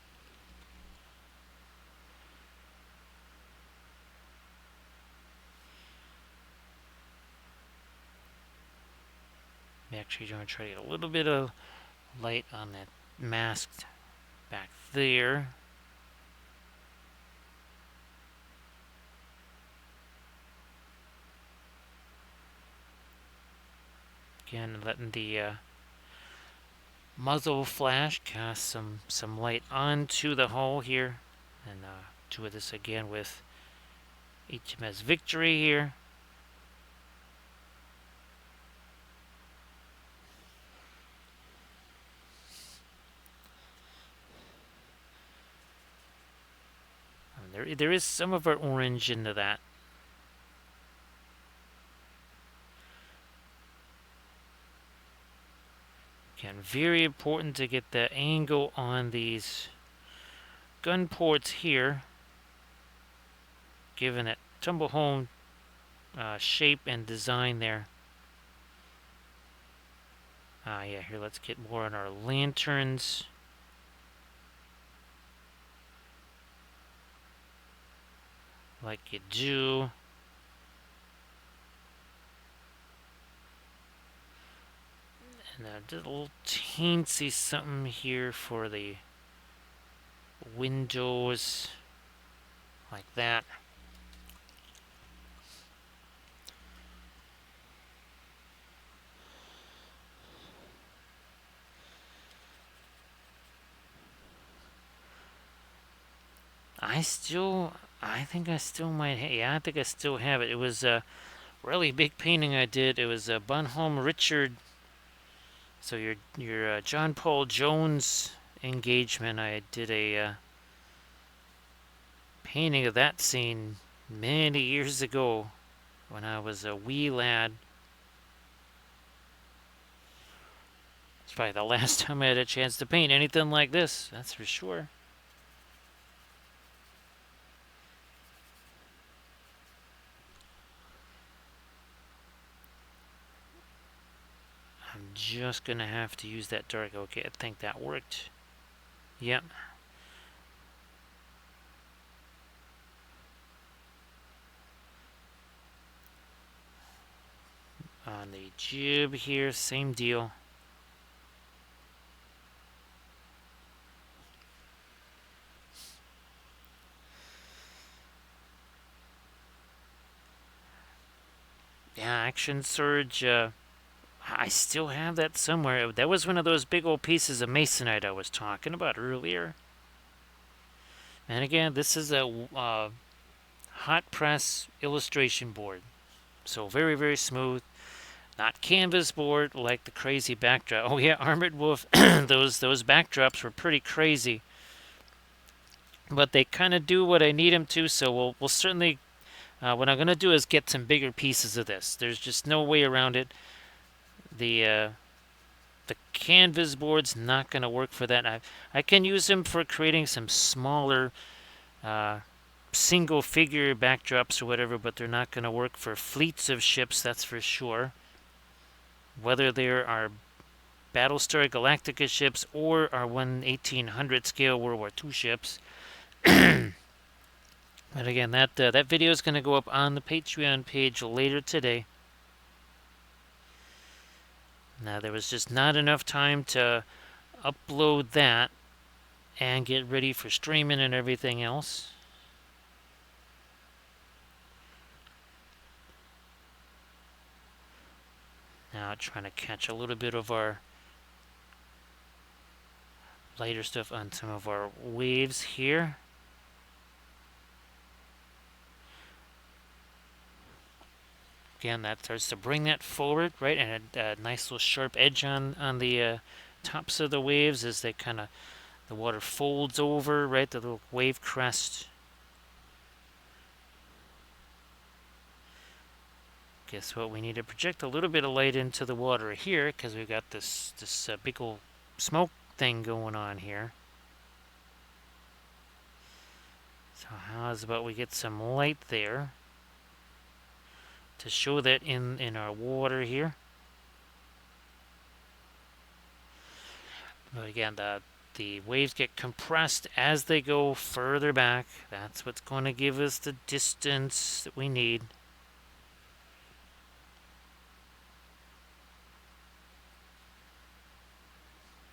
actually going to try to get a little bit of light on that mast back there. Again, letting the muzzle flash cast some light onto the hull here, and do this again with HMS Victory here. And there is some of our orange into that. Again, very important to get the angle on these gun ports here, given that tumble home shape and design there. Yeah, here, let's get more on our lanterns. Like you do. And just a little teensy something here for the windows. Like that. I think I still might, yeah, I think I still have it. It was a really big painting I did. It was a Bonhomme Richard, so your John Paul Jones engagement. I did a painting of that scene many years ago when I was a wee lad. It's probably the last time I had a chance to paint anything like this, that's for sure. I'm just gonna have to use that dark. Okay, I think that worked. Yep. On the jib here, same deal. Yeah, Action Surge. I still have that somewhere. That was one of those big old pieces of masonite I was talking about earlier. And again, this is a hot press illustration board. So very, very smooth. Not canvas board like the crazy backdrop. Oh yeah, Armored Wolf. those backdrops were pretty crazy. But they kind of do what I need them to. So we'll certainly. What I'm gonna do is get some bigger pieces of this. There's just no way around it. The canvas board's not going to work for that. I can use them for creating some smaller single figure backdrops or whatever, but they're not going to work for fleets of ships, that's for sure. Whether there are Battlestar Galactica ships or our 1800 scale World War II ships. But again, that video is going to go up on the Patreon page later today. Now, there was just not enough time to upload that and get ready for streaming and everything else. Now, trying to catch a little bit of our lighter stuff on some of our waves here. Again, that starts to bring that forward, right? And a nice little sharp edge on the tops of the waves as they kind of, the water folds over, right? The little wave crest. Guess what? We need to project a little bit of light into the water here because we've got this big old smoke thing going on here. So how's about we get some light there to show that in our water here. But again, the waves get compressed as they go further back. That's what's going to give us the distance that we need.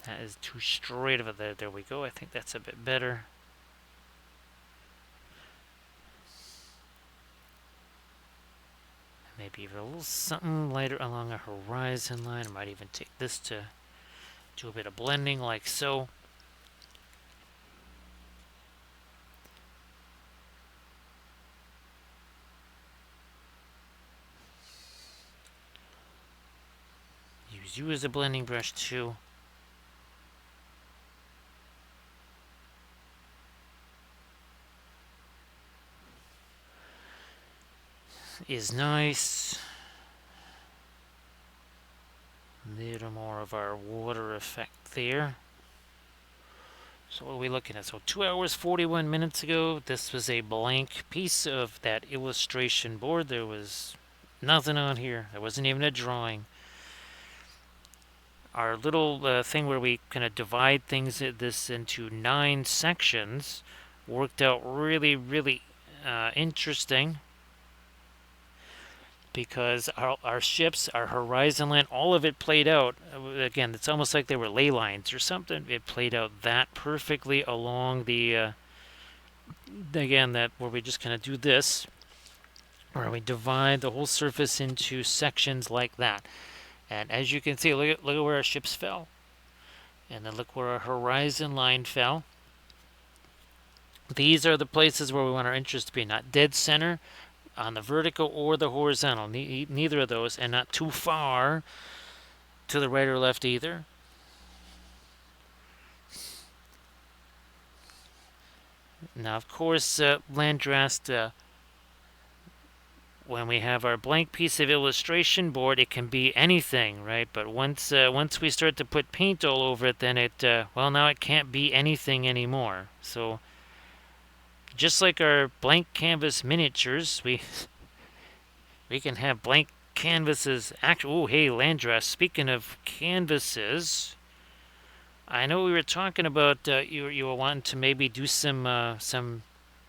That is too straight of a, there we go. I think that's a bit better. Maybe even a little something lighter along a horizon line. I might even take this to do a bit of blending like so. Use you as a blending brush too. Is nice. A little more of our water effect there. So what are we looking at? So 2 hours 41 minutes ago, this was a blank piece of that illustration board. There was nothing on here. There wasn't even a drawing. Our little thing where we kind of divide things this into 9 sections worked out really interesting because our ships, our horizon line, all of it played out. Again, it's almost like they were ley lines or something. It played out that perfectly along the again, that where we just kind of do this, where we divide the whole surface into sections like that. And as you can see, look at where our ships fell. And then look where our horizon line fell. These are the places where we want our interest to be, not dead center on the vertical or the horizontal, neither of those, and not too far to the right or left either. Now, of course, Landrast, when we have our blank piece of illustration board, it can be anything, right? But once we start to put paint all over it, then it well, now it can't be anything anymore. So just like our blank canvas miniatures, we can have blank canvases. Oh, hey, Landrast. Speaking of canvases, I know we were talking about you were wanting to maybe do some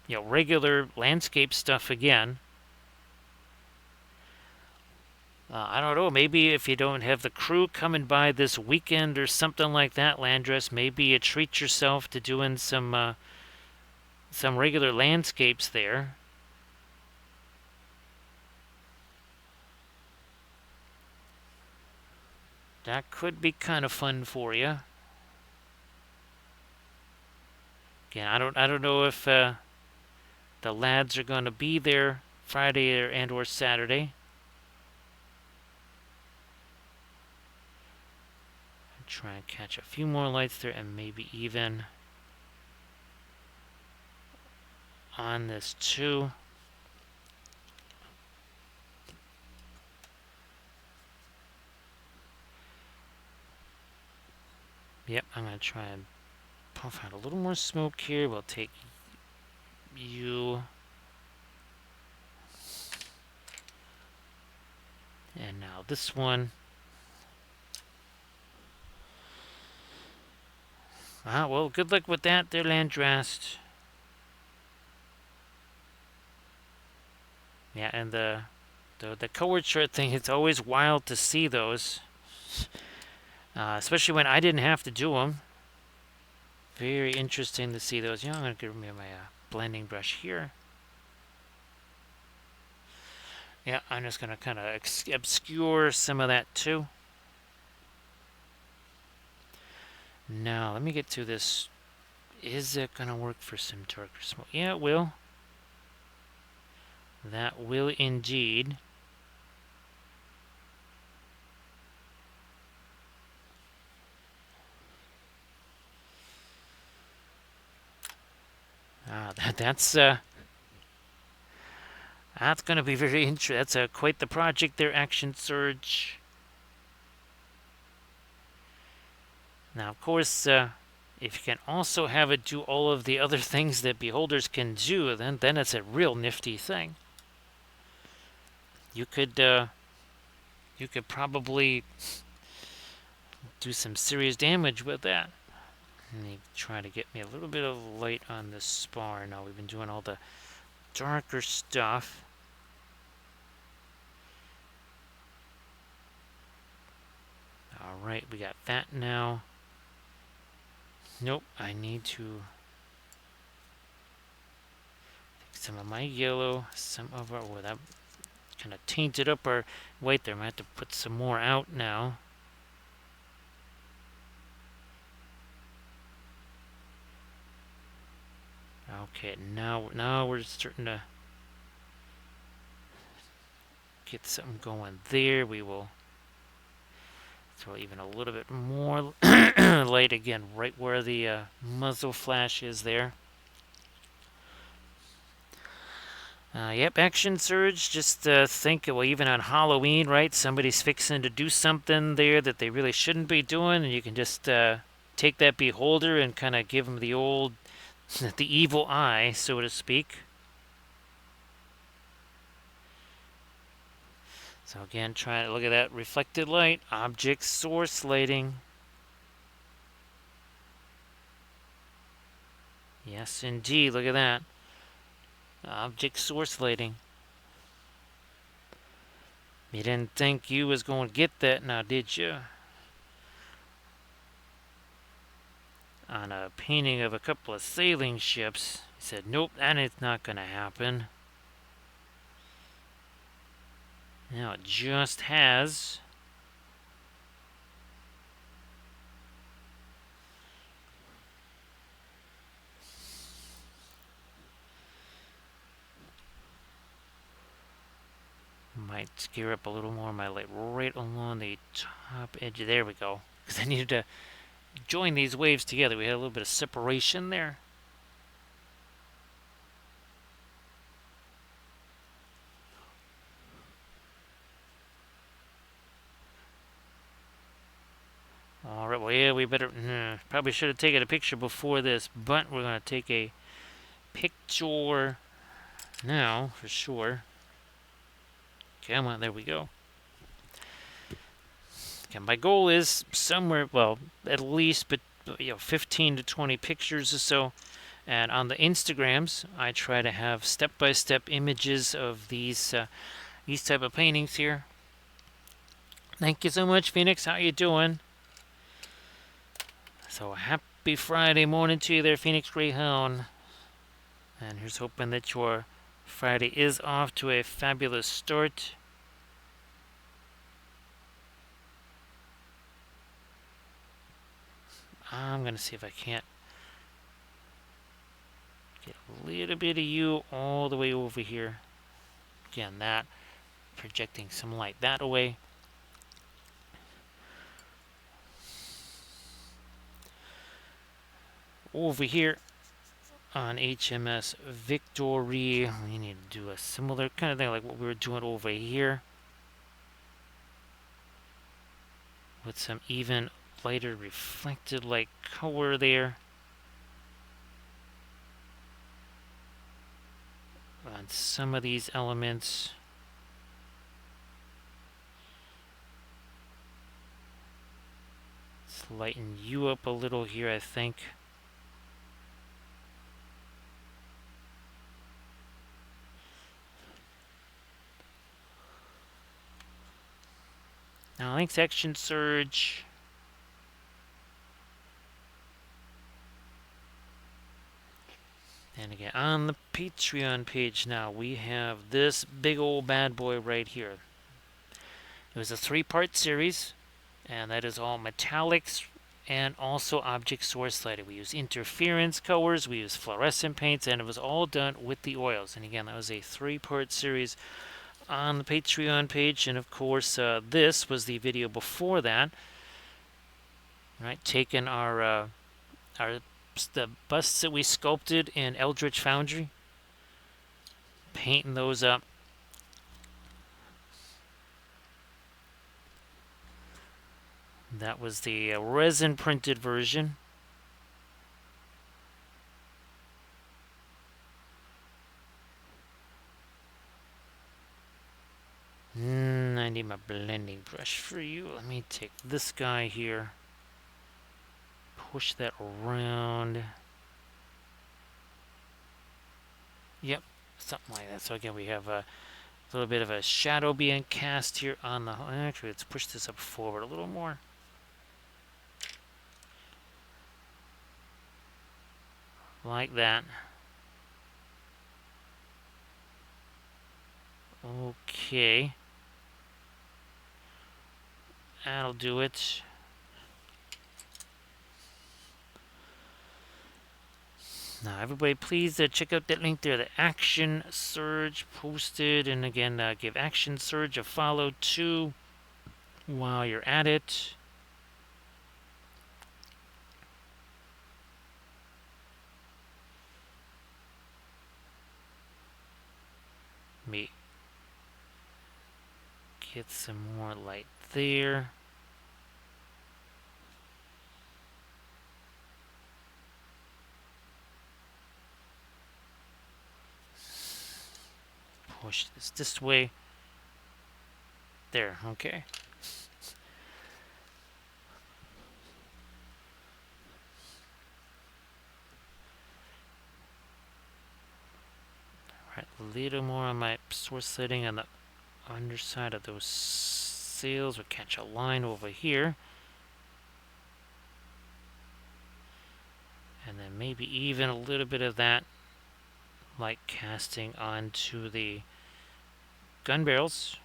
regular landscape stuff again. I don't know. Maybe if you don't have the crew coming by this weekend or something like that, Landress, maybe you treat yourself to doing some regular landscapes there. That could be kind of fun for you. Again, I don't know if the lads are going to be there Friday or Saturday. Try and catch a few more lights there, and maybe even on this too. Yep, I'm going to try and puff out a little more smoke here. We'll take you. And now this one. Well, good luck with that there, Landrast. Yeah, and the colored shirt thing, it's always wild to see those. Especially when I didn't have to do them. Very interesting to see those. I'm going to give me my blending brush here. Yeah, I'm just going to kind of obscure some of that too. Now, let me get to this. Is it going to work for some darker smoke? Yeah, it will. That will indeed. That's going to be very interesting. That's quite the project there, Action Surge. Now, of course, if you can also have it do all of the other things that beholders can do, then it's a real nifty thing. You could probably do some serious damage with that. Let me try to get me a little bit of light on this spar. Now we've been doing all the darker stuff. All right, we got that now. Nope, I need to take some of my yellow, some of our... Oh, that kind of tainted up our white there. I might have to put some more out now. Okay, now we're starting to get something going there. We will throw even a little bit more light again, right where the muzzle flash is there. Yep, action surge. Just think, well, even on Halloween, right? Somebody's fixing to do something there that they really shouldn't be doing, and you can just take that beholder and kind of give them the old, the evil eye, so to speak. So again, try to look at that reflected light, object source lighting. Yes, indeed. Look at that. Object source lighting. You didn't think you was going to get that now, did you? On a painting of a couple of sailing ships. He said, nope, that is not going to happen. Now it just has. Might gear up a little more my light right along the top edge. There we go. Because I needed to join these waves together. We had a little bit of separation there. All right, well, yeah, we better... probably should have taken a picture before this, but we're going to take a picture now, for sure. Come on, there we go. Okay, my goal is somewhere, well, at least, but 15 to 20 pictures or so. And on the Instagrams, I try to have step-by-step images of these type of paintings here. Thank you so much, Phoenix. How you doing? So happy Friday morning to you there, Phoenix Greyhound. And here's hoping that your Friday is off to a fabulous start. I'm going to see if I can't get a little bit of you all the way over here. Again, that projecting some light that way. Over here on HMS Victory, we need to do a similar kind of thing like what we were doing over here. With some even lighter reflected light color there. On some of these elements. Let's lighten you up a little here, I think. Now, thanks, Action Surge. And again, on the Patreon page now, we have this big old bad boy right here. It was a 3-part series, and that is all metallics and also object source lighting. We use interference colors, we use fluorescent paints, and it was all done with the oils. And again, that was a 3-part series on the Patreon page. And of course, this was the video before that. Right, taking our the busts that we sculpted in Eldritch Foundry, painting those up. That was the resin printed version. I need my blending brush for you. Let me take this guy here. Push that around. Yep, something like that. So again, we have a little bit of a shadow being cast here on the... Actually, let's push this up forward a little more. like that. Okay, that'll do it. Now, everybody, please check out that link there. The Action Surge posted, and again, give Action Surge a follow too while you're at it. Let me get some more light there. Push this way. There, okay. Alright, a little more on my source setting on the underside of those sails. We'll catch a line over here. And then maybe even a little bit of that light casting onto the gun barrels.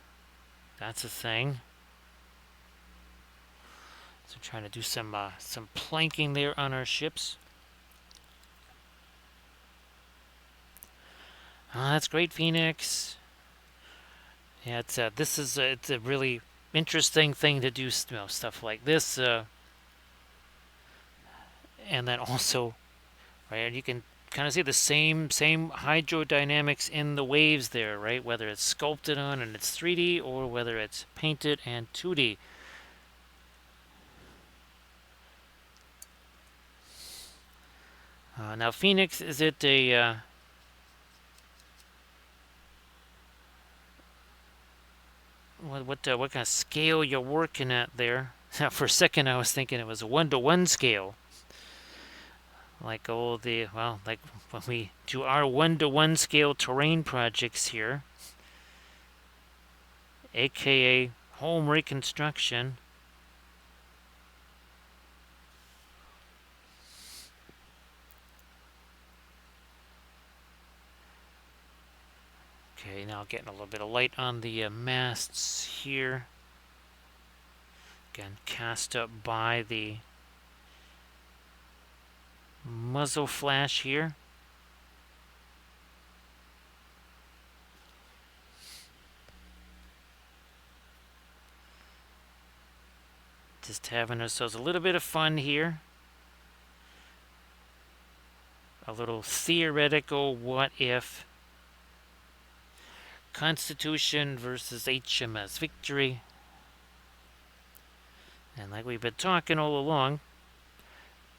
That's a thing. So trying to do some planking there on our ships. That's great, Phoenix. Yeah, it's it's a really interesting thing to do. Stuff like this, and then also, right? You can kind of see the same hydrodynamics in the waves there, right? Whether it's sculpted on and it's 3D, or whether it's painted and 2D. Now, Phoenix, is it a what kind of scale you're working at there? For a second, I was thinking it was a 1-to-1 scale, like all the like when we do our 1-to-1 scale terrain projects here, aka home reconstruction. Okay, now getting a little bit of light on the masts here. Again, cast up by the muzzle flash here. Just having ourselves a little bit of fun here. A little theoretical what if. Constitution versus HMS Victory. And like we've been talking all along,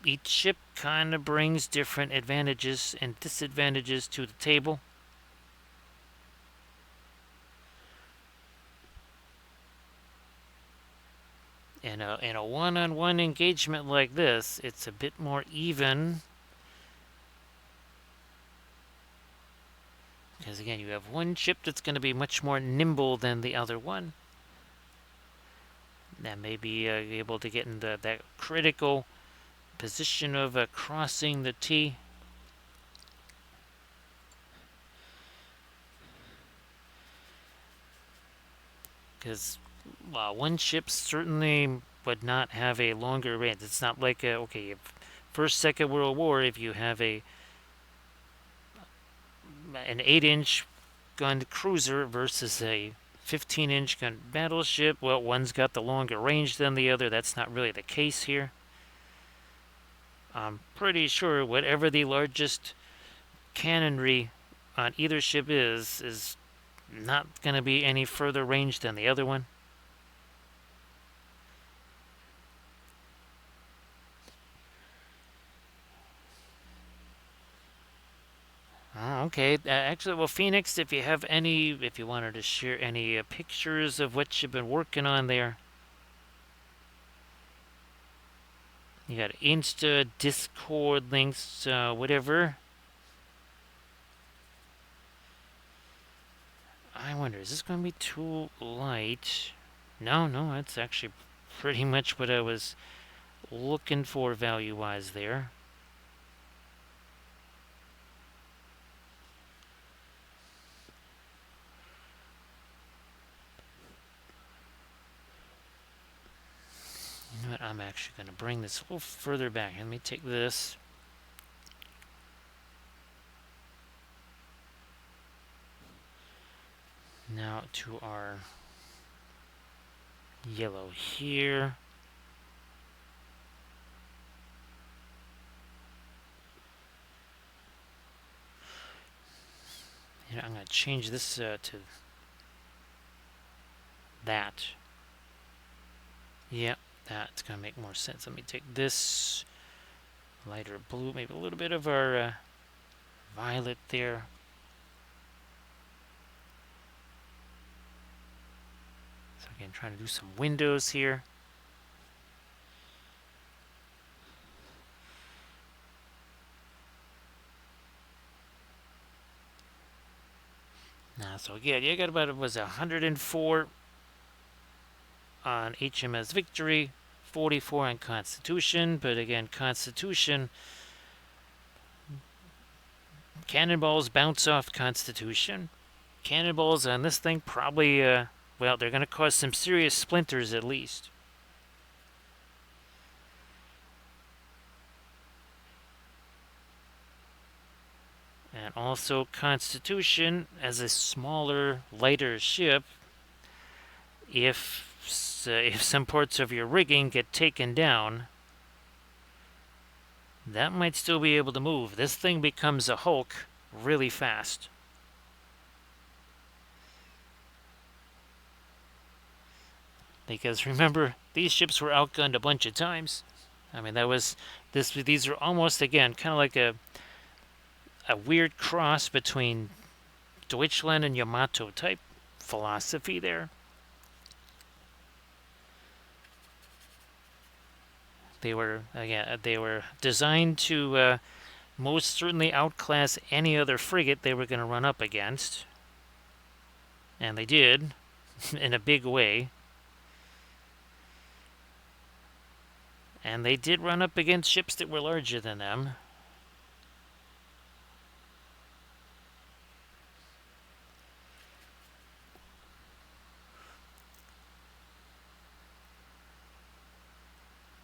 each ship kind of brings different advantages and disadvantages to the table. In a one-on-one engagement like this, it's a bit more even. Because again, you have one ship that's going to be much more nimble than the other one. That may be able to get in that critical position of crossing the T. Because one ship certainly would not have a longer range. It's not like, okay, if First, Second World War, if you have an 8-inch gun cruiser versus a 15-inch gun battleship, well, one's got the longer range than the other. That's not really the case here. I'm pretty sure whatever the largest cannonry on either ship is not going to be any further range than the other one. Okay. Actually, well, Phoenix, if you wanted to share any pictures of what you've been working on there, you got Insta, Discord links, whatever. I wonder, is this going to be too light? No, that's actually pretty much what I was looking for value-wise there. I'm actually going to bring this a little further back. Let me take this. Now to our yellow here. And I'm going to change this to that. Yep, that's going to make more sense. Let me take this lighter blue, maybe a little bit of our violet there. So again, trying to do some windows here. Now, so again, you got about, it was 104 on HMS Victory, 44 on Constitution, but again, Constitution, cannonballs bounce off Constitution. Cannonballs on this thing probably, well, they're going to cause some serious splinters at least. And also Constitution, as a smaller, lighter ship, if some parts of your rigging get taken down, that might still be able to move. This thing becomes a Hulk really fast. Because remember, these ships were outgunned a bunch of times. I mean, that was this. These are almost, again, kind of like a weird cross between Deutschland and Yamato type philosophy there. They were designed to most certainly outclass any other frigate they were going to run up against, and they did in a big way. And they did run up against ships that were larger than them.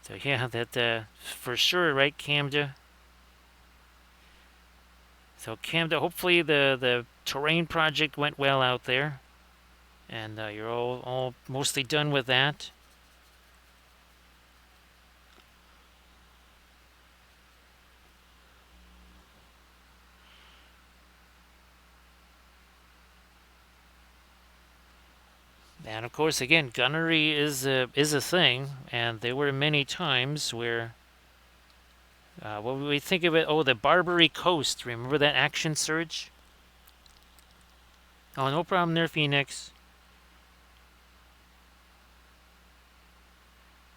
So yeah, that for sure, right, Camda? So Camda, hopefully the terrain project went well out there, and you're all mostly done with that. And of course, again, gunnery is a thing, and there were many times where, what would we think of it? Oh, the Barbary Coast. Remember that action surge? Oh, no problem there, Phoenix.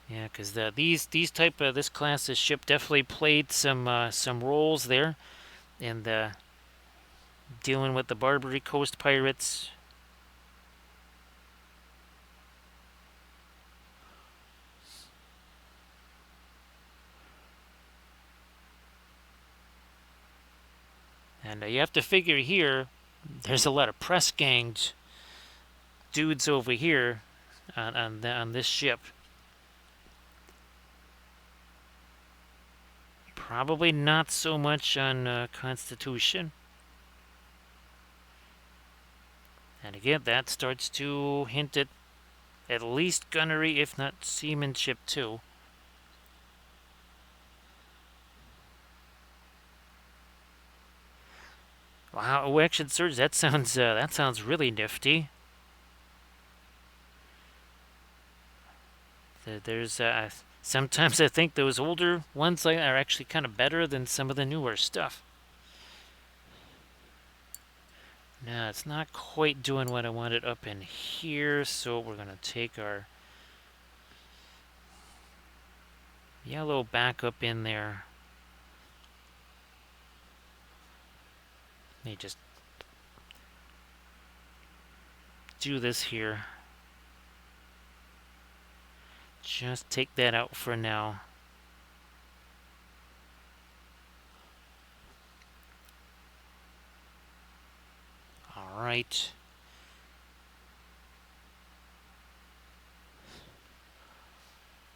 Yeah, because this class of ship definitely played some roles there in the dealing with the Barbary Coast pirates. And you have to figure here, there's a lot of press ganged dudes over here on this ship. Probably not so much on Constitution. And again, that starts to hint at least gunnery, if not seamanship too. Wow, action surge. That sounds really nifty. There's sometimes I think those older ones are actually kind of better than some of the newer stuff. Now it's not quite doing what I wanted up in here, so we're gonna take our yellow back up in there. Let me just do this here. Just take that out for now. All right.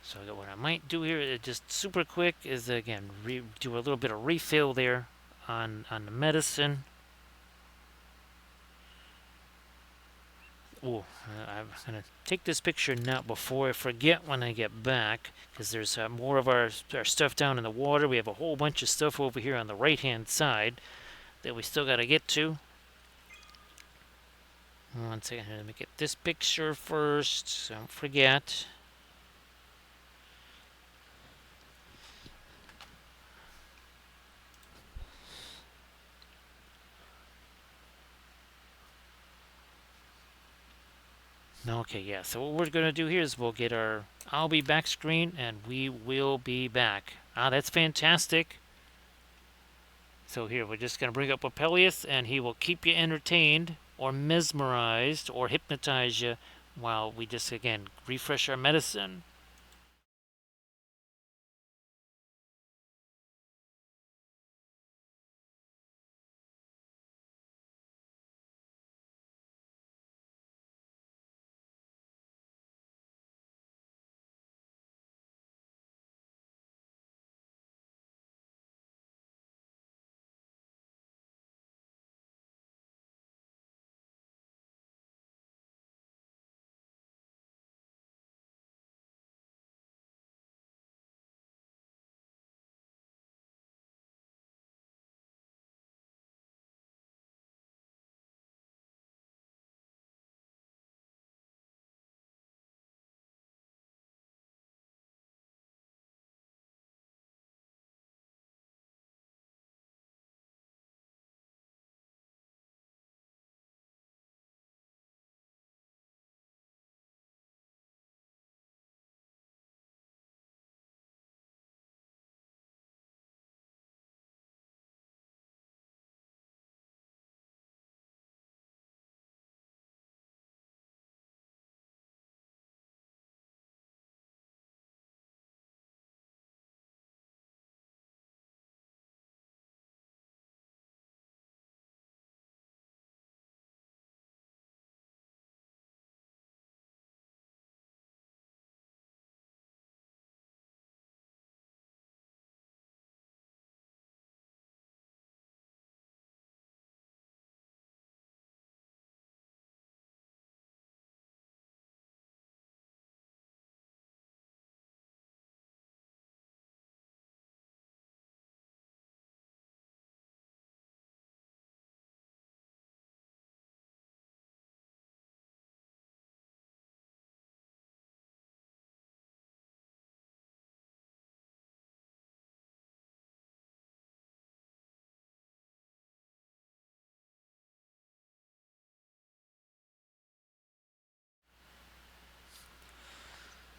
So what I might do here, just super quick, is again do a little bit of refill there on the medicine. Oh, I'm gonna take this picture now before I forget when I get back, because there's more of our stuff down in the water. We have a whole bunch of stuff over here on the right hand side that we still got to get to. One second here, let me get this picture first, so don't forget. Okay, yeah, so what we're going to do here is we'll get our I'll be back screen and we will be back. Ah, that's fantastic. So here, we're just going to bring up Apellius and he will keep you entertained or mesmerized or hypnotize you while we just, again, refresh our medicine.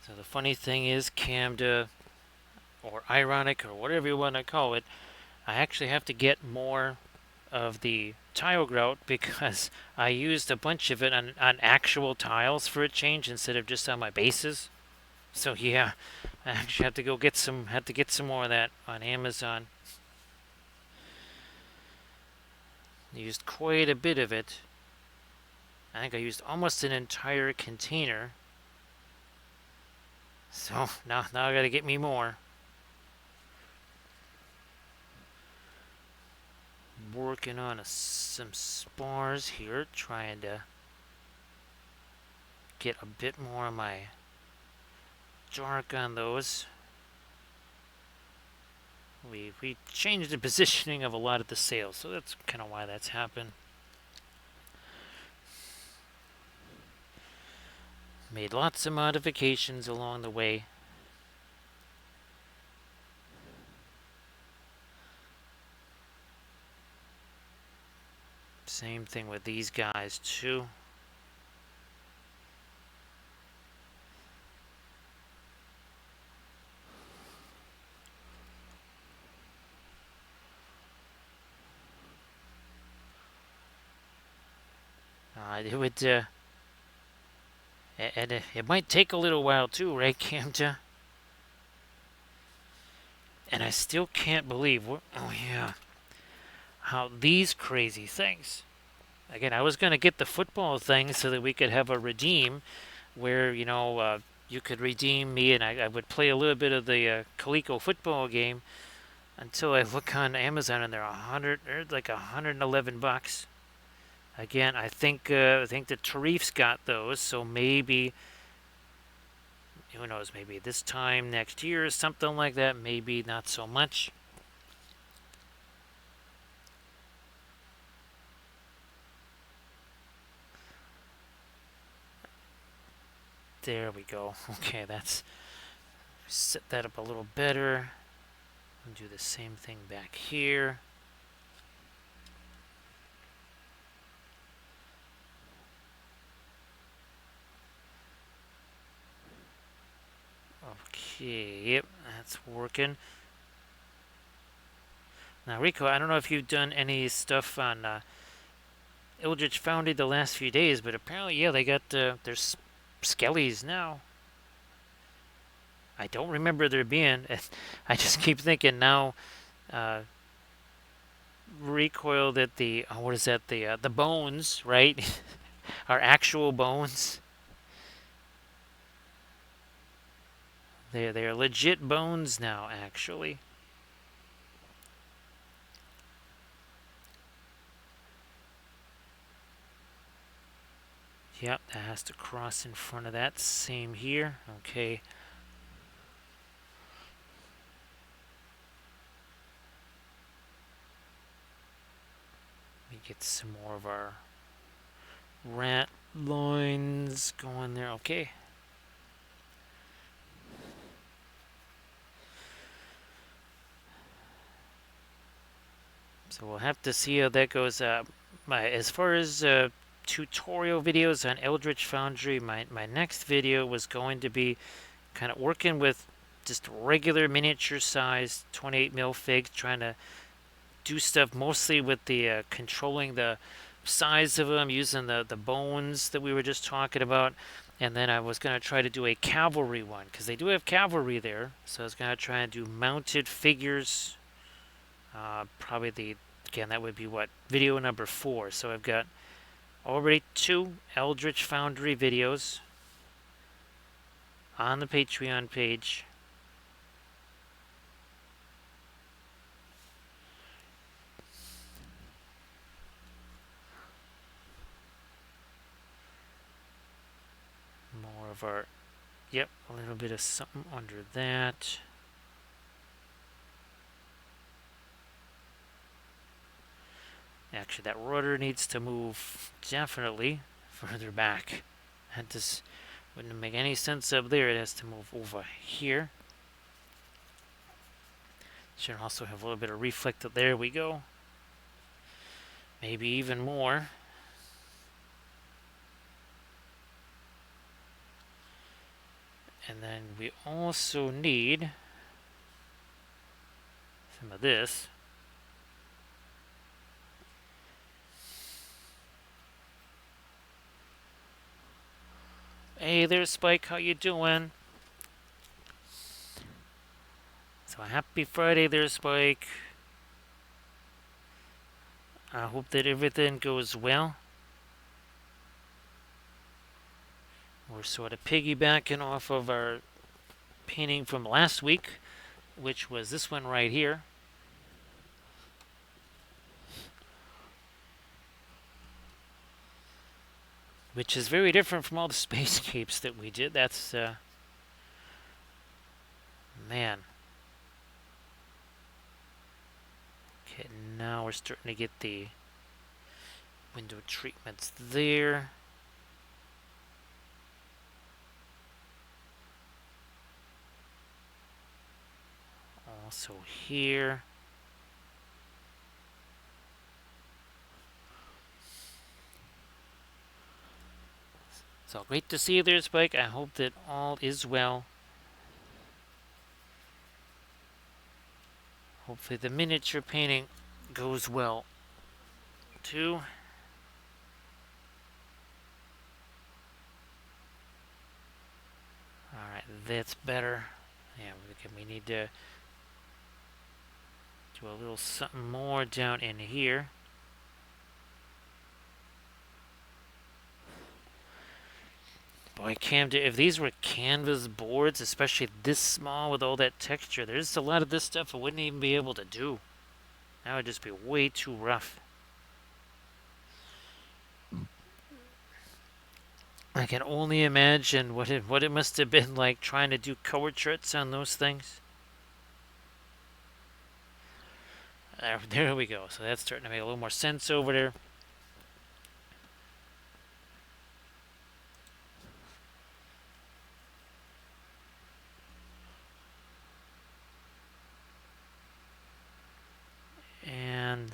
So the funny thing is, Camda, or ironic, or whatever you want to call it, I actually have to get more of the tile grout because I used a bunch of it on actual tiles for a change instead of just on my bases. So yeah, I actually have to go get some. Had to get some more of that on Amazon. I used quite a bit of it. I think I used almost an entire container. So now I gotta get me more. Working on some spars here, trying to get a bit more of my dark on those. We changed the positioning of a lot of the sails, so that's kind of why that's happened. Made lots of modifications along the way. Same thing with these guys too. It would, and it might take a little while too, right, Camta? And I still can't believe, oh yeah, how these crazy things. Again, I was gonna get the football thing so that we could have a redeem where you could redeem me, and I would play a little bit of the Coleco football game until I look on Amazon and they're like $111. Again, I think the Tarif's got those, so maybe who knows? Maybe this time next year or something like that. Maybe not so much. There we go. Okay, that's set that up a little better. And do the same thing back here. Okay, yep, that's working. Now, Rico, I don't know if you've done any stuff on Eldritch Foundry the last few days, but apparently, yeah, they got their skellies now. I don't remember there being. I just keep thinking now. Uh, recoil that the what is that the bones right are actual bones. They're legit bones now actually. Yep, that has to cross in front of that. Same here. Okay. Let me get some more of our rat loins going there. Okay. So we'll have to see how that goes. As far as tutorial videos on Eldritch Foundry, my next video was going to be kind of working with just regular miniature size 28 mil figs, trying to do stuff mostly with the controlling the size of them, using the bones that we were just talking about. And then I was going to try to do a cavalry one because they do have cavalry there. So I was going to try and do mounted figures. Probably again, that would be what? Video number 4. So I've got already 2 Eldritch Foundry videos on the Patreon page. More of our, yep, a little bit of something under that. Actually, that rudder needs to move definitely further back. That just wouldn't make any sense up there. It has to move over here. Should also have a little bit of reflected. There we go. Maybe even more. And then we also need some of this. Hey there, Spike. How you doing? So happy Friday there, Spike. I hope that everything goes well. We're sort of piggybacking off of our painting from last week, which was this one right here. Which is very different from all the spacescapes that we did. That's, man. Okay, now we're starting to get the window treatments there. Also here. So great to see you there, Spike. I hope that all is well. Hopefully the miniature painting goes well, too. Alright, that's better. Yeah, we need to do a little something more down in here. Boy, if these were canvas boards, especially this small with all that texture, there's a lot of this stuff I wouldn't even be able to do. That would just be way too rough. I can only imagine what it must have been like trying to do color charts on those things. There we go. So that's starting to make a little more sense over there. And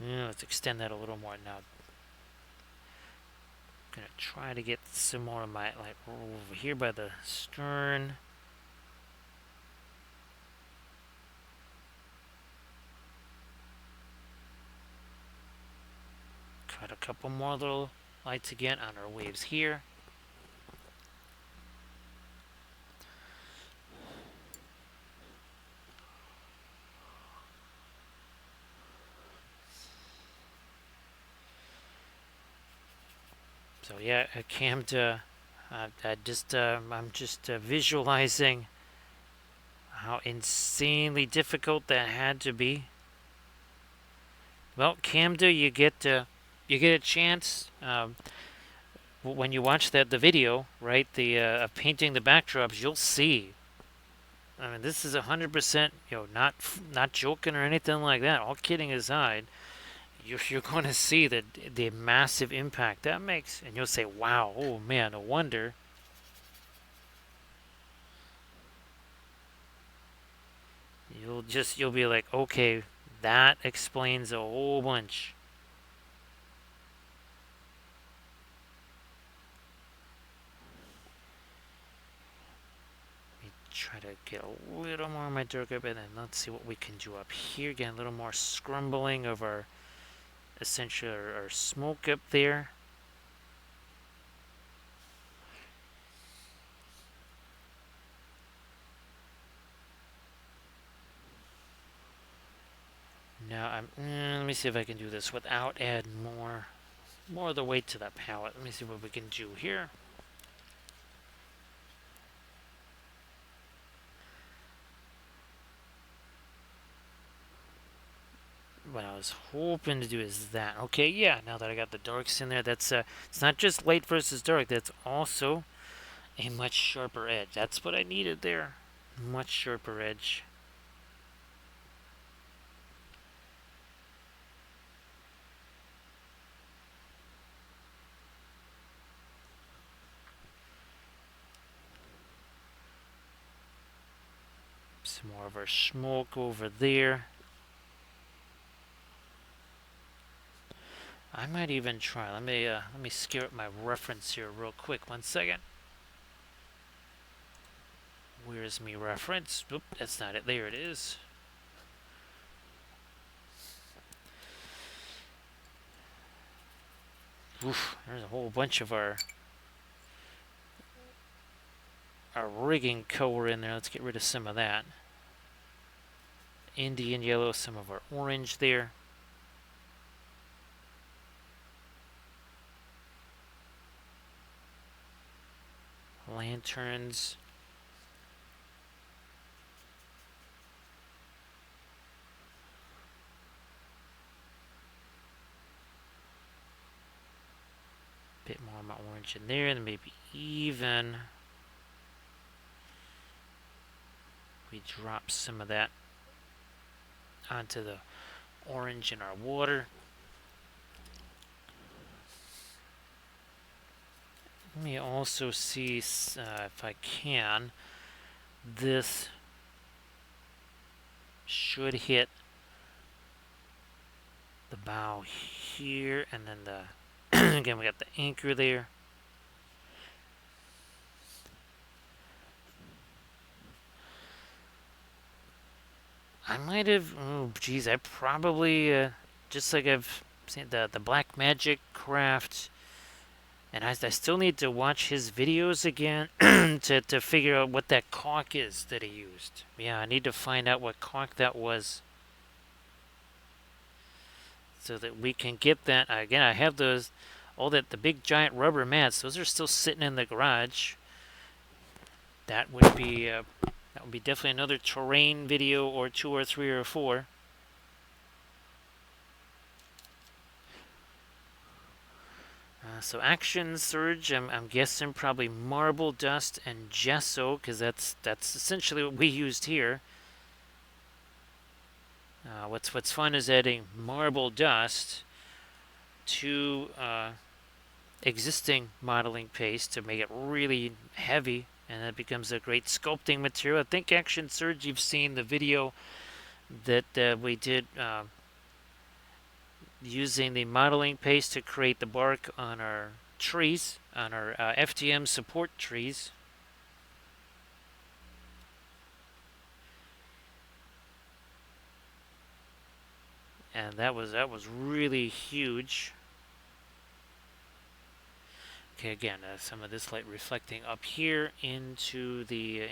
yeah, let's extend that a little more now. I'm gonna try to get some more of my like over here by the stern. Cut a couple more little lights again on our waves here. So yeah, I camped. I'm just visualizing how insanely difficult that had to be. Well, Camda, you get a chance when you watch the video, right? The painting the backdrops, you'll see. I mean, this is 100%, not joking or anything like that. All kidding aside, you're going to see the massive impact that makes, and you'll say, "Wow, oh man, no wonder." You'll be like, "Okay, that explains a whole bunch." Try to get a little more of my dark up, and then let's see what we can do up here. Get a little more scrumbling of our essentially our smoke up there. Now let me see if I can do this without adding more of the weight to that palette. Let me see what we can do here. What I was hoping to do is that. Okay, yeah, now that I got the darks in there, that's it's not just light versus dark, that's also a much sharper edge. That's what I needed there. Much sharper edge. Some more of our smoke over there. I might even try. Let me scare up my reference here real quick. 1 second. Where's me reference? Oop, that's not it. There it is. Oof, there's a whole bunch of our rigging color in there. Let's get rid of some of that. Indian yellow, some of our orange there. Lanterns. Bit more of my orange in there, and maybe even we drop some of that onto the orange in our water. Let me also see if I can. This should hit the bow here, and then again we got the anchor there. I might have. Oh, geez, I probably just like I've seen the Black Magic craft, and I still need to watch his videos again to figure out what that caulk is that he used. Yeah, I need to find out what caulk that was, so that we can get that again. I have those all that, the big giant rubber mats, those are still sitting in the garage. That would be definitely another terrain video or two or three or four. So action surge, I'm guessing probably marble dust and gesso, because that's essentially what we used here. What's fun is adding marble dust to existing modeling paste to make it really heavy, and it becomes a great sculpting material. I think Action Surge, you've seen the video that we did using the modeling paste to create the bark on our trees, on our FTM support trees. And that was really huge. Okay, again, some of this light reflecting up here into the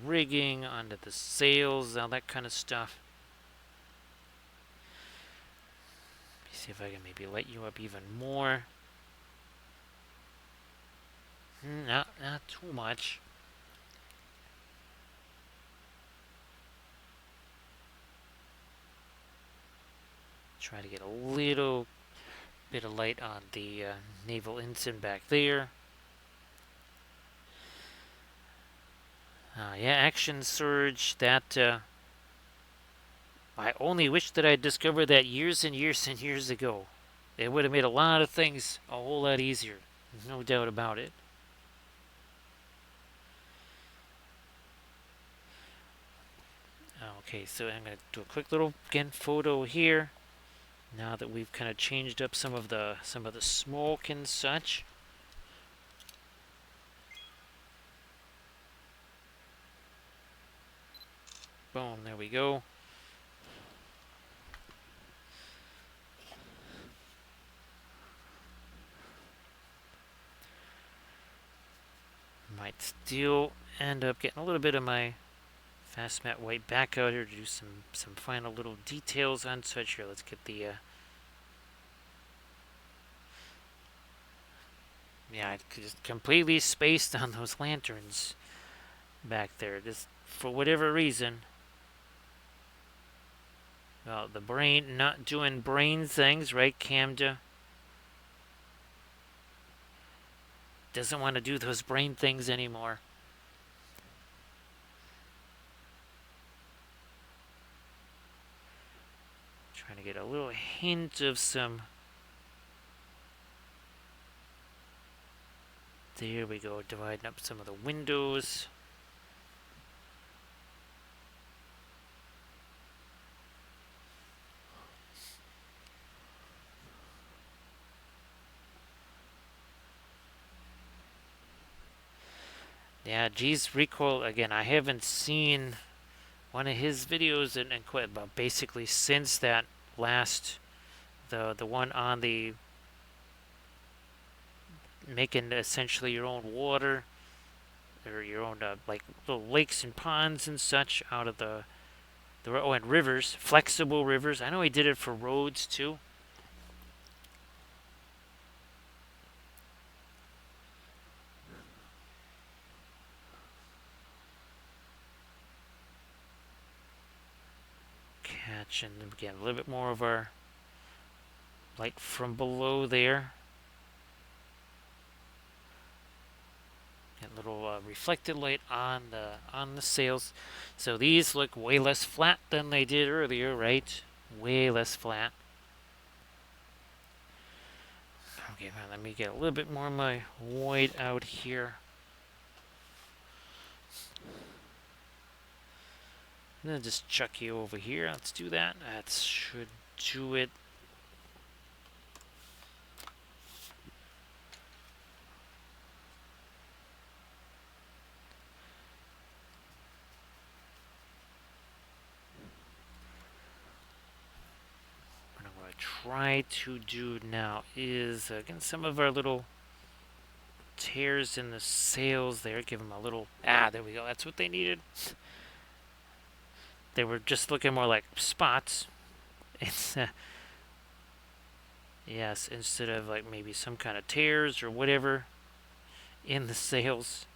rigging, onto the sails, all that kind of stuff. Let me see if I can maybe light you up even more. Not too much. Try to get a little bit of light on the naval ensign back there. Yeah, Action Surge. That I only wish that I discovered that years and years and years ago. It would have made a lot of things a whole lot easier. No doubt about it. Okay, so I'm going to do a quick little again photo here. Now that we've kind of changed up some of the smoke and such. Boom, there we go. Might still end up getting a little bit of my fast matte white back out here to do some final little details on such. Here, let's get the yeah, I just completely spaced on those lanterns back there, just for whatever reason. Well, the brain not doing brain things, right? Camda doesn't want to do those brain things anymore. Trying to get a little hint of some. There we go, dividing up some of the windows. Yeah, G's Recoil, again, I haven't seen one of his videos and quite about basically since that last, the one on the making essentially your own water or your own like little lakes and ponds and such out of oh, and rivers, flexible rivers. I know he did it for roads too. Catch and again a little bit more of our light from below there. Get a little reflected light on the sails. So these look way less flat than they did earlier, right? Way less flat. Okay, let me get a little bit more of my white out here. I'm gonna just chuck you over here. Let's do that. That should do it. What I'm gonna try to do now is again some of our little tears in the sails there. Give them a little. There we go. That's what they needed. They were just looking more like spots. It's Yes, instead of like maybe some kind of tears or whatever in the sails.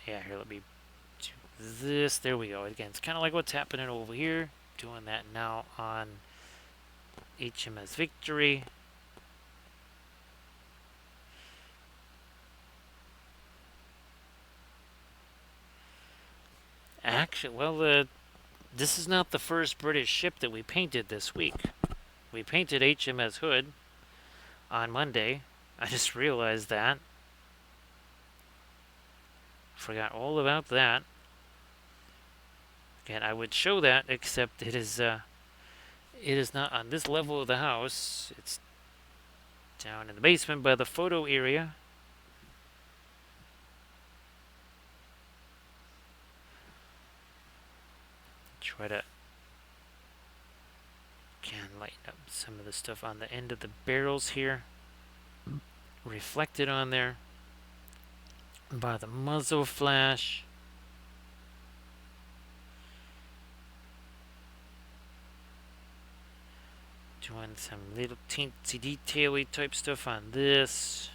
Yeah, here, let me do this. There we go. Again, it's kind of like what's happening over here. Doing that now on HMS Victory. Actually, well, this is not the first British ship that we painted this week. We painted HMS Hood on Monday. I just realized that. Forgot all about that. Again, I would show that, except it is not on this level of the house. It's down in the basement by the photo area. Try to can lighten up some of the stuff on the end of the barrels here. Reflected on there by the muzzle flash. Doing some little teensy detaily type stuff on this.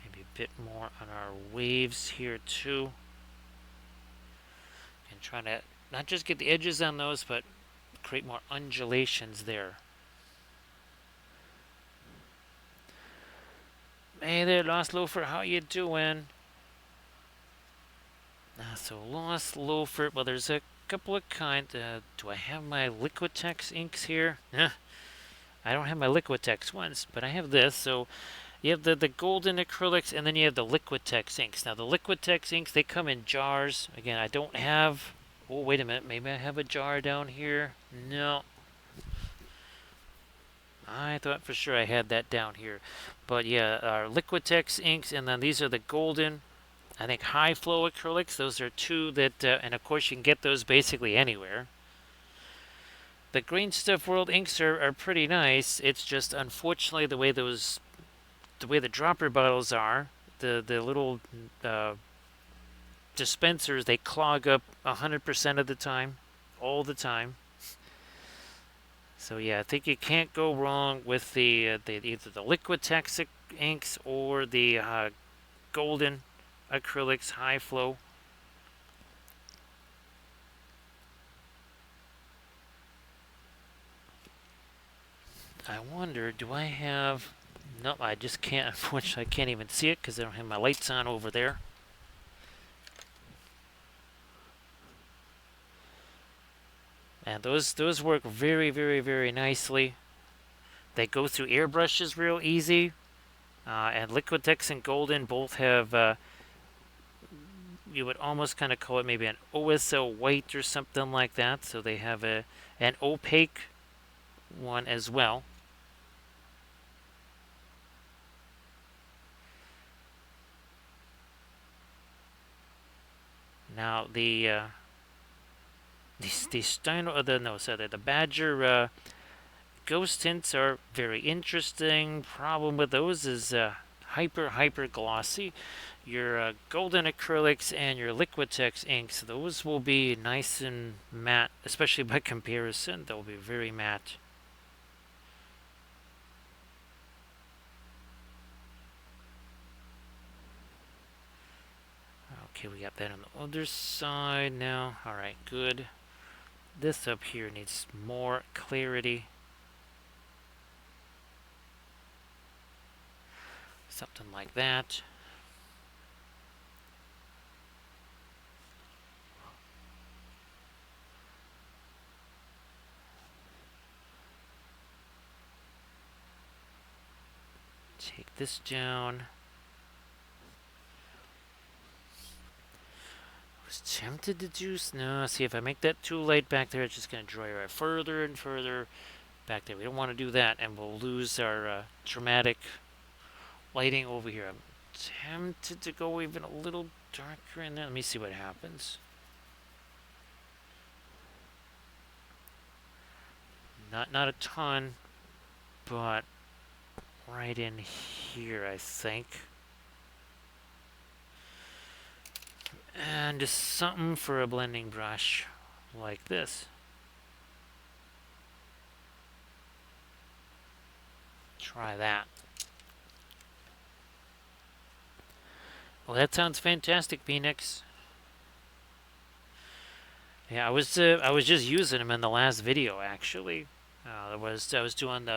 Maybe a bit more on our waves here too. And trying to not just get the edges on those, but create more undulations there. Hey there, Lost Loafer, how you doing? So Lost Loafer, well, there's a couple of kinds. Do I have my Liquitex inks here? I don't have my Liquitex ones, but I have this. So you have the golden acrylics, and then you have the Liquitex inks. Now the Liquitex inks, they come in jars. Again, I don't have. Oh, wait a minute. Maybe I have a jar down here. No, I thought for sure I had that down here. But yeah, our Liquitex inks, and then these are the golden. I think high flow acrylics. Those are two that, and of course you can get those basically anywhere. The Green Stuff World inks are pretty nice. It's just unfortunately the way the dropper bottles are, the little uh, dispensers, they clog up 100% of the time, all the time. So yeah, I think you can't go wrong with the either the Liquitex inks or the golden acrylics high flow. I wonder, do I have? No, I just can't. Unfortunately, I can't even see it because I don't have my lights on over there. And those work very, very, very nicely. They go through airbrushes real easy. And Liquitex and Golden both have, you would almost kind of call it maybe an OSO white or something like that. So they have an opaque one as well. Now the Steiner, no, sorry, the Badger ghost tints are very interesting. Problem with those is hyper glossy. Your golden acrylics and your Liquitex inks, those will be nice and matte, especially by comparison. They'll be very matte. Okay, we got that on the other side now. All right, good. This up here needs more clarity. Something like that. Take this down. I was tempted to do. No, see, if I make that too light back there, it's just going to dry right further and further back there. We don't want to do that, and we'll lose our dramatic lighting over here. I'm tempted to go even a little darker in there. Let me see what happens. Not a ton, but right in here, I think. And just something for a blending brush like this. Try that. Well, that sounds fantastic, Phoenix. Yeah, I was just using them in the last video actually. I was doing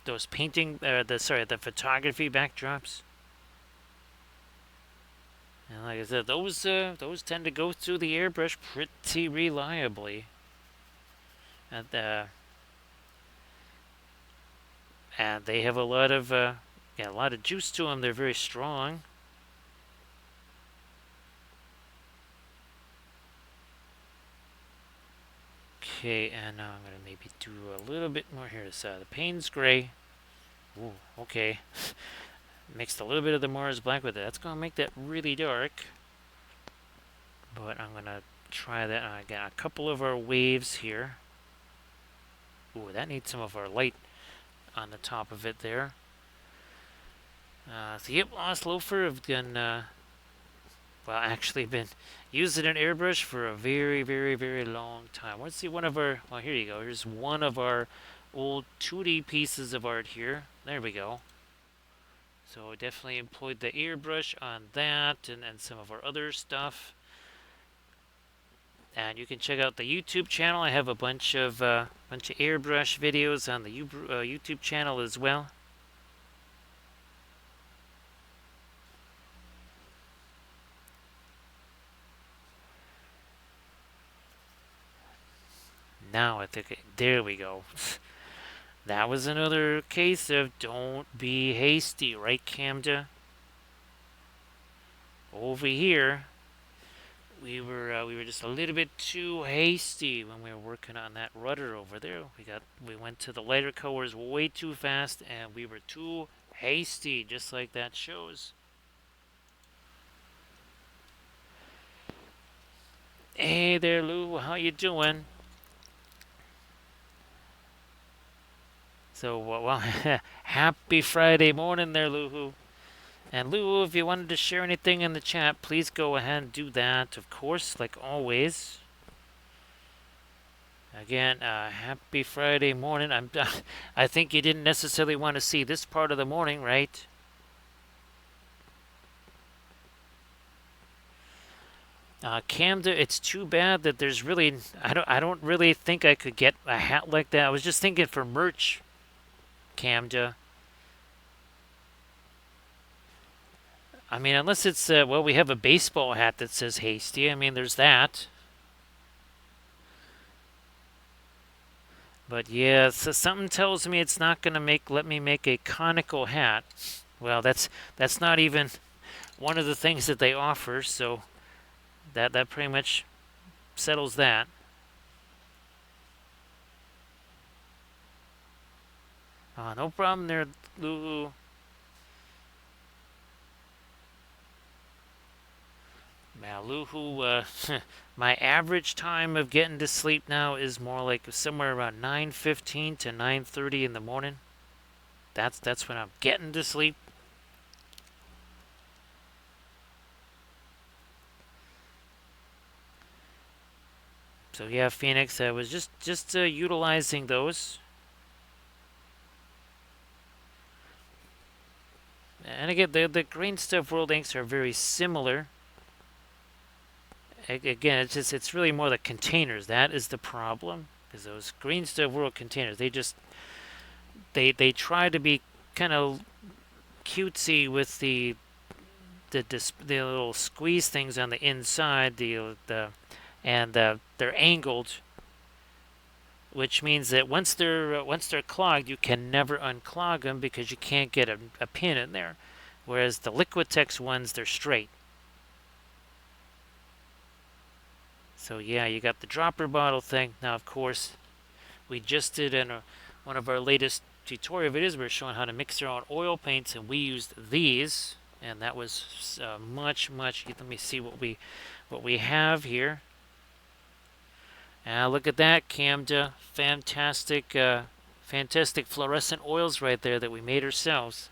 those painting the photography backdrops. And like I said, those tend to go through the airbrush pretty reliably. And and they have a lot of a lot of juice to them. They're very strong. Okay, and now I'm gonna maybe do a little bit more here. The Payne's gray. Ooh, okay. Mixed a little bit of the Mars black with it. That's gonna make that really dark. But I'm gonna try that. I got a couple of our waves here. Ooh, that needs some of our light on the top of it there. So yep, Lost Loafer have been, well, actually been using an airbrush for a very, very, very long time. Let's see one of our, well, here you go. Here's one of our old 2D pieces of art here. There we go. So definitely employed the airbrush on that and some of our other stuff. And you can check out the YouTube channel. I have a bunch of airbrush videos on the YouTube channel as well. Now I think there we go. That was another case of don't be hasty, right, Camda? Over here, we were just a little bit too hasty when we were working on that rudder over there. We went to the lighter colors way too fast, and we were too hasty, just like that shows. Hey there, Lou. How you doing? So, well, happy Friday morning there, Lou. And Lou, if you wanted to share anything in the chat, please go ahead and do that, of course, like always. Again, happy Friday morning. I think you didn't necessarily want to see this part of the morning, right? Camda, it's too bad that there's really I don't really think I could get a hat like that. I was just thinking for merch, Camda. I mean, unless it's well, we have a baseball hat that says Hasty. I mean, there's that. But yeah, so something tells me it's not gonna let me make a conical hat. Well, that's not even one of the things that they offer, so that pretty much settles that. No problem there, Lulu. Now, Lulu, my average time of getting to sleep now is more like somewhere around 9:15 to 9:30 in the morning. That's when I'm getting to sleep. So yeah, Phoenix, I was just utilizing those. And again, the green stuff world inks are very similar. Again, it's really more the containers that is the problem, because those green stuff world containers, they try to be kind of cutesy with the little squeeze things on the inside, they're angled, which means that once they're clogged, you can never unclog them because you can't get a pin in there. Whereas the Liquitex ones, they're straight. So yeah, you got the dropper bottle thing. Now, of course, we just did in one of our latest tutorial videos, we were showing how to mix our own oil paints, and we used these, and that was much. Let me see what we have here. Look at that, Camda, fantastic fantastic fluorescent oils right there that we made ourselves.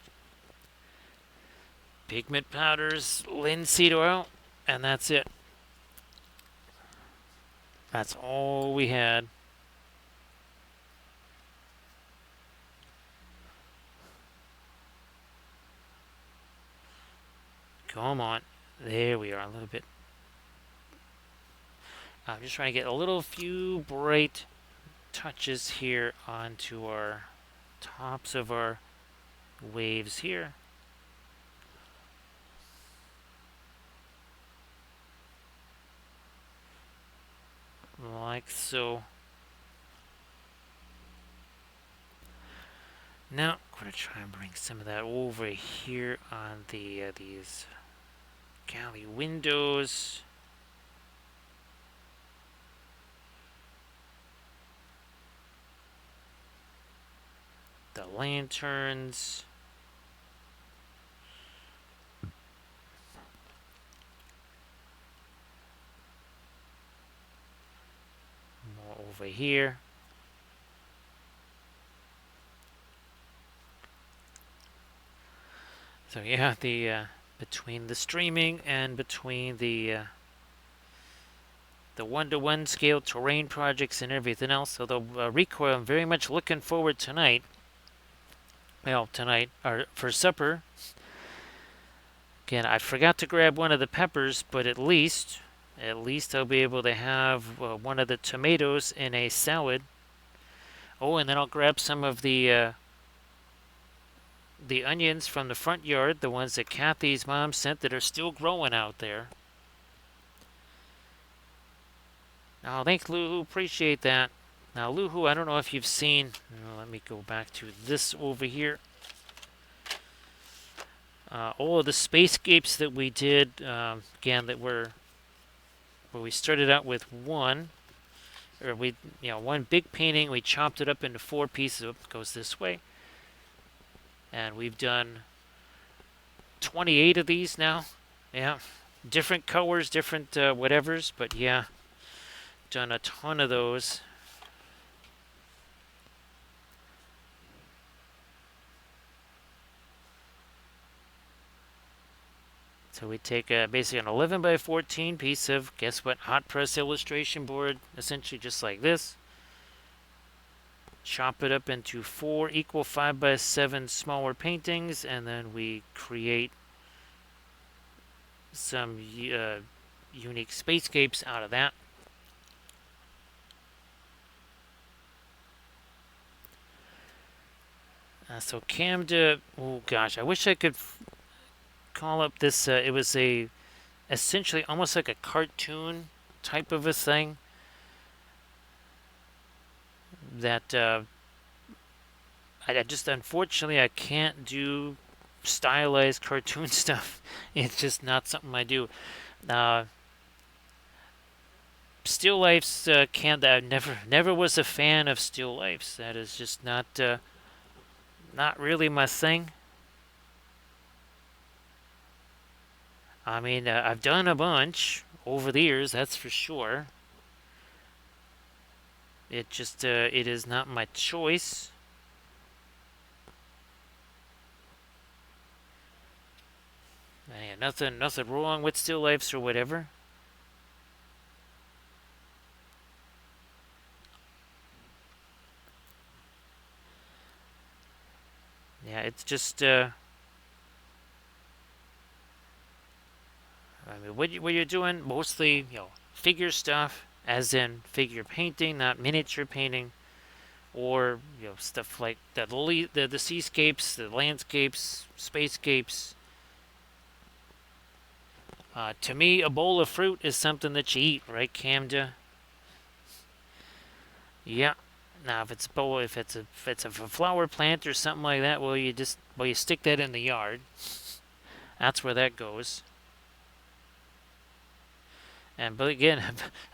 Pigment powders, linseed oil, and that's it. That's all we had. Come on. There we are, a little bit. I'm just trying to get a little few bright touches here onto our tops of our waves here. Like so. Now, I'm going to try and bring some of that over here on these galley windows. The lanterns. More over here. So yeah, the between the streaming and between the one-to-one scale terrain projects and everything else. So the recoil, I'm very much looking forward tonight. Well, tonight or for supper. Again, I forgot to grab one of the peppers, but at least I'll be able to have one of the tomatoes in a salad. Oh, and then I'll grab some of the onions from the front yard, the ones that Kathy's mom sent that are still growing out there. Oh, thanks, Luhu. Appreciate that. Now, Luhu, I don't know if you've seen. Let me go back to this over here. All of the spacescapes that we did, again, that were where we started out with one, or one big painting. We chopped it up into four pieces. It goes this way, and we've done 28 of these now. Yeah, different colors, different whatevers, but yeah, done a ton of those. So we take basically an 11 by 14 piece of, guess what, hot press illustration board, essentially just like this. Chop it up into four equal 5 by 7 smaller paintings, and then we create some unique spacescapes out of that. So Camda, oh gosh, I wish I could call up this. It was essentially almost like a cartoon type of a thing that I just unfortunately I can't do stylized cartoon stuff. It's just not something I do. Uh, Still lifes can't. I never was a fan of still lifes. That is just not really my thing. I mean, I've done a bunch over the years, that's for sure. It is not my choice. Yeah, nothing wrong with still lifes or whatever. Yeah, it's just I mean, what you're doing mostly, figure stuff, as in figure painting, not miniature painting, or stuff like the seascapes, the landscapes, spacescapes. To me, a bowl of fruit is something that you eat, right, Camda? Yeah. Now, if it's a flower plant or something like that, you stick that in the yard. That's where that goes. But again,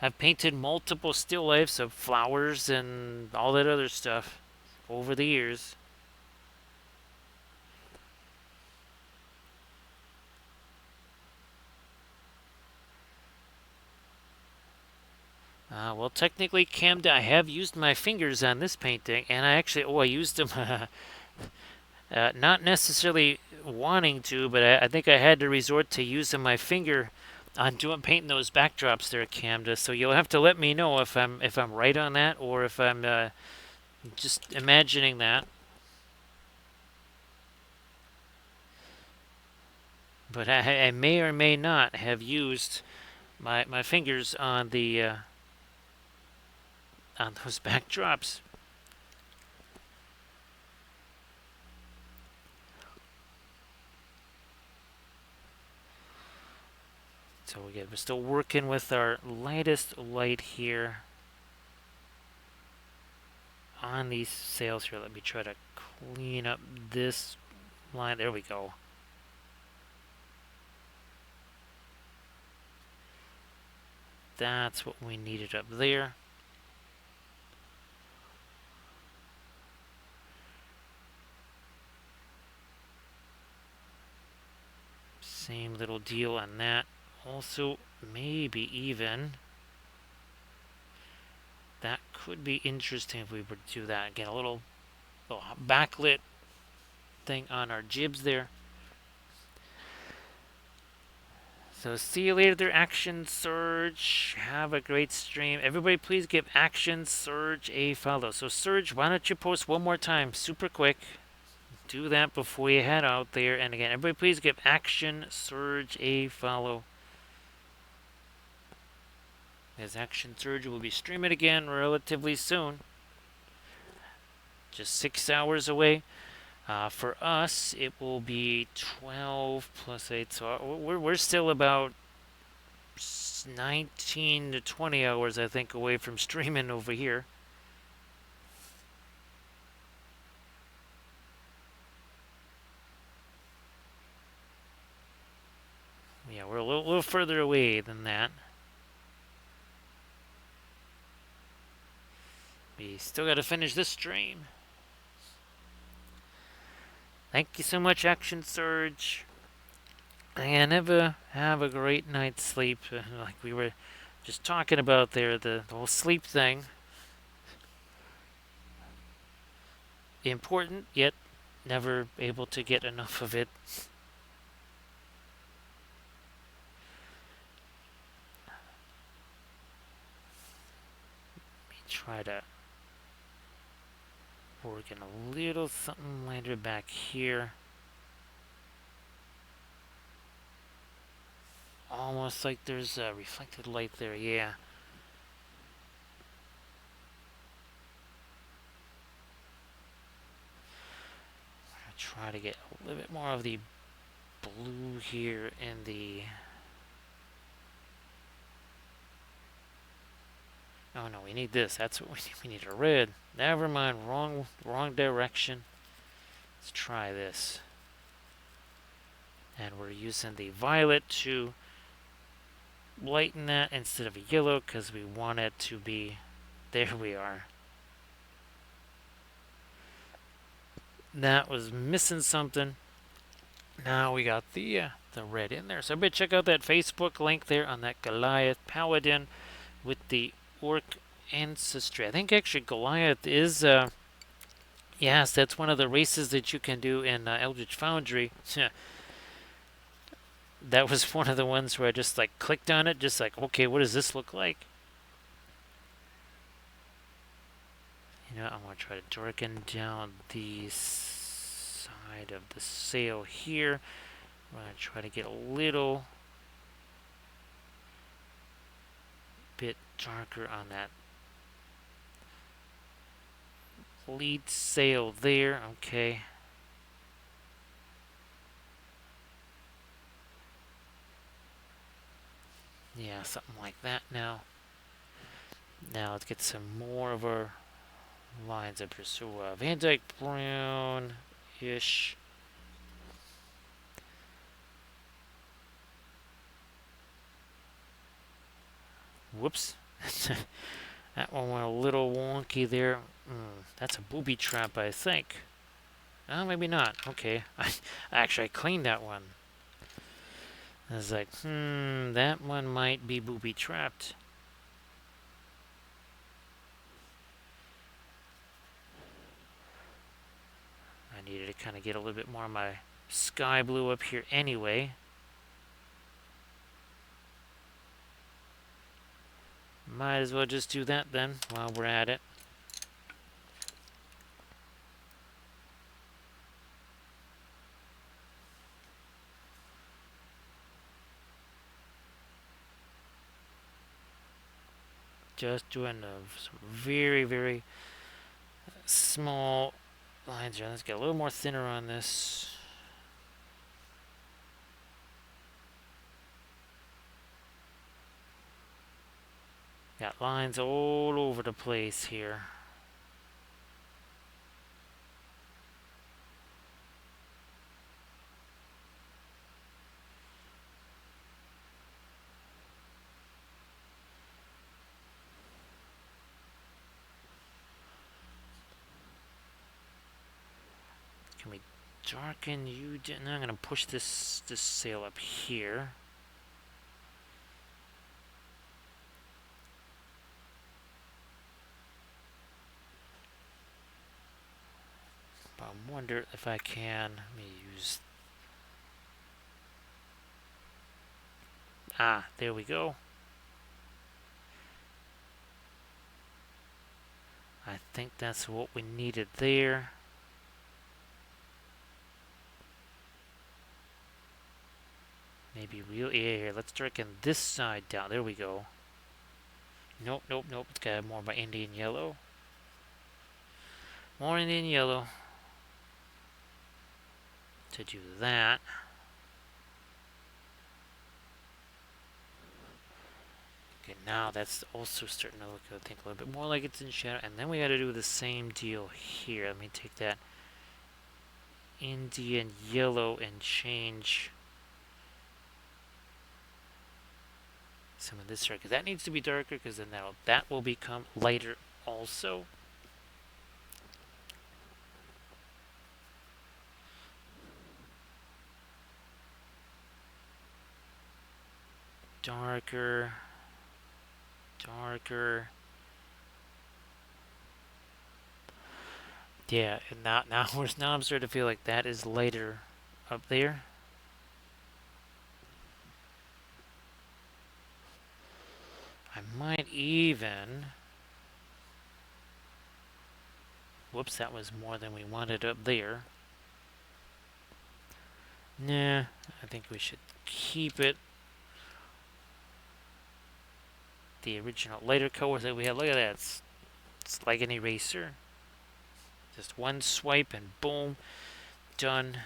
I've painted multiple still lifes of flowers and all that other stuff over the years. Well, technically, Camden, I have used my fingers on this painting, and I used them, not necessarily wanting to, but I think I had to resort to using my finger on doing painting those backdrops there, Camden. So you'll have to let me know if I'm right on that, or if I'm just imagining that. But I may or may not have used my fingers on those backdrops. So we're still working with our lightest light here on these sails here. Let me try to clean up this line. There we go. That's what we needed up there. Same little deal on that. Also, maybe even that could be interesting if we were to do that. Again, a little backlit thing on our jibs there. So see you later there, Action Surge. Have a great stream. Everybody please give Action Surge a follow. So Surge, why don't you post one more time, super quick. Do that before you head out there. And again, everybody please give Action Surge a follow. As Action Surge will be streaming again relatively soon. Just 6 hours away. For us, it will be 12 plus 8. So we're still about 19 to 20 hours, I think, away from streaming over here. Yeah, we're a little further away than that. We still got to finish this stream. Thank you so much, Action Surge. And have a great night's sleep. Like we were just talking about there, the whole sleep thing. Important, yet never able to get enough of it. Let me try to work in a little something lighter back here. Almost like there's a reflected light there, yeah. I'm gonna try to get a little bit more of the blue here in the... Oh no, we need this. That's what we need. We need a red. Never mind. Wrong direction. Let's try this. And we're using the violet to lighten that instead of a yellow because we want it to be... There we are. That was missing something. Now we got the red in there. So everybody check out that Facebook link there on that Goliath Paladin with the Orc ancestry. I think actually Goliath is... yes, that's one of the races that you can do in Eldritch Foundry. That was one of the ones where I just like clicked on it, just like, okay, what does this look like? You know, I'm going to try to darken down the side of the sail here. I'm going to try to get a little bit darker on that lead sail there. Okay. Yeah, something like that now. Now let's get some more of our lines up here. So Van Dyke Brown-ish. Whoops. That one went a little wonky there. That's a booby trap, I think. Oh, maybe not. Okay. Actually, I cleaned that one. I was like, that one might be booby trapped. needed to kind of get a little bit more of my sky blue up here anyway. Might as well just do that then while we're at it. Just doing some very, very small lines here. Let's get a little more thinner on this. Got lines all over the place here. Can we darken you? Now I'm gonna push this sail up here. But I wonder if I can. Let me use. There we go. I think that's what we needed there. Maybe real. Yeah, here. Let's darken this side down. There we go. Nope, nope, nope. It's got more of my Indian yellow. More Indian yellow. To do that. Okay, now that's also starting to look, I think, a little bit more like it's in shadow. And then we got to do the same deal here. Let me take that Indian yellow and change some of this dark, because that needs to be darker, because then that will become lighter also. Darker, darker. Yeah, and now I'm starting to feel like that is lighter up there. I might even. Whoops, that was more than we wanted up there. Nah, I think we should keep it the original lighter colors that we had. Look at that. It's like an eraser. Just one swipe and boom, done.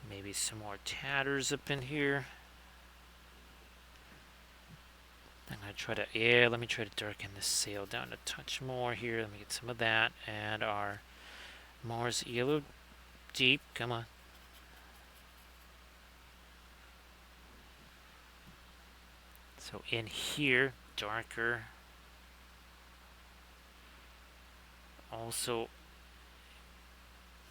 Maybe some more tatters up in here. I'm gonna try to, let me try to darken this sail down a touch more here. Let me get some of that. And our Mars yellow deep, come on. So in here, darker. Also,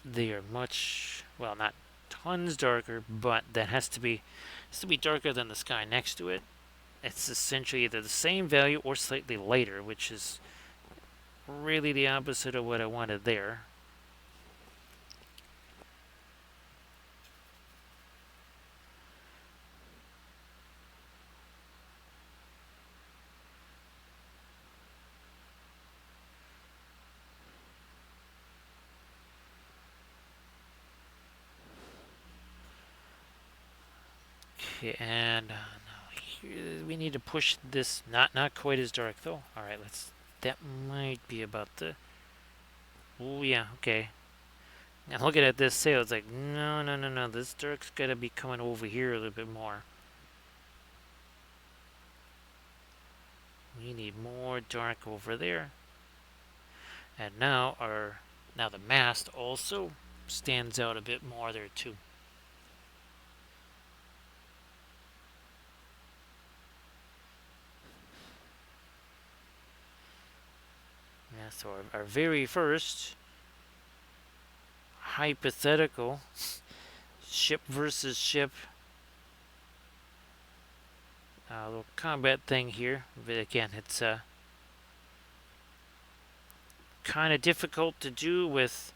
they are much, well, not tons darker, but that has to be darker than the sky next to it. It's essentially either the same value or slightly lighter, which is really the opposite of what I wanted there. Okay, and now here we need to push this. Not quite as dark though. All right, let's. That might be about the. Oh yeah, okay. Now looking at this sail, it's like no, no, no, no. This dark's gotta be coming over here a little bit more. We need more dark over there. And now the mast also stands out a bit more there too. Yeah, so our very first hypothetical ship versus ship A little combat thing here. But again, it's kind of difficult to do with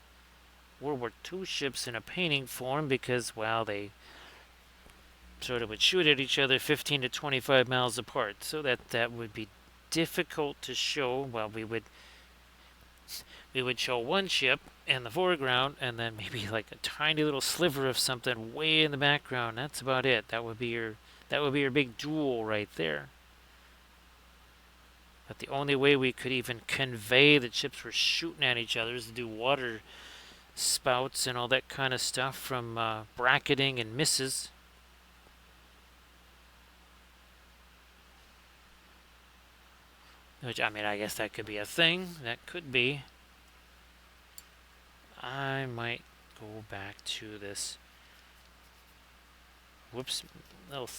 World War II ships in a painting form because, well, they sort of would shoot at each other 15 to 25 miles apart. So that would be difficult to show. Well, we would show one ship in the foreground and then maybe like a tiny little sliver of something way in the background. That's about it. That would be your big duel right there. But the only way we could even convey that ships were shooting at each other is to do water spouts and all that kind of stuff from bracketing and misses. Which, I mean, I guess that could be a thing. That could be. I might go back to this. Whoops. Little,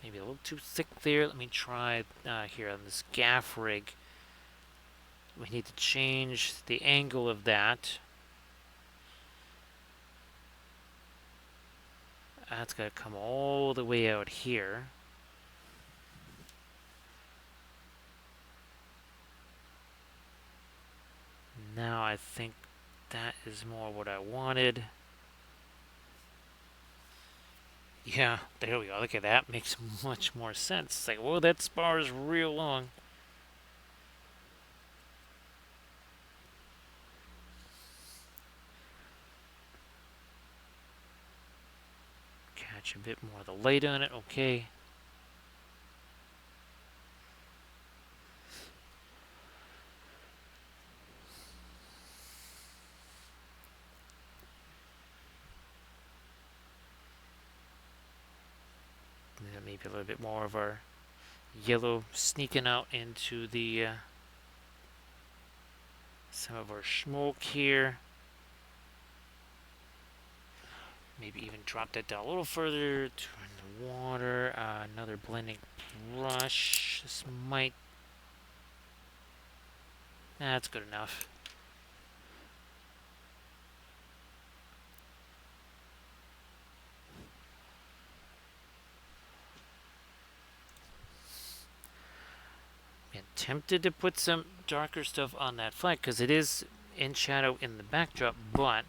maybe a little too thick there. Let me try here on this gaff rig. We need to change the angle of that. That's got to come all the way out here. Now I think that is more what I wanted. Yeah, there we go. Look at that. Makes much more sense. It's like, whoa, that spar is real long. Catch a bit more of the light on it. Okay. Maybe a little bit more of our yellow sneaking out into the some of our smoke here. Maybe even drop that down a little further. Turn the water. Another blending brush. This might. That's good enough. I'm tempted to put some darker stuff on that flag because it is in shadow in the backdrop, but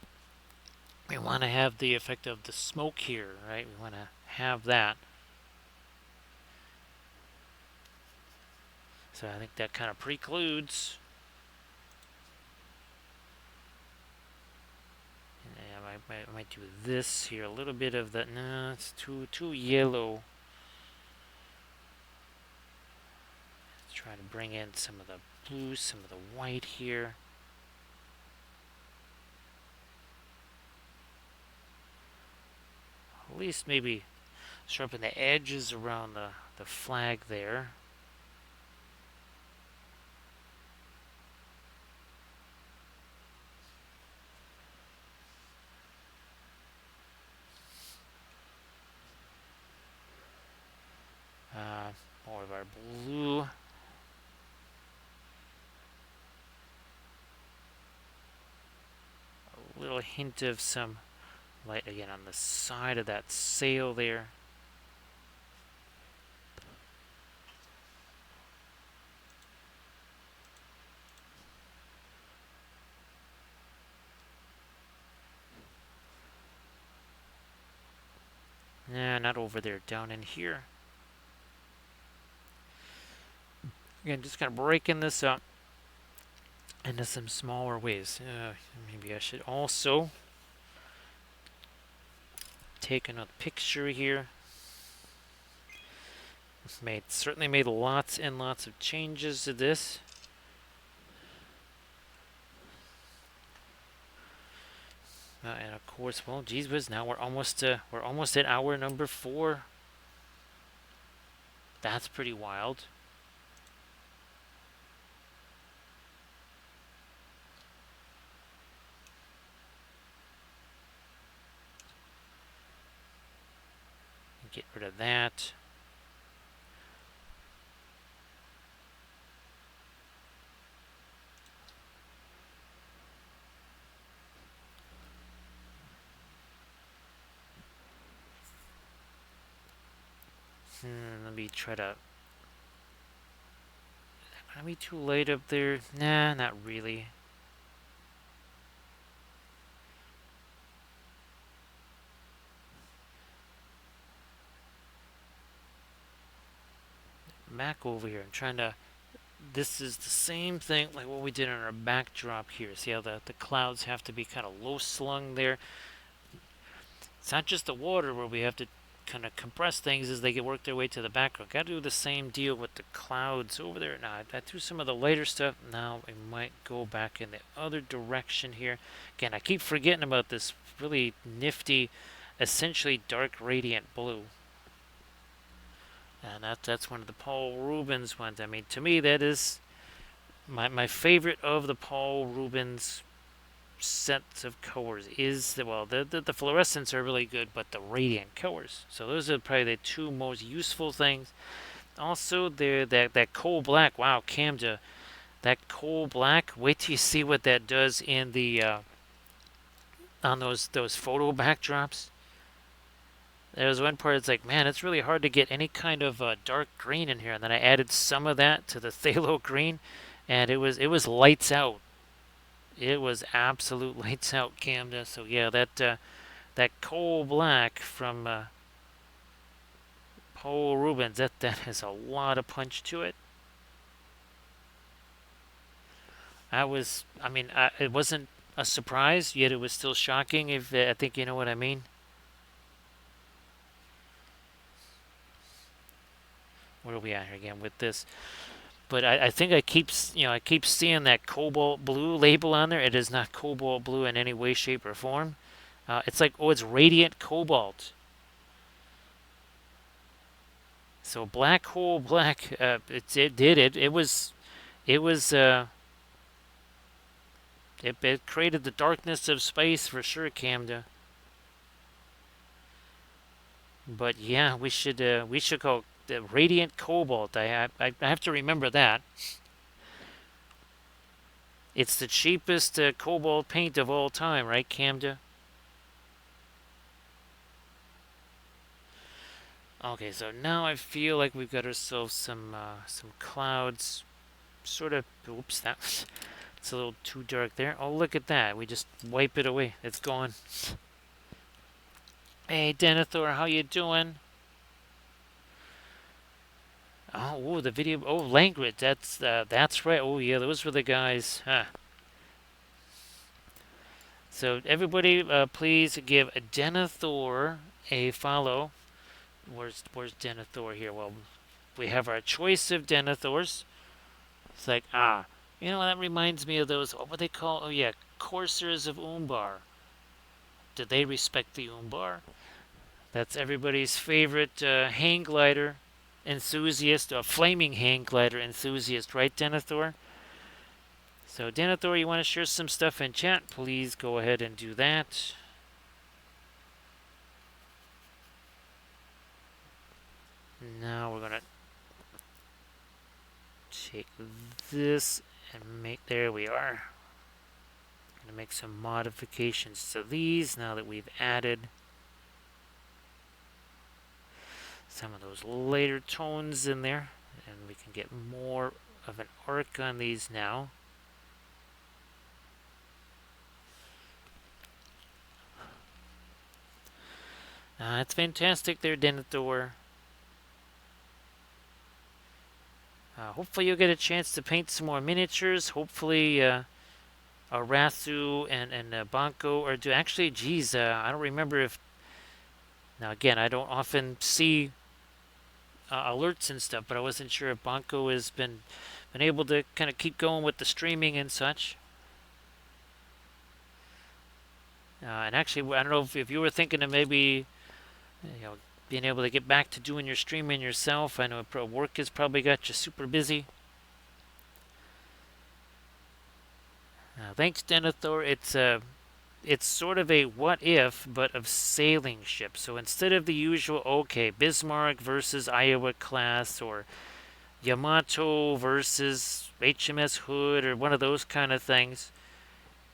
we want to have the effect of the smoke here, right? We want to have that. So I think that kind of precludes. Yeah, I might do this here. A little bit of that. No, it's too yellow. Let's try to bring in some of the blue, some of the white here. At least maybe sharpen the edges around the flag there. More of our blue. A little hint of some light again on the side of that sail there. Nah, not over there, down in here. Again, just kind of breaking this up into some smaller ways. Maybe I should also take another picture here. Certainly made lots and lots of changes to this. And of course, well, geez whiz, now we're almost at hour number 4. That's pretty wild. Get rid of that. Let me try to. Are we too light up there? Nah, not really. Back over here. I'm trying to. This is the same thing like what we did on our backdrop here. See how the clouds have to be kind of low slung there? It's not just the water where we have to kind of compress things as they get work their way to the background. Got to do the same deal with the clouds over there. Now, I threw some of the lighter stuff. Now I might go back in the other direction here. Again, I keep forgetting about this really nifty, essentially dark radiant blue. And that's one of the Paul Rubens ones. I mean, to me, that is my favorite of the Paul Rubens sets of colors is the fluorescents are really good, but the radiant colors. So those are probably the two most useful things. Also, there that coal black. Wow, Camda, that coal black. Wait till you see what that does in the on those photo backdrops. There was one part. It's like, man, it's really hard to get any kind of dark green in here. And then I added some of that to the phthalo green, and it was lights out. It was absolute lights out, Camda. So yeah, that coal black from Paul Rubens, that has a lot of punch to it. I mean, it wasn't a surprise, yet it was still shocking. If I think you know what I mean. Where are we at here again with this? But I think I keep seeing that cobalt blue label on there. It is not cobalt blue in any way, shape, or form. It's like, oh, it's radiant cobalt. So black hole black. It did it. It was it created the darkness of space for sure, Camda. But yeah, we should go the radiant cobalt. I have to remember that. It's the cheapest cobalt paint of all time, right, Camda? Okay, so now I feel like we've got ourselves some clouds. Sort of. Oops, it's a little too dark there. Oh, look at that. We just wipe it away. It's gone. Hey, Denethor, how you doing? Oh, the video. Oh, language. That's right. Oh, yeah, those were the guys. Huh. So everybody, please give Denethor a follow. Where's Denethor here? Well, we have our choice of Denethors. It's like that reminds me of those. What they call? Oh yeah, coursers of Umbar. Do they respect the Umbar? That's everybody's favorite hang glider enthusiast, a flaming hang glider enthusiast, right, Denethor? So, Denethor, you want to share some stuff in chat? Please go ahead and do that. Now we're gonna take this and there we are. Gonna make some modifications to these now that we've added some of those later tones in there, and we can get more of an arc on these now. It's fantastic there, Denethor. Hopefully you'll get a chance to paint some more miniatures. Hopefully Arathu and Banco are do. Actually, geez, I don't remember if. Now again, I don't often see alerts and stuff, but I wasn't sure if Banco has been able to kind of keep going with the streaming and such. And actually, I don't know if you were thinking of maybe, being able to get back to doing your streaming yourself. I know work has probably got you super busy. Thanks, Denethor. It's sort of a what if, but of sailing ships. So instead of the usual, okay, Bismarck versus Iowa class, or Yamato versus HMS Hood, or one of those kind of things,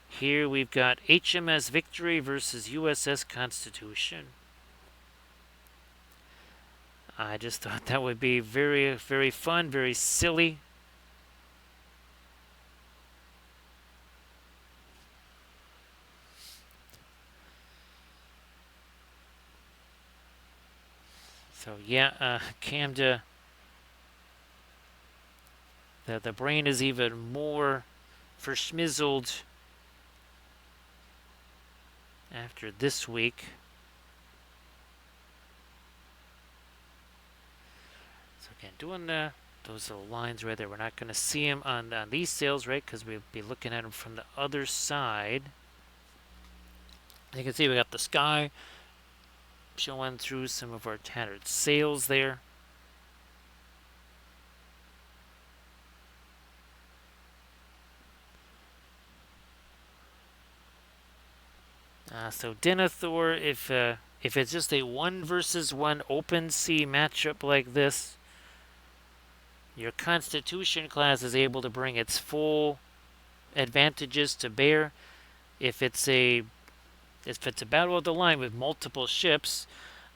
here we've got HMS Victory versus USS Constitution. I just thought that would be very, very fun, very silly. So yeah, Camda, the brain is even more verschmizzled after this week. So again, doing those little lines right there. We're not going to see them on these sails, right? Because we'll be looking at them from the other side. You can see we got the sky showing through some of our tattered sails there. So Denethor, if it's just a 1 versus 1 open sea matchup like this, your Constitution class is able to bring its full advantages to bear. If it's a battle of the line with multiple ships,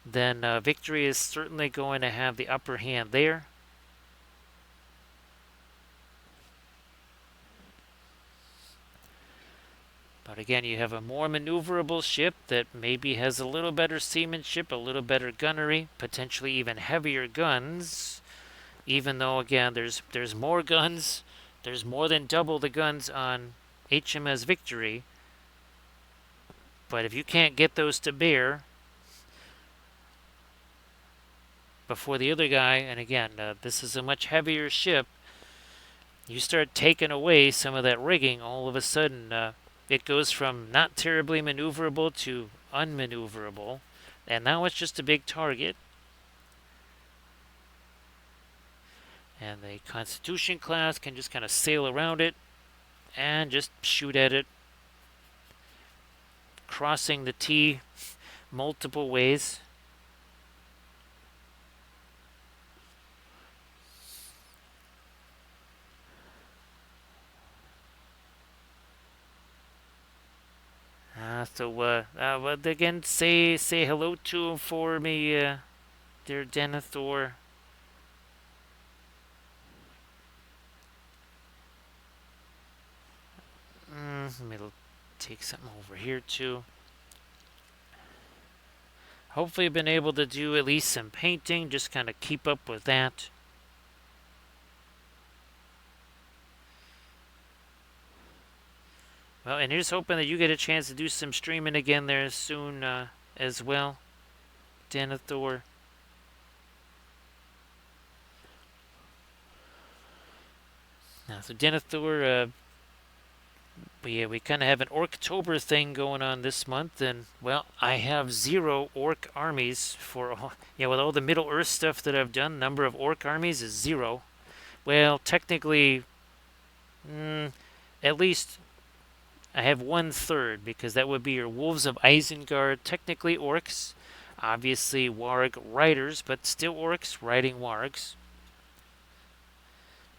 then victory is certainly going to have the upper hand there. But again, you have a more maneuverable ship that maybe has a little better seamanship, a little better gunnery, potentially even heavier guns. Even though again, there's more guns, there's more than double the guns on HMS Victory. But if you can't get those to bear before the other guy, and again, this is a much heavier ship, you start taking away some of that rigging, all of a sudden it goes from not terribly maneuverable to unmaneuverable, and now it's just a big target. And the Constitution class can just kind of sail around it and just shoot at it, crossing the T multiple ways. But again, say hello to him for me, dear Denethor. Let me take something over here too. Hopefully, I've been able to do at least some painting, just kind of keep up with that. Well, and here's hoping that you get a chance to do some streaming again there soon as well, Denethor. Now, so Denethor, we kind of have an Orktober thing going on this month, and well, I have 0 orc armies for with all the Middle Earth stuff that I've done. Number of orc armies is 0. Well, technically, at least I have 1/3 because that would be your Wolves of Isengard, technically orcs, obviously warg riders, but still orcs riding wargs.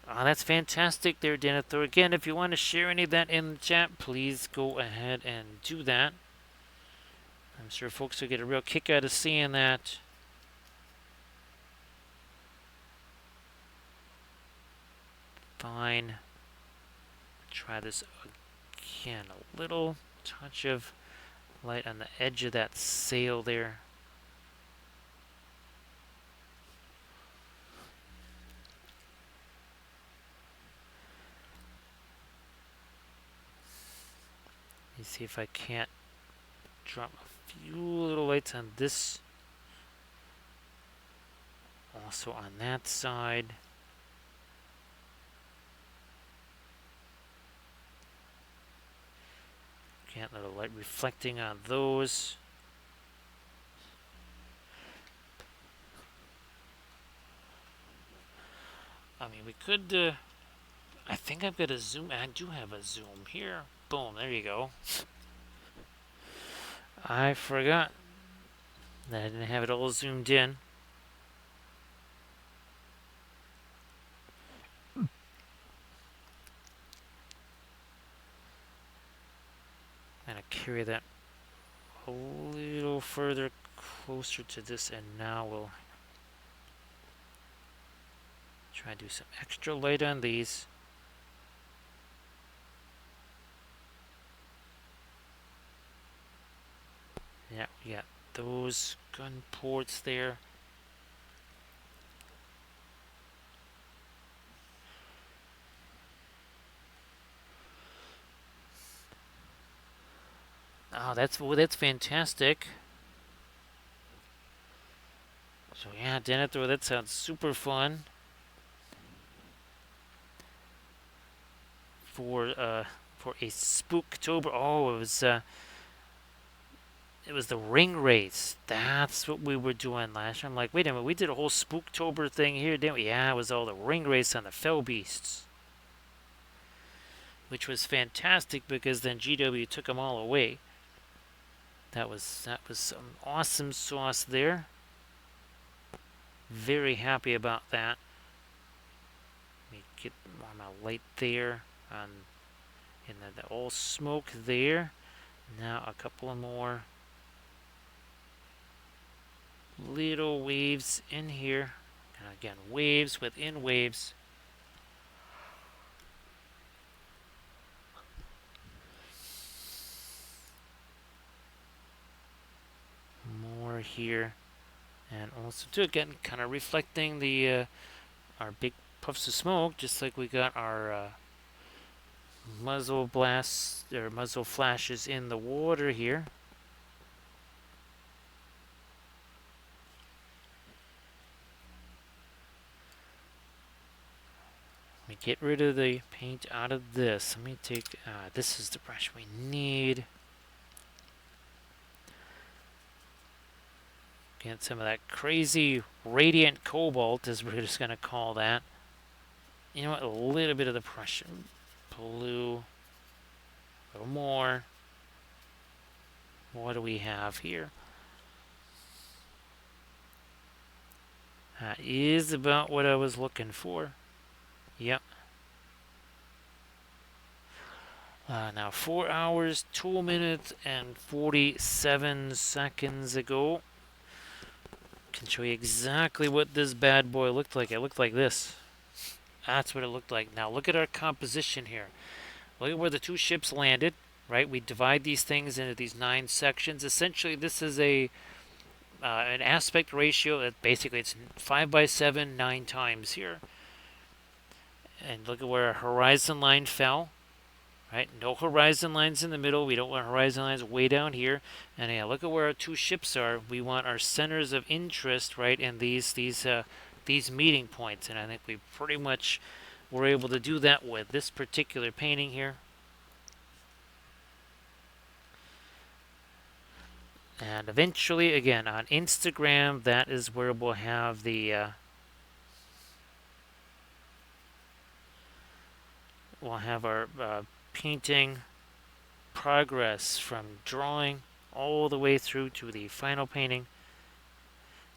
That's fantastic there, Denethor. Again, if you want to share any of that in the chat, please go ahead and do that. I'm sure folks will get a real kick out of seeing that. Fine. Try this again. A little touch of light on the edge of that sail there. Let me see if I can't drop a few little lights on this. Also on that side. Can't let a light reflecting on those. I mean, we could. I think I've got a zoom. I do have a zoom here. Boom, there you go. I forgot that I didn't have it all zoomed in. I'm going to carry that a little further closer to this, and now we'll Try to do some extra light on these. Yeah, we got those gun ports there. Oh, that's fantastic. So yeah, Denethor, that sounds super fun for uh for a Spooktober. Oh, it was the ring race. That's what we were doing last year. I'm like, wait a minute, we did a whole Spooktober thing here, didn't we? Yeah, it was all the ring race on the Fell Beasts, which was fantastic because then GW took them all away. That was some awesome sauce there. Very happy about that. Let me get more of my light there on, and then the all smoke there. Now a couple of more little waves in here. And again, waves within waves. More here. And also, too, again, kind of reflecting the our big puffs of smoke, just like we got our muzzle blasts or muzzle flashes in the water here. Let me get rid of the paint out of this. Let me take, this is the brush we need. Get some of that crazy radiant cobalt, as we're just going to call that. You know what? A little bit of the Prussian blue. A little more. What do we have here? That is about what I was looking for. Yep. Now 4 hours, 2 minutes, and 47 seconds ago. Can show you exactly what this bad boy looked like. It looked like this. That's what it looked like. Now look at our composition here. Look at where the two ships landed, right? We divide these things into these 9 sections. Essentially, this is an aspect ratio that basically it's 5 by 7, 9 times here. And look at where our horizon line fell. Right, no horizon lines in the middle. We don't want horizon lines way down here. And yeah, look at where our two ships are. We want our centers of interest, right, in these meeting points. And I think we pretty much were able to do that with this particular painting here. And eventually, again, on Instagram, that is where we'll have our painting progress from drawing all the way through to the final painting.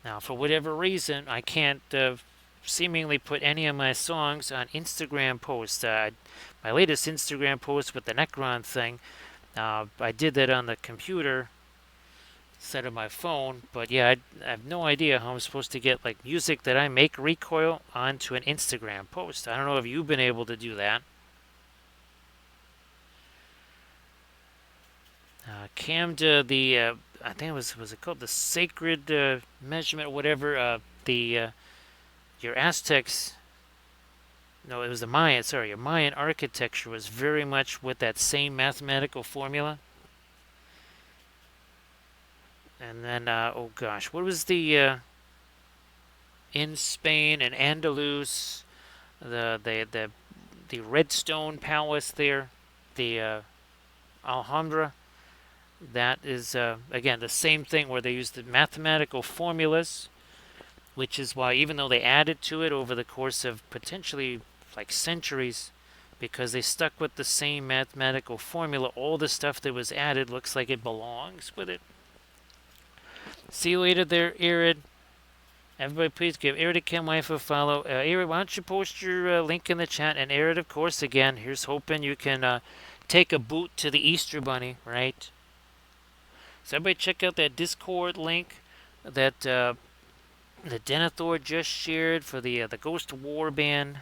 Now, for whatever reason, I can't seemingly put any of my songs on Instagram posts. My latest Instagram post with the Necron thing, I did that on the computer instead of my phone. But yeah, I have no idea how I'm supposed to get like music that I make recoil onto an Instagram post. I don't know if you've been able to do that. Cammed I think it was it called the sacred measurement, whatever. Your Aztecs. No, it was the Mayan. Sorry, your Mayan architecture was very much with that same mathematical formula. And then, oh gosh, what was the in Spain and Andalus, the Redstone Palace there, the Alhambra. That is again the same thing where they used the mathematical formulas, which is why even though they added to it over the course of potentially like centuries, because they stuck with the same mathematical formula, all the stuff that was added looks like it belongs with it. See you later there, Irid. Everybody, please give Arid a Chem Wife a follow. Arid, why don't you post your link in the chat? And Arid, of course, again, here's hoping you can take a boot to the Easter Bunny, right? So everybody check out that Discord link that The Denethor just shared for the Ghost Warband.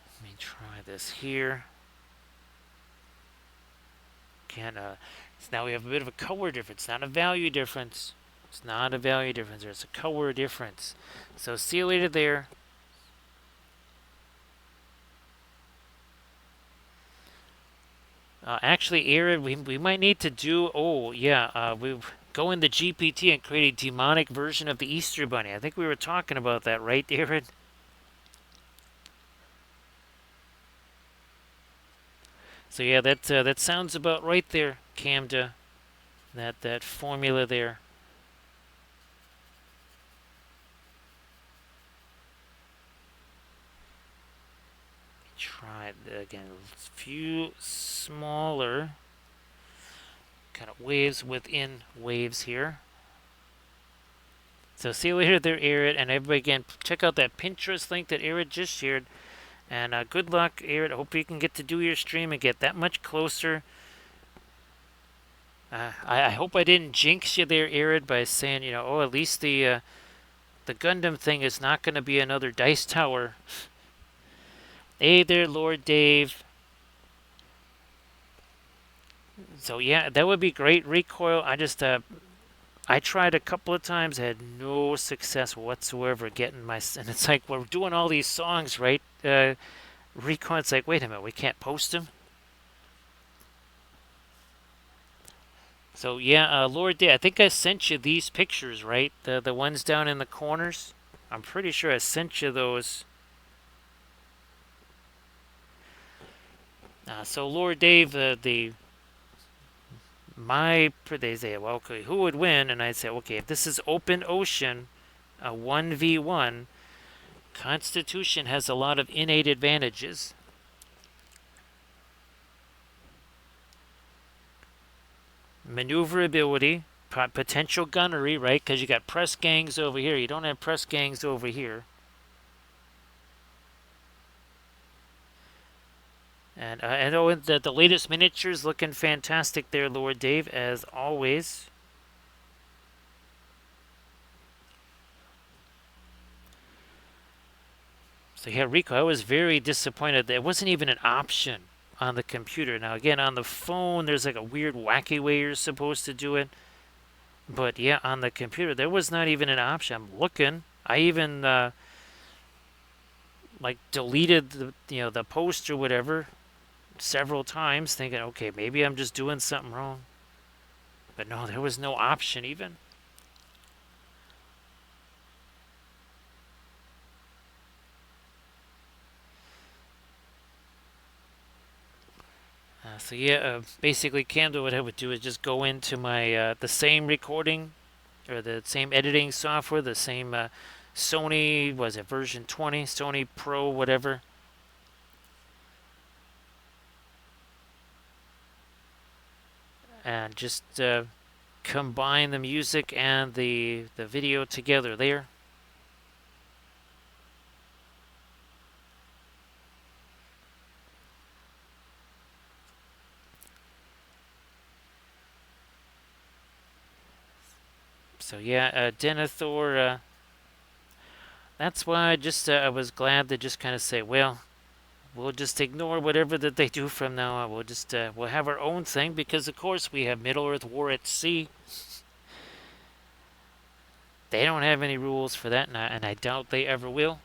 Let me try this here. Can so now we have a bit of a color difference, not a value difference. It's not a value difference. There's a color difference. So see you later there. Actually, Aaron, we might need to do. Oh yeah, we go in the GPT and create a demonic version of the Easter Bunny. I think we were talking about that, right, Aaron? So yeah, that sounds about right there, Camda. That formula there. Try it again. A few smaller kind of waves within waves here. So see you later there, Arid, and everybody again, check out that Pinterest link that Arid just shared. And good luck, Arid. I hope you can get to do your stream and get that much closer. I hope I didn't jinx you there, Arid, by saying, oh, at least the Gundam thing is not going to be another dice tower. Hey there, Lord Dave. So yeah, that would be great. Recoil. I tried a couple of times, had no success whatsoever getting my. And it's like we're doing all these songs, right? Recoil. It's like, wait a minute, we can't post them. So yeah, Lord Dave. I think I sent you these pictures, right? The ones down in the corners. I'm pretty sure I sent you those. So Lord Dave, the my they say, well, okay, who would win? And I say, okay, if this is open ocean, a 1v1, Constitution has a lot of innate advantages. Maneuverability, potential gunnery, right? Because you got press gangs over here. You don't have press gangs over here. And oh, the latest miniatures looking fantastic there, Lord Dave, as always. So yeah, Rico, I was very disappointed. There wasn't even an option on the computer. Now again, on the phone, there's like a weird, wacky way you're supposed to do it. But yeah, on the computer, there was not even an option. I'm looking. I even like deleted the post or whatever several times, thinking, okay, maybe I'm just doing something wrong. But no, there was no option even. So yeah, basically, Canva, what I would do is just go into my the same recording or the same editing software, the same Sony, was it version 20, Sony Pro, whatever, and just combine the music and the video together there. So yeah, Denethor. That's why I was glad to just kind of say, well, we'll just ignore whatever that they do from now on. We'll have our own thing because of course we have Middle Earth War at Sea. They don't have any rules for that, and I doubt they ever will.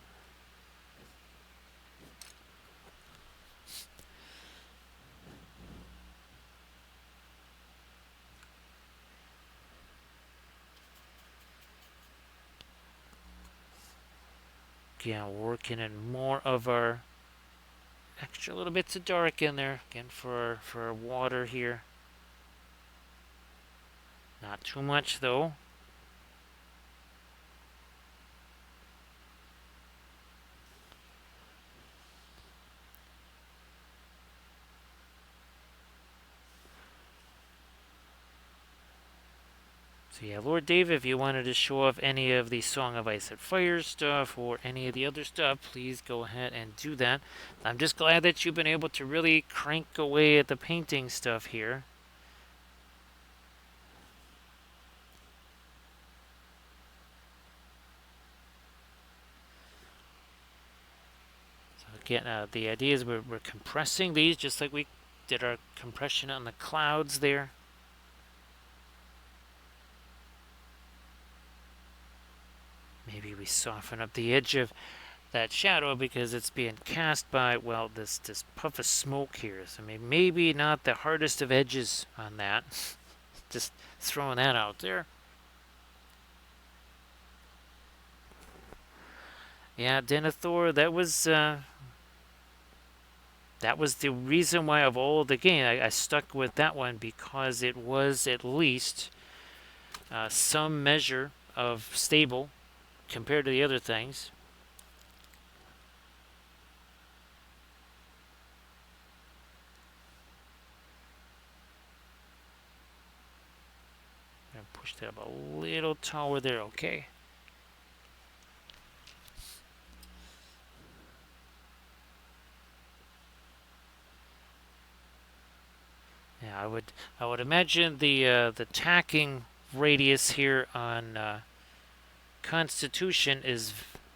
Yeah, working in more of our extra little bits of dark in there again for our water here. Not too much though. So yeah, Lord Dave, if you wanted to show off any of the Song of Ice and Fire stuff or any of the other stuff, please go ahead and do that. I'm just glad that you've been able to really crank away at the painting stuff here. So again, the idea is we're compressing these just like we did our compression on the clouds there. Maybe we soften up the edge of that shadow because it's being cast by, well, this puff of smoke here. So maybe not the hardest of edges on that. Just throwing that out there. Yeah, Denethor, that was the reason why of all the game I stuck with that one because it was at least some measure of stable compared to the other things. I'm gonna push that up a little taller there. Okay. Yeah, I would imagine the tacking radius here on Constitution is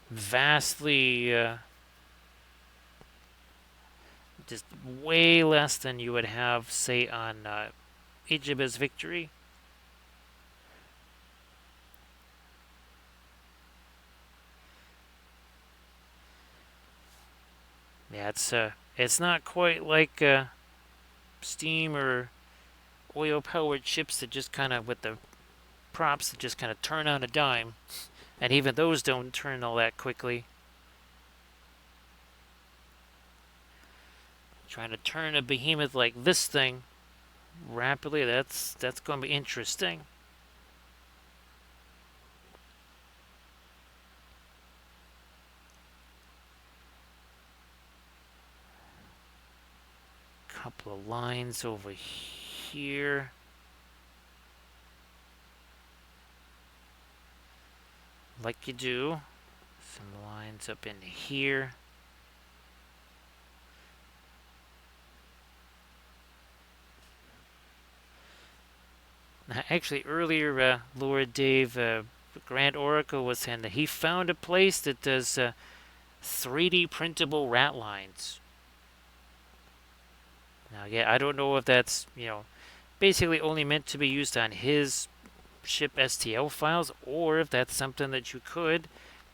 vastly just way less than you would have, say, on HMS Victory. Yeah, it's not quite like steam or oil-powered ships that just kind of with the props that just kind of turn on a dime, and even those don't turn all that quickly. Trying to turn a behemoth like this thing rapidly, that's going to be interesting. Couple of lines over here. Like you do. Some lines up in here. Actually, earlier, Lord Dave, Grand Oracle was saying that he found a place that does 3D printable rat lines. Now, yeah, I don't know if that's, basically only meant to be used on his ship STL files, or if that's something that you could,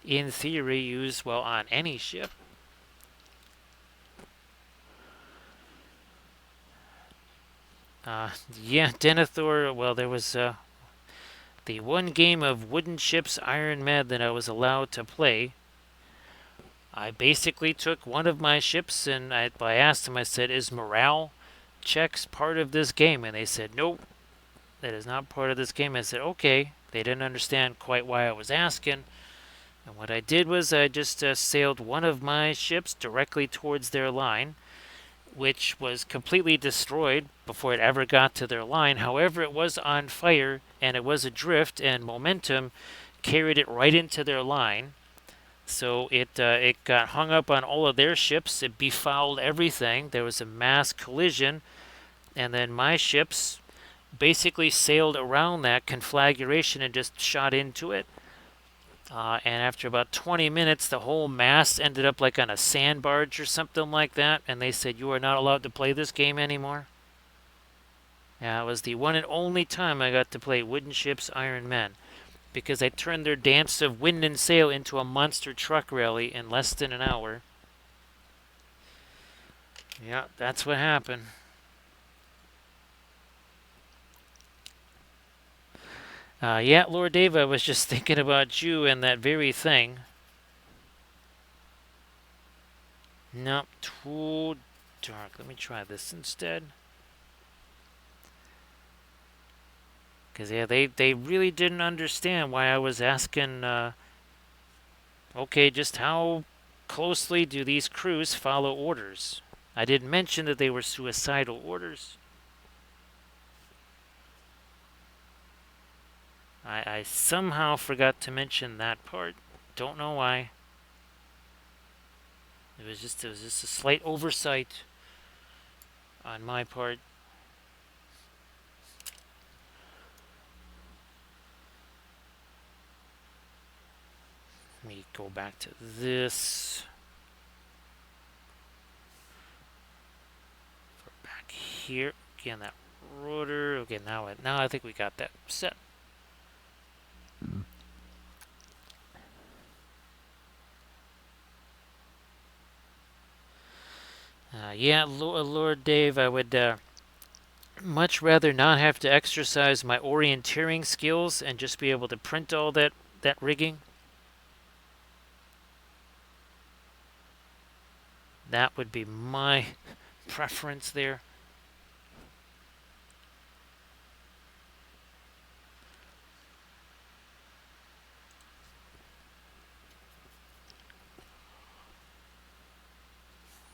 in theory, use, well, on any ship. Yeah, Denethor, well, there was the one game of Wooden Ships Iron Man that I was allowed to play. I basically took one of my ships and I asked them, I said, is morale checks part of this game? And they said, nope, that is not part of this game. I said, okay. They didn't understand quite why I was asking. And what I did was I just sailed one of my ships directly towards their line, which was completely destroyed before it ever got to their line. However, it was on fire and it was adrift, and momentum carried it right into their line. So it got hung up on all of their ships. It befouled everything. There was a mass collision, and then my ships basically sailed around that conflagration and just shot into it. And after about 20 minutes, the whole mast ended up like on a sand barge or something like that. And they said, you are not allowed to play this game anymore. Yeah, it was the one and only time I got to play Wooden Ships Iron Men, because I turned their dance of wind and sail into a monster truck rally in less than an hour. Yeah, that's what happened. Yeah, Lord Dave, I was just thinking about you and that very thing. Nope, too dark. Let me try this instead. Because, yeah, they really didn't understand why I was asking, okay, just how closely do these crews follow orders? I didn't mention that they were suicidal orders. I somehow forgot to mention that part. Don't know why. It was just a slight oversight on my part. Let me go back to this. Back here. Again, that rotor. Okay, now I think we got that set. Yeah, Lord Dave, I would much rather not have to exercise my orienteering skills and just be able to print all that rigging. That would be my preference there.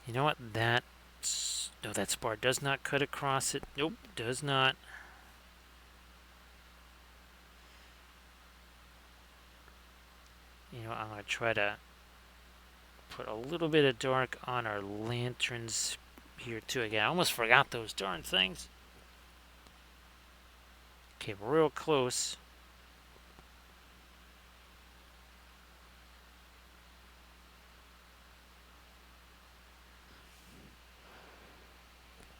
You know what? No, that spar does not cut across it. Nope, does not. You know, I'm gonna try to put a little bit of dark on our lanterns here too. Again, I almost forgot those darn things. Okay, we're real close.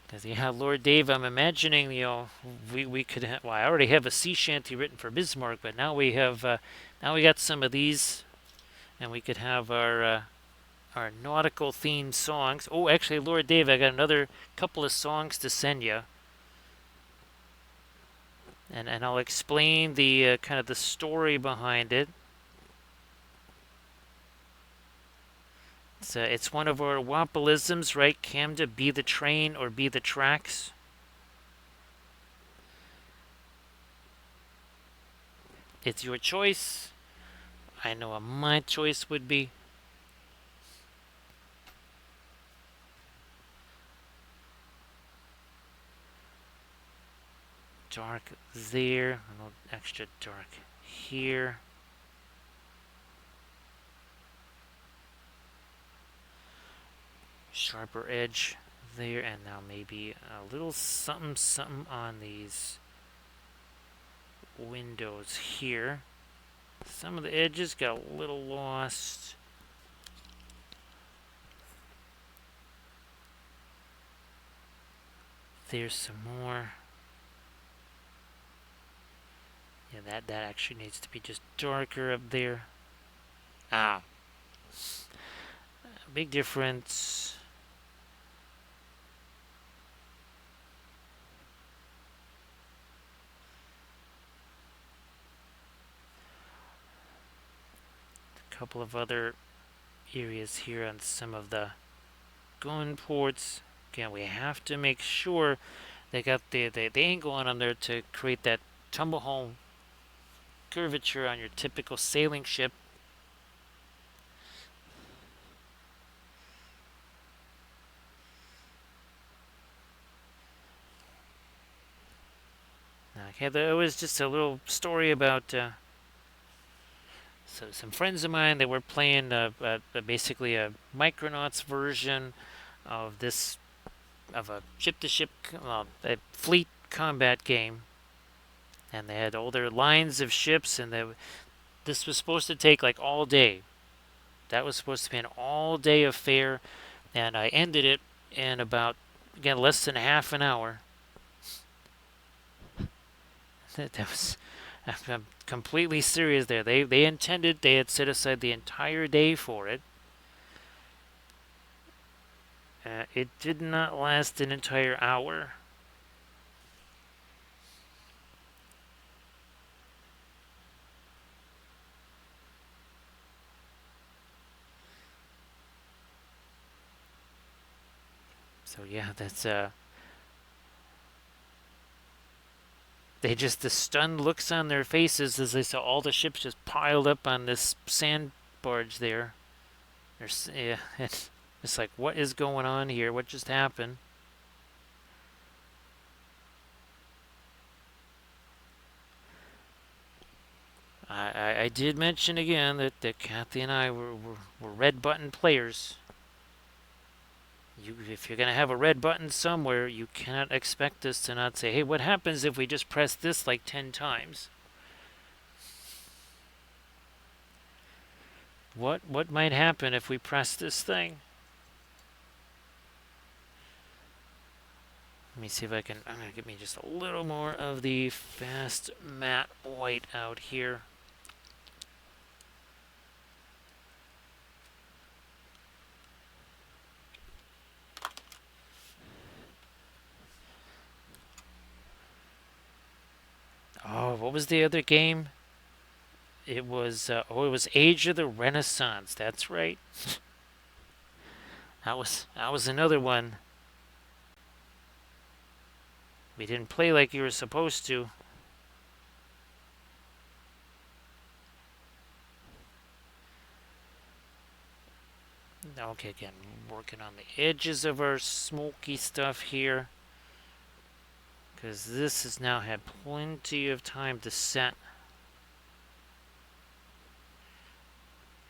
Because yeah, Lord Dave, I'm imagining we could well, I already have a sea shanty written for Bismarck, but now we got some of these, and we could have our nautical themed songs. Oh, actually, Lord Dave, I got another couple of songs to send you, and I'll explain the kind of the story behind it. It's one of our Wapalisms, right, Camda? Be the train or be the tracks. It's your choice. I know what my choice would be. Dark there, a little extra dark here. Sharper edge there, and now maybe a little something something on these windows here. Some of the edges got a little lost. There's some more. Yeah, that actually needs to be just darker up there. Ah, big difference. A couple of other areas here on some of the gun ports. Again, we have to make sure they got the angle on there to create that tumble home curvature on your typical sailing ship. Okay, there was just a little story about so some friends of mine. They were playing basically a Micronauts version of this of a ship-to-ship a fleet combat game, and they had all their lines of ships, and this was supposed to take like all day. That was supposed to be an all-day affair, and I ended it in about again less than half an hour. That was I'm completely serious there. They intended they had set aside the entire day for it. It did not last an entire hour. So yeah, that's they just the stunned looks on their faces as they saw all the ships just piled up on this sand barge there. Yeah, it's like what is going on here? What just happened? I did mention again that Kathy and I were red button players. If you're going to have a red button somewhere, you cannot expect us to not say, hey, what happens if we just press this like 10 times? What might happen if we press this thing? Let me see if I can. I'm going to get me just a little more of the fast matte white out here. Oh, what was the other game? It was it was Age of the Renaissance. That's right. That was another one. We didn't play like you were supposed to. Okay, again, working on the edges of our smoky stuff here. Because this has now had plenty of time to set.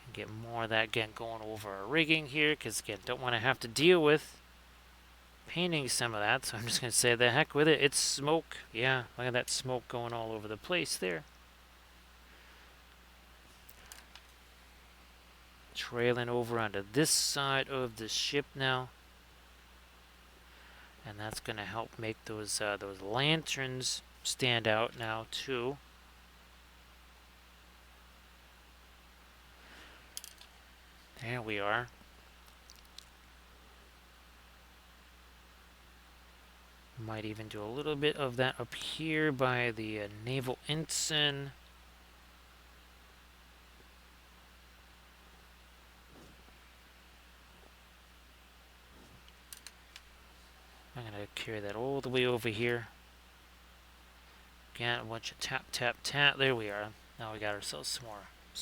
And get more of that again going over our rigging here. Because again, don't want to have to deal with painting some of that. So I'm just going to say the heck with it. It's smoke. Yeah, look at that smoke going all over the place there. Trailing over onto this side of the ship now. And that's going to help make those lanterns stand out now too. There we are. Might even do a little bit of that up here by the naval ensign. I'm going to carry that all the way over here. Again, a bunch of tap, tap, tap. There we are. Now we got ourselves some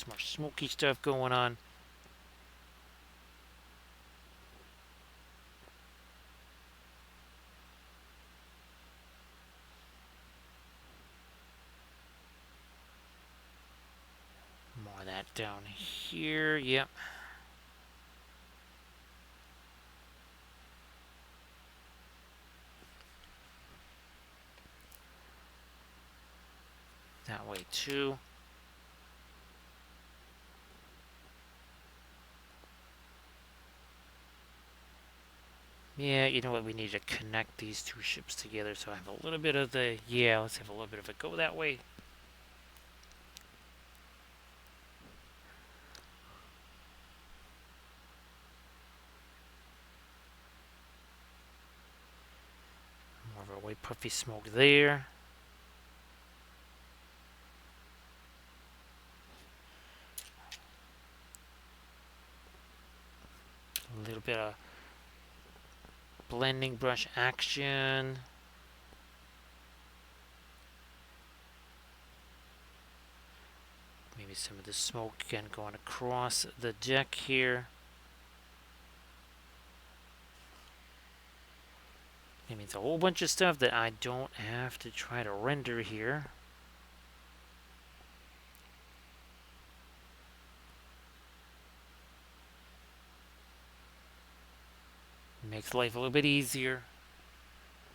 more smoky stuff going on. More of that down here. Yep. That way too. Yeah, you know what? We need to connect these two ships together. So I have a little bit of the... Yeah, let's have a little bit of it go that way. More of a white puffy smoke there. A little bit of blending brush action. Maybe some of the smoke again going across the deck here. It means a whole bunch of stuff that I don't have to try to render here. Makes life a little bit easier.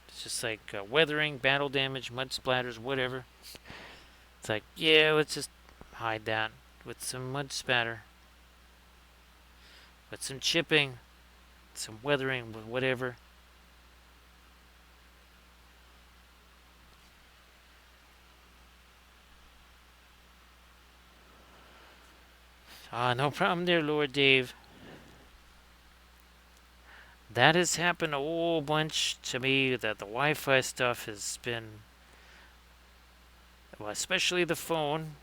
It's just like weathering, battle damage, mud splatters, whatever. It's like, yeah, let's just hide that with some mud spatter. With some chipping, some weathering, whatever. Ah, no problem there, Lord Dave. That has happened a whole bunch to me, that the Wi-Fi stuff has been, well, especially the phone,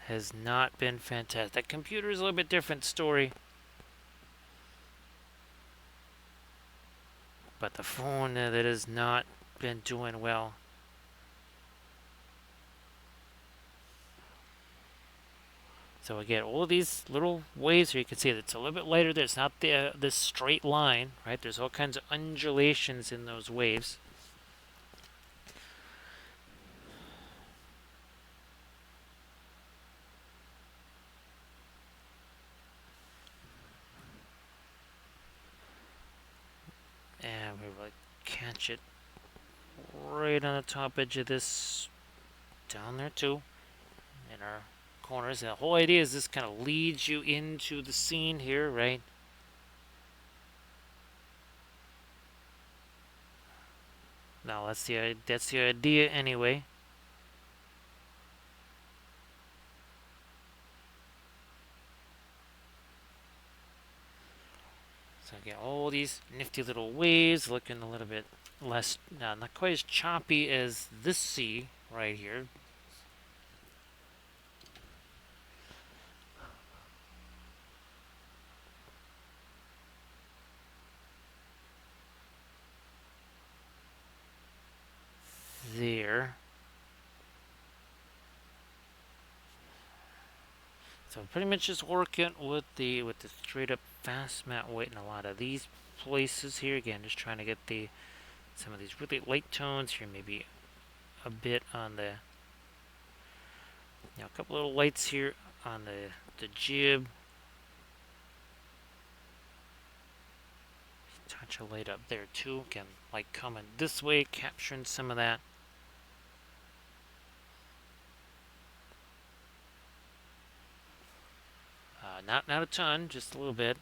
has not been fantastic. That computer is a little bit different story. But the phone, that has not been doing well. So again, all of these little waves here, you can see that it's a little bit lighter there. It's not this straight line, right? There's all kinds of undulations in those waves. And we will catch it right on the top edge of this, down there too, in our corners. And the whole idea is this kind of leads you into the scene here, right? Now that's the idea anyway. So I get all these nifty little waves, looking a little bit less, not quite as choppy as this sea right here. There. So pretty much just working with the straight up fast mat weight in a lot of these places here. Again, just trying to get some of these really light tones here, maybe a bit on the, a couple little lights here on the jib. Touch of light up there too. Again, light coming this way, capturing some of that. Not a ton, just a little bit.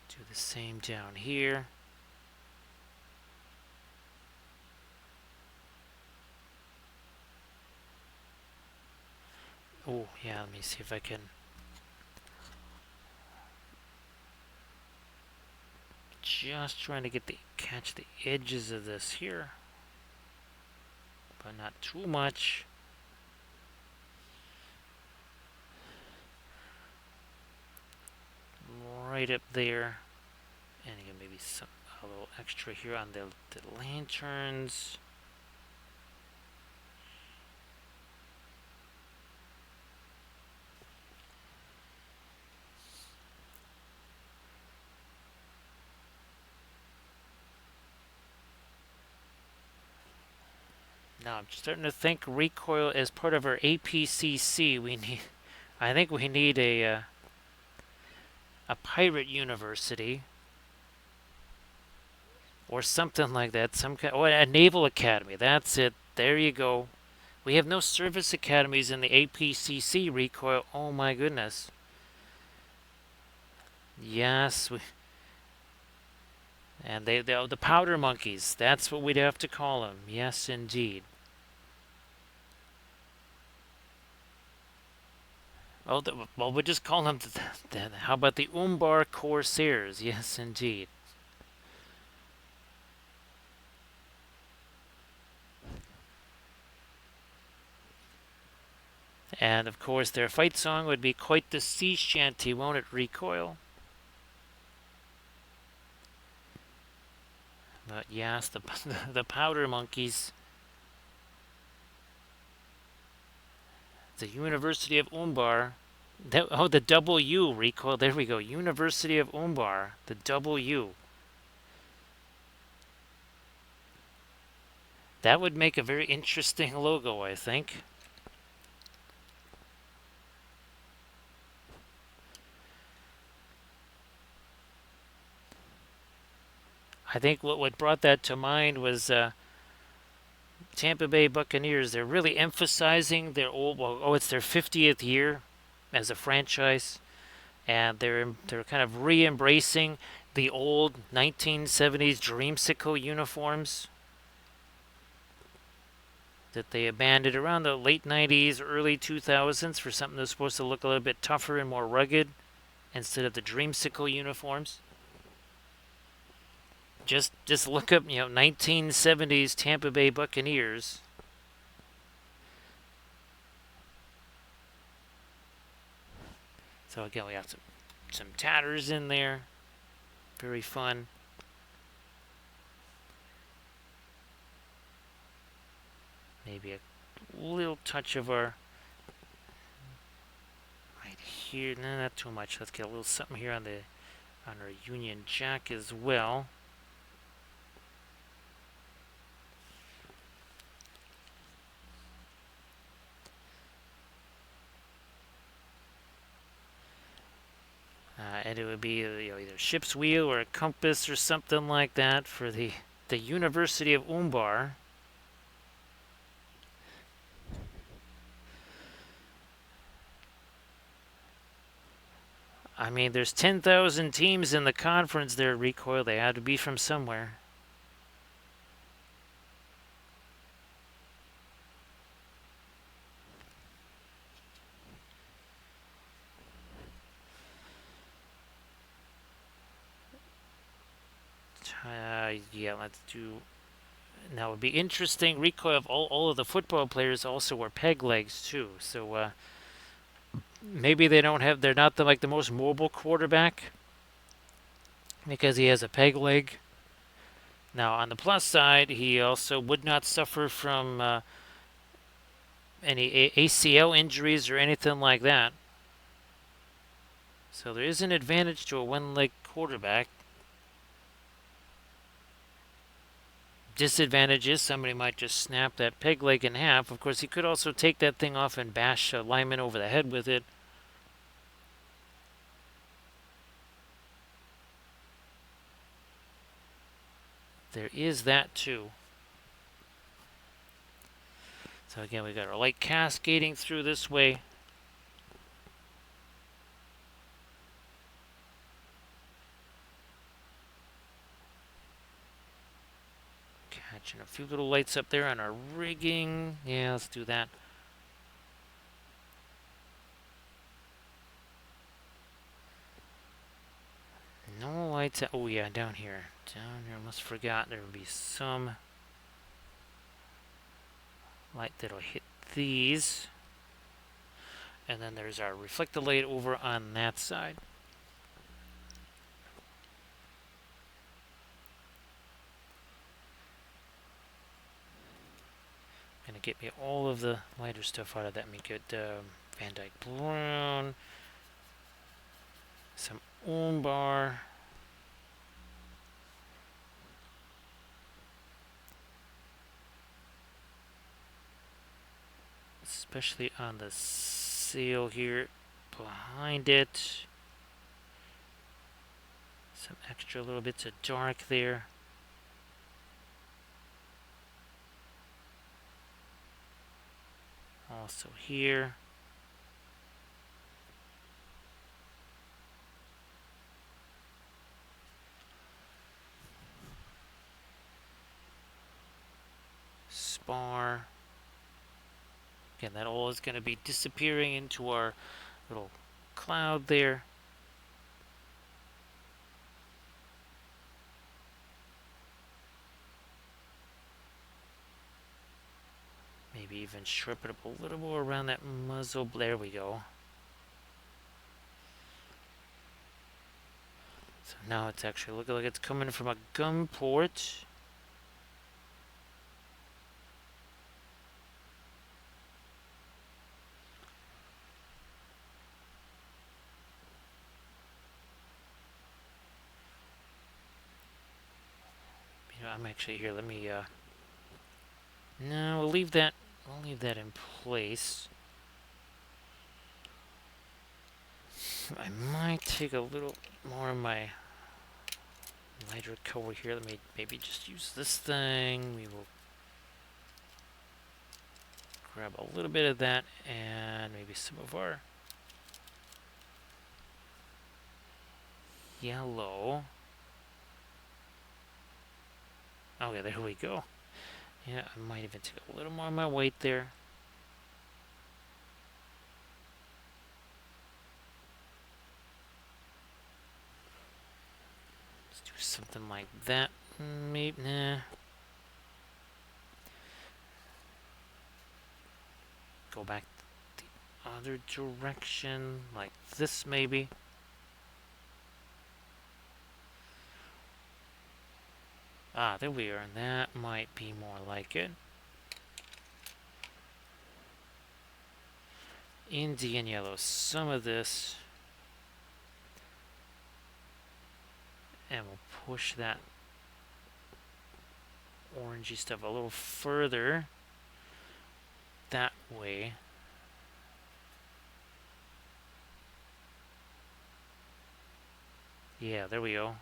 Do the same down here. Oh yeah, let me see if I can just trying to catch the edges of this here, but not too much. Right up there, and again maybe a little extra here on the lanterns. Now I'm starting to think recoil as part of our APCC. I think we need a pirate university or something like that. Some kind, or a naval academy. That's it. There you go. We have no service academies in the APCC recoil. Oh my goodness. Yes, and the powder monkeys. That's what we'd have to call them. Yes, indeed. Oh, well, we'll just call them. How about the Umbar Corsairs? Yes, indeed. And of course, their fight song would be quite the sea shanty, won't it, Recoil? But yes, the powder monkeys. The University of Umbar. The double U, Recoil. There we go. University of Umbar. The double U. That would make a very interesting logo, I think. I think what brought that to mind was Tampa Bay Buccaneers. They're really emphasizing their old. Well, it's their 50th year as a franchise, and they're kind of re-embracing the old 1970s dreamsicle uniforms that they abandoned around the late 90s, early 2000s for something that's supposed to look a little bit tougher and more rugged instead of the dreamsicle uniforms. Just look up, 1970s Tampa Bay Buccaneers. So again, we got some tatters in there. Very fun. Maybe a little touch of our right here. No, not too much. Let's get a little something here on our Union Jack as well. And it would be either ship's wheel or a compass or something like that for the University of Umbar. I mean, there's 10,000 teams in the conference there, Recoil. They had to be from somewhere. Yeah, let's do. Now, it would be interesting. Recoil, all of the football players also wear peg legs, too. So maybe they don't have. They're not like the most mobile quarterback because he has a peg leg. Now, on the plus side, he also would not suffer from any ACL injuries or anything like that. So there is an advantage to a one-leg quarterback. Disadvantage is somebody might just snap that peg leg in half. Of course, he could also take that thing off and bash a lineman over the head with it. There is that too. So again, we got our light cascading through this way. Catching a few little lights up there on our rigging. Yeah, let's do that. No lights. Oh yeah, down here. Down here, almost forgot there would be some light that'll hit these. And then there's our reflector light over on that side. Gonna get me all of the lighter stuff out of that. Me get Van Dyke Brown, some Umbar, especially on the sail here behind it. Some extra little bits of dark there. Also here. Spar. Again, that all is going to be disappearing into our little cloud there. Maybe even sharpen up a little more around that muzzle. There we go. So now it's actually looking like it's coming from a gun port. You know, I'm actually here. Let me. No, we'll leave that. We'll leave that in place. I might take a little more of my lighter color here. Let me maybe just use this thing. We will grab a little bit of that and maybe some of our yellow. Okay, there we go. Yeah, I might even take a little more of my white there. Let's do something like that. Maybe, nah. Go back the other direction, like this maybe. Ah, there we are, and that might be more like it. Indian yellow, some of this. And we'll push that orangey stuff a little further that way. Yeah, there we go.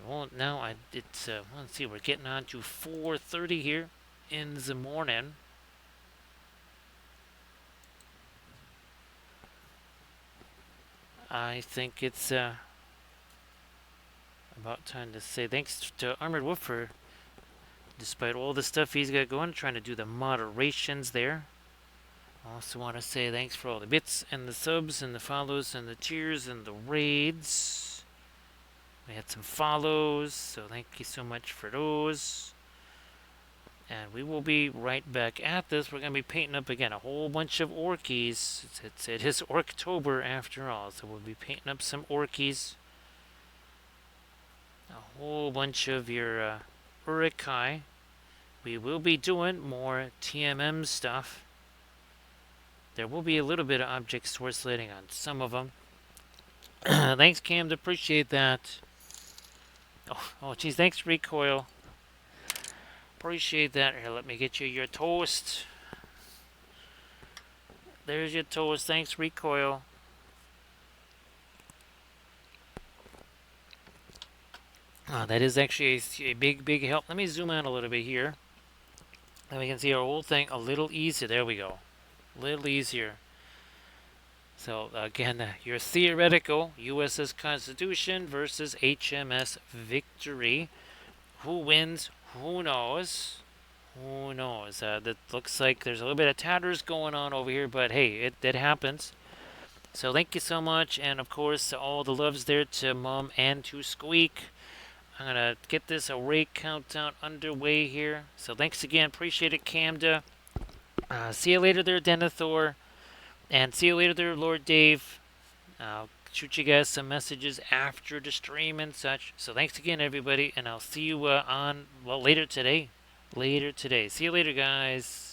Well, now it's let's see, we're getting on to 4:30 here in the morning. I think it's about time to say thanks to Armored Wolf for, despite all the stuff he's got going, trying to do the moderations there. I also want to say thanks for all the bits and the subs and the follows and the cheers and the raids. We had some follows, so thank you so much for those. And we will be right back at this. We're going to be painting up again a whole bunch of orkies. It is Orktober after all, so we'll be painting up some orkies. A whole bunch of your Urukai. We will be doing more TMM stuff. There will be a little bit of object source lighting on some of them. Thanks, Cam. Appreciate that. Oh, geez. Thanks, Recoil. Appreciate that. Here, let me get you your toast. There's your toast. Thanks, Recoil. That is actually a big, big help. Let me zoom out a little bit here. And we can see our whole thing a little easier. There we go. A little easier. So, again, your theoretical USS Constitution versus HMS Victory. Who wins? Who knows? Who knows? That looks like there's a little bit of tatters going on over here, but hey, it happens. So thank you so much, and of course, all the loves there to Mom and to Squeak. I'm gonna get this array countdown underway here. So thanks again, appreciate it, Camda. See you later there, Denethor, and see you later there, Lord Dave. I'll shoot you guys some messages after the stream and such. So thanks again, everybody, and I'll see you on, well, later today. Later today. See you later, guys.